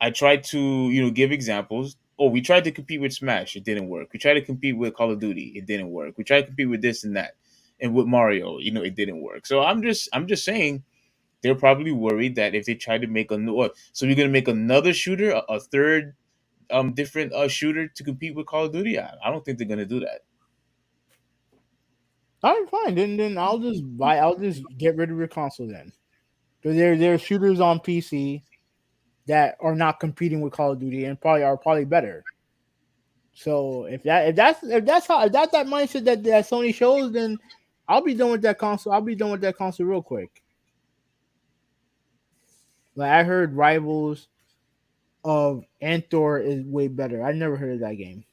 I tried to give examples. Oh, we tried to compete with Smash, it didn't work. We tried to compete with Call of Duty, it didn't work. We tried to compete with this and that, and with Mario, it didn't work. So I'm just saying they're probably worried that if they try to make a new, so we're gonna make another shooter, a third different shooter to compete with Call of Duty. I don't think they're gonna do that. All right, fine. Then I'll just buy. I'll just get rid of your console then. Because there are shooters on PC that are not competing with Call of Duty and probably better. So if that's that mindset that Sony shows, then I'll be done with that console. I'll be done with that console real quick. Like I heard Rivals of Anthor is way better. I never heard of that game.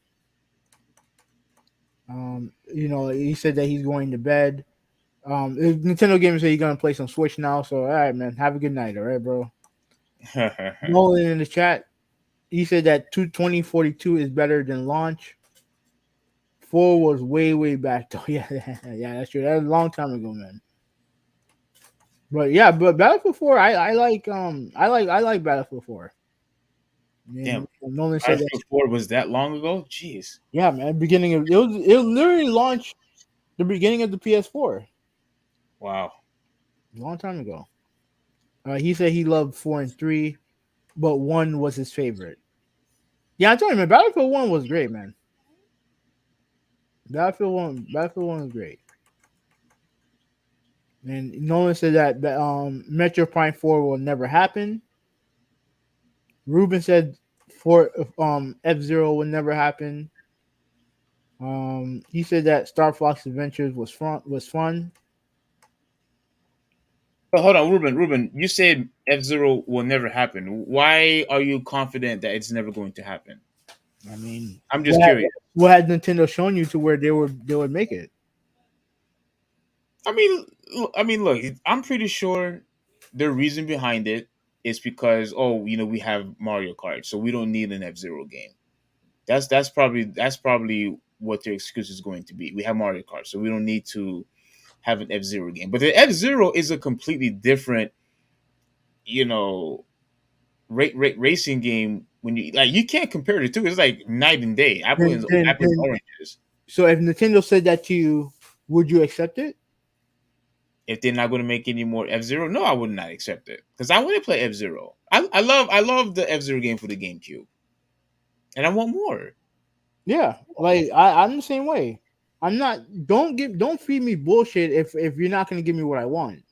He said that he's going to bed. Nintendo Gamer said he's gonna play some Switch now. So all right, man, have a good night. All right, bro. Nolan in the chat, he said that 2042 is better than launch. 4 was way back though. Yeah, yeah, that's true. That was a long time ago, man. But yeah, but Battlefield 4, I like Battlefield 4. Damn, And Nolan said that. Battlefield 4 was that long ago? Jeez. Yeah, man. Beginning of it was literally launched the beginning of the PS4 Wow. a long time ago. He said he loved 4 and 3, but 1 was his favorite. Yeah, I told you, man. Battlefield 1 was great, man. Battlefield 1 was great. And Nolan said that Metro Prime 4 will never happen. Ruben said F-Zero will never happen. He said that Star Fox Adventures was fun. But hold on, Ruben, you said F-Zero will never happen. Why are you confident that it's never going to happen? I mean, I'm just curious. what had Nintendo shown you to where they would make it? Look, I'm pretty sure the reason behind it is because we have Mario Kart, so we don't need an F-Zero game. That's probably what their excuse is going to be. We have Mario Kart, so we don't need to have an F-Zero game. But the F-Zero is a completely different, you know, racing game. When you like, you can't compare the two. It's like night and day. Then, then, Apples and then, oranges. so if Nintendo said that to you, would you accept it? If they're not going to make any more F-Zero, no, I would not accept it because I want to play F-Zero. I love the F-Zero game for the GameCube, and I want more. Yeah, like I'm the same way. I'm not. Don't feed me bullshit if you're not gonna give me what I want.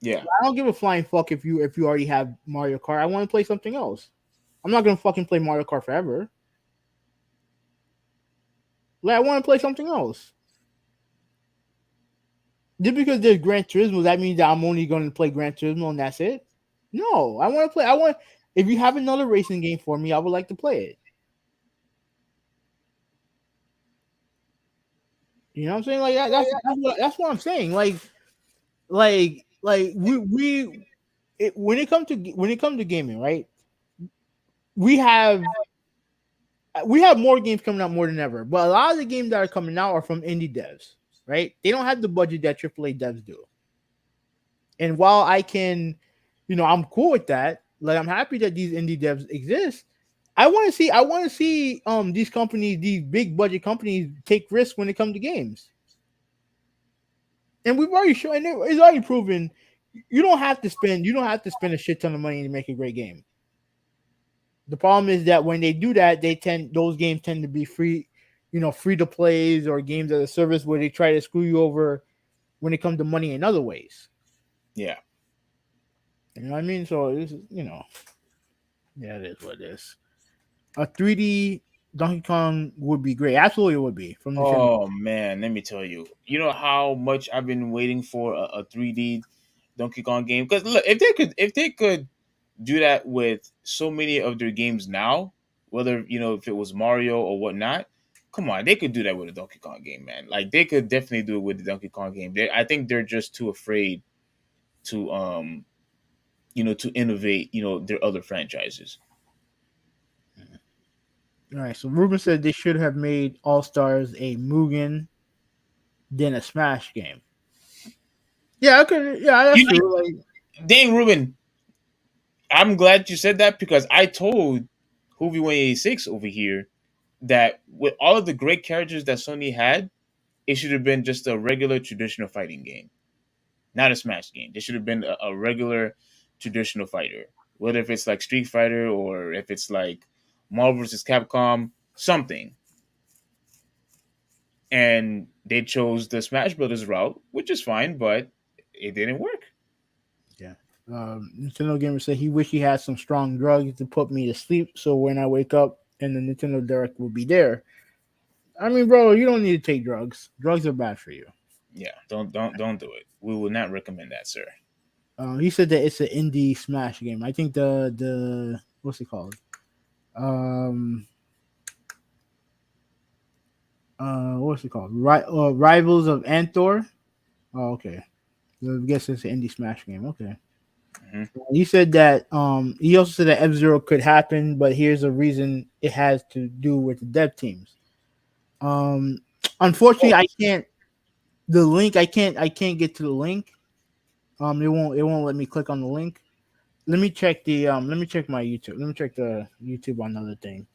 Yeah, I don't give a flying fuck if you already have Mario Kart. I want to play something else. I'm not gonna fucking play Mario Kart forever. Like I want to play something else. Just because there's Gran Turismo, that means that I'm only going to play Gran Turismo and that's it. No, I want to play. I want. If you have another racing game for me, I would like to play it. You know what I'm saying? Like that's what I'm saying. Like when it comes to gaming, right? We have we have more games coming out more than ever, but a lot of the games that are coming out are from indie devs, right? They don't have the budget that AAA devs do. And while I can, I'm cool with that. Like I'm happy that these indie devs exist. I want to see these companies, these big budget companies take risks when it comes to games. And we've already shown, and it's already proven you don't have to spend a shit ton of money to make a great game. The problem is that when they do that, those games tend to be free, free to plays or games as a service where they try to screw you over when it comes to money in other ways. yeah. You know what I mean? So this is, yeah, it is what it is. A 3D Donkey Kong would be great. Absolutely, it would be from Nintendo. Oh man, let me tell you. You know how much I've been waiting for a 3D Donkey Kong game? Because look, if they could do that with so many of their games now, whether if it was Mario or whatnot, come on, they could do that with a Donkey Kong game, man. Like they could definitely do it with the Donkey Kong game. I think they're just too afraid to to innovate, their other franchises. All right. So Ruben said they should have made All Stars a Mugen, then a Smash game. Yeah, okay. Yeah, that's You, true. Like, dang, Ruben, I'm glad you said that because I told Hoovy 186 over here that with all of the great characters that Sony had, it should have been just a regular traditional fighting game, not a Smash game. It should have been a regular traditional fighter, whether if it's like Street Fighter or if it's like Marvel vs. Capcom, something. And they chose the Smash Brothers route, which is fine, but it didn't work. yeah. Nintendo Gamer said he wish he had some strong drugs to put me to sleep, so when I wake up and the Nintendo Direct will be there. I mean, bro, you don't need to take drugs. Drugs are bad for you. Yeah, don't do it. We will not recommend that, sir. He said that it's an indie Smash game. I think the what's it called? Um, what's it called? Rivals of Anthor. Oh, okay. I guess it's an indie Smash game. Okay. Hmm. He said that he also said that F-Zero could happen, but here's a reason it has to do with the dev teams. Unfortunately, I can't. The link I can't get to the link. It won't let me click on the link. Let me check my YouTube. Let me check the YouTube on other things.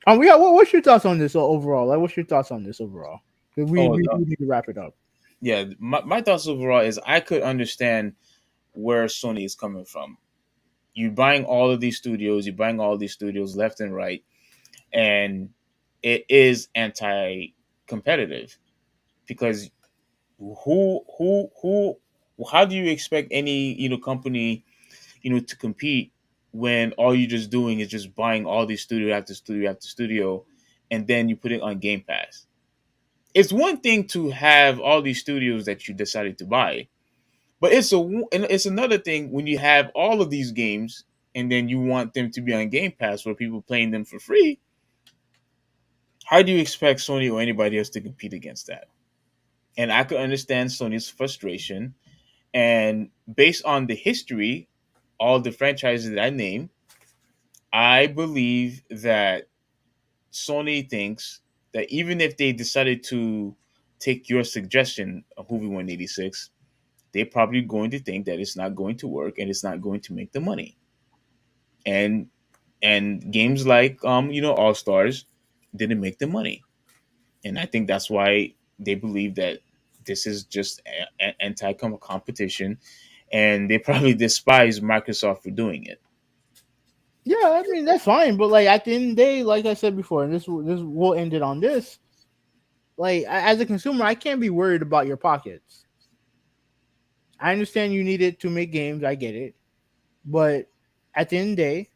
What's your thoughts on this overall? Like, what's your thoughts on this overall? 'Cause Oh, we need to wrap it up. yeah. My thoughts overall is I could understand where Sony is coming from. You're buying all of these studios, you're buying all these studios left and right, and it is anti-competitive because who how do you expect any company to compete when all you're just doing is just buying all these studio after studio after studio, and then you put it on Game Pass? It's one thing to have all these studios that you decided to buy, but it's another thing when you have all of these games and then you want them to be on Game Pass where people playing them for free. How do you expect Sony or anybody else to compete against that? And I could understand Sony's frustration. And based on the history, all the franchises that I named, I believe that Sony thinks that even if they decided to take your suggestion of Movie 186, they're probably going to think that it's not going to work and it's not going to make the money. And games like All Stars didn't make the money, and I think that's why they believe that this is just anti competition, and they probably despise Microsoft for doing it. Yeah, I mean that's fine, but like at the end of the day, like I said before, and this will end it on this. Like as a consumer, I can't be worried about your pockets. I understand you need it to make games. I get it, but at the end of the day,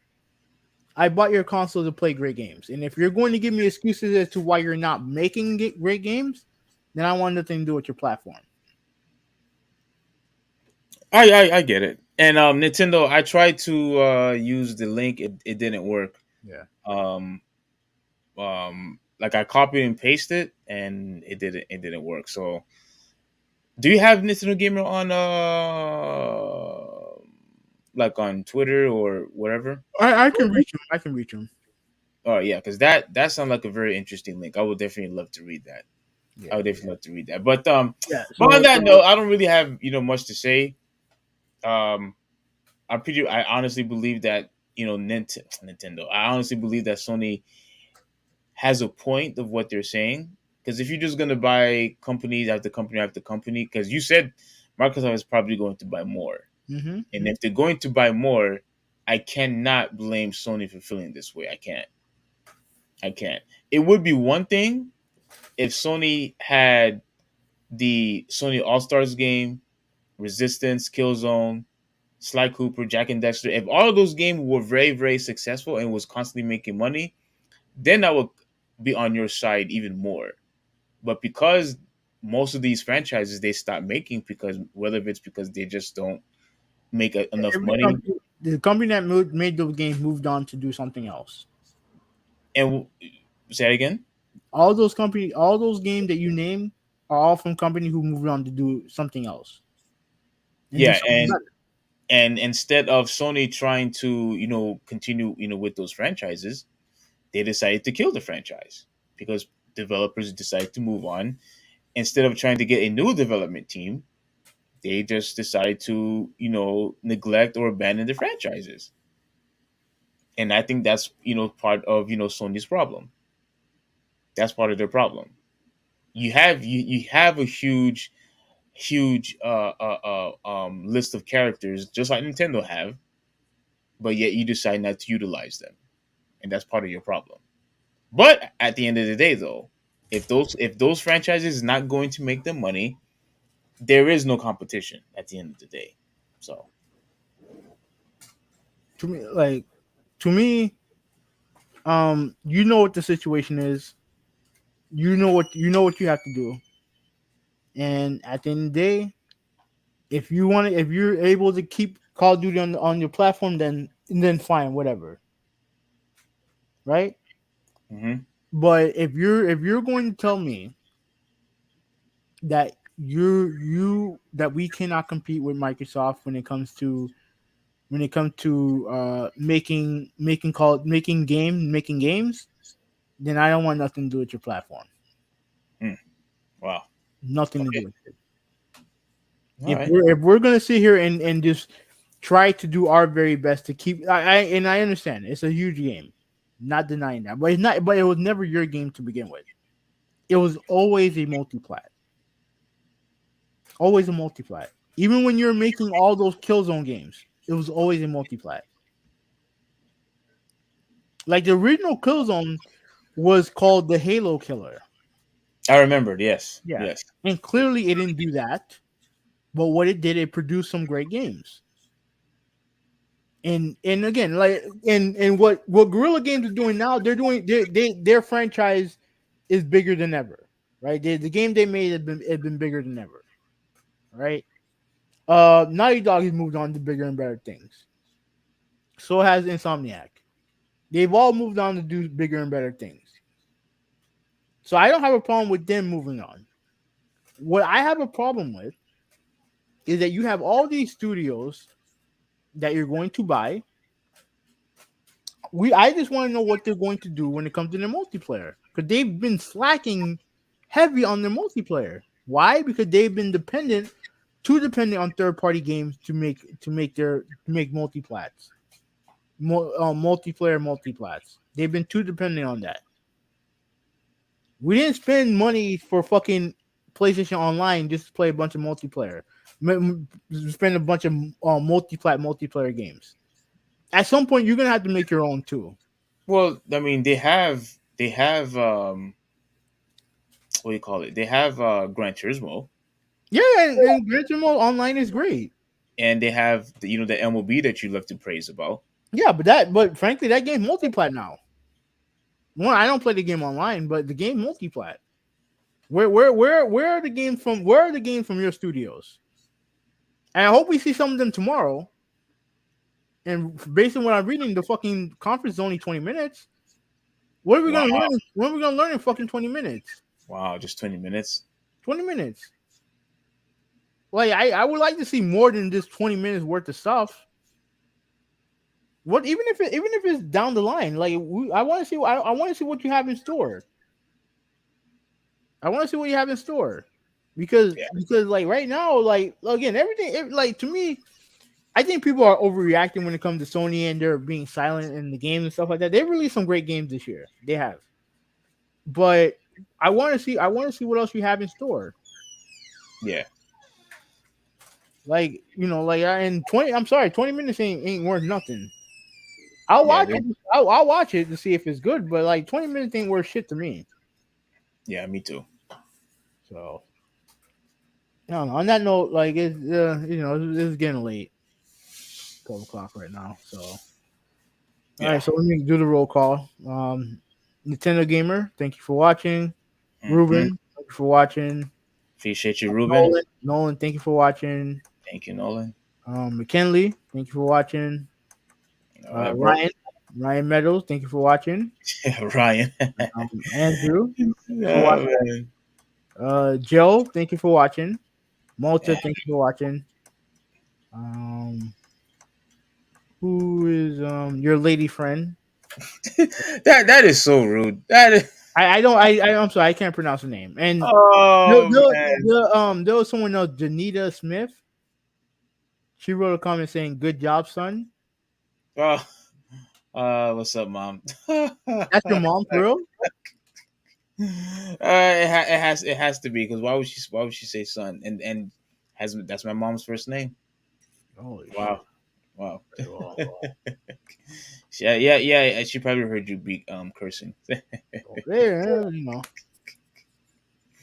I bought your console to play great games. And if you're going to give me excuses as to why you're not making great games, then I want nothing to do with your platform. I get it. And Nintendo, I tried to use the link. It didn't work. Yeah. Um, like I copied and pasted, and it didn't work. So, do you have Nintendo Gamer on like on Twitter or whatever? I can reach him. I can reach him. Oh yeah, because that sounds like a very interesting link. I would definitely love to read that. I Yeah. would definitely love to read that. But Yeah. but on So that note, I don't really have much to say. Um, I honestly believe that Nintendo. I honestly believe that Sony has a point of what they're saying. Because if you're just gonna buy companies after company after company, because you said Microsoft is probably going to buy more, and if they're going to buy more, I cannot blame Sony for feeling this way. I can't. I can't. It would be one thing if Sony had the Sony All Stars game, Resistance, Killzone, Sly Cooper, Jack and Dexter. If all of those games were very, very successful and was constantly making money, then I would be on your side even more. But because most of these franchises they stop making, because whether it's because they just don't make enough every money, company, the company that made those games moved on to do something else. and say it again. All those games that you name are all from company who moved on to do something else and do Yeah, something better. and instead of Sony trying to continue with those franchises, they decided to kill the franchise because developers decided to move on. Instead of trying to get a new development team, they just decided to neglect or abandon the franchises. And I think that's part of Sony's problem. That's part of their problem. You have a huge list of characters just like Nintendo have, but yet you decide not to utilize them, and that's part of your problem. But at the end of the day, though, if those franchises is not going to make them money, there is no competition at the end of the day. So To me, to me, you know what the situation is. You know what you have to do. And at the end of the day, if you're able to keep Call of Duty on your platform, then fine, whatever, right? mhm. But if you're going to tell me that that we cannot compete with Microsoft when it comes to making games, then I don't want nothing to do with your platform. Mm. Wow. Nothing to Okay. do with it. All If right. we're gonna sit here and just try to do our very best to keep I understand it's a huge game, not denying that, but it's not. But it was never your game to begin with. It was always a multi-plat, always a multi-plat. Even when you're making all those Killzone games, it was always a multi-plat. Like the original Killzone was called the Halo Killer. I remembered. Yes. Yeah, Yes. and clearly it didn't do that. But what it did, it produced some great games. And again, like and what Guerrilla Games is doing now, their franchise is bigger than ever, right? The game they made has been bigger than ever, right? Naughty Dog has moved on to bigger and better things. So has Insomniac. They've all moved on to do bigger and better things. So I don't have a problem with them moving on. What I have a problem with is that you have all these studios that you're going to buy. I just want to know what they're going to do when it comes to their multiplayer because they've been slacking heavy on their multiplayer. Why? Because they've been too dependent on third party games to make multiplats, multiplayer multiplats. They've been too dependent on that. We didn't spend money for fucking PlayStation Online just to play a bunch of multiplayer. Spend a bunch of multiplayer games. At some point, you're gonna have to make your own too. Well, I mean, they have what do you call it? They have Gran Turismo, Yeah, and Gran Turismo Online is great. and they have the MLB that you love to praise about. Yeah, but frankly, that game multiplat now. One, I don't play the game online, but the game multiplat. Where are the games from? Where are the games from your studios? And I hope we see some of them tomorrow. And based on what I'm reading, the fucking conference is only 20 minutes. What are we gonna Wow. learn? When are we gonna learn in fucking 20 minutes? Wow, just 20 minutes. 20 minutes. Like I would like to see more than just 20 minutes worth of stuff. What even if it's down the line, like I want to see I want to see what you have in store. I want to see what you have in store because Yeah. like right now, like again, like to me, I think people are overreacting when it comes to Sony and they're being silent in the games and stuff like that. They released some great games this year. They have, but I want to see what else you have in store. Yeah. Like like in 20. I'm sorry, 20 minutes ain't worth nothing. I'll Yeah, watch it. I'll watch it to see if it's good, but like 20 minutes ain't worth shit to me. Yeah, me too. So, I don't know. On that note, like it's it's getting late. 12 o'clock right now. So, all Yeah. right. So let me do the roll call. Nintendo Gamer, thank you for watching. Ruben, Mhm. thank you for watching. Appreciate you, Ruben. Nolan, thank you for watching. Thank you, Nolan. McKinley, thank you for watching. All right, bro. Ryan Meadows, thank you for watching. Ryan. Andrew, thank you for Oh, watching. man. Joe, thank you for watching. Malta, Yeah. thank you for watching. Who is your lady friend? That is so rude. That is. I don't I'm sorry, I can't pronounce her name. And Oh man. there was someone else, Janita Smith. She wrote a comment saying, "Good job, son." Oh, what's up, mom? That's your mom, for real? It has to be because why would she say son and has that's my mom's first name. Holy Wow. shit! Wow. Well, Yeah. She probably heard you be cursing. there,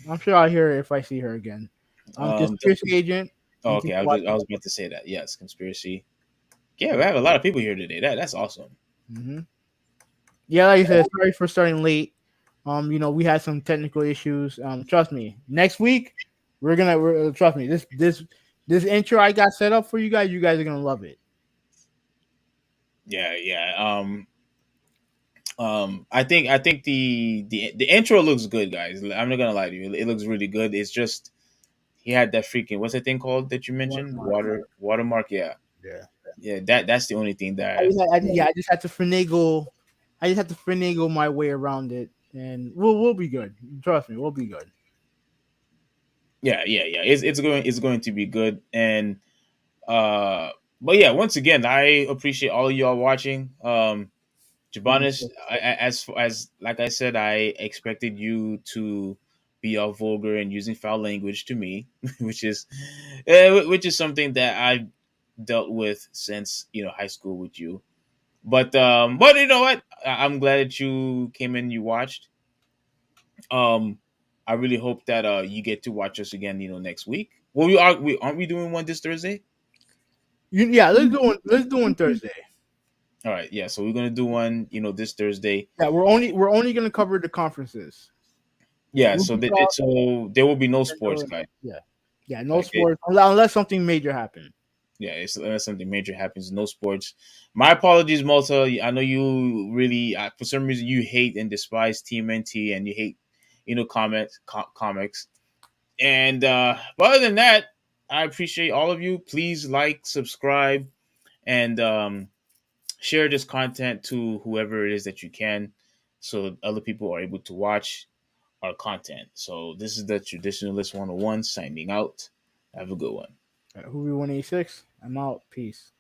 I'm sure I'll hear her if I see her again. um. Conspiracy agent. Oh, Thank you okay. for watching. I was about to say that. Yes, conspiracy. Yeah, we have a lot of people here today. That's awesome. Mm-hmm. Yeah, like I said, sorry for starting late. We had some technical issues. Trust me. Next week, trust me. This intro I got set up for you guys. You guys are gonna love it. Yeah. I think the intro looks good, guys. I'm not gonna lie to you. It looks really good. It's just he had that freaking what's that thing called that you mentioned? Watermark. Yeah. Yeah. Yeah. That's the only thing that. I just had to finagle. I just had to finagle my way around it, and we'll be good. Trust me, we'll be good. Yeah. It's going to be good and uh. But yeah, once again, I appreciate all of y'all watching. Jabanis, as like I said, I expected you to be all vulgar and using foul language to me, which is something that I've dealt with since high school with you. But you know what? I'm glad that you came in, you watched. Um, I really hope that you get to watch us again, next week. Well, we aren't we doing one this Thursday? Yeah, let's do one Thursday. All right, yeah. So we're gonna do one, this Thursday. Yeah, we're only gonna cover the conferences. Yeah, We'll so be off so there will be no sports, guys. Yeah, no Like sports unless something major happens. yeah, it's unless something major happens, no sports. My apologies, Malta. I know you really, for some reason, you hate and despise TMNT, and you hate, comics. And but other than that, I appreciate all of you. Please like, subscribe, and share this content to whoever it is that you can, so other people are able to watch. our content. So this is the Traditionalist 101 signing out. Have a good one. Who we 186? I'm out. Peace.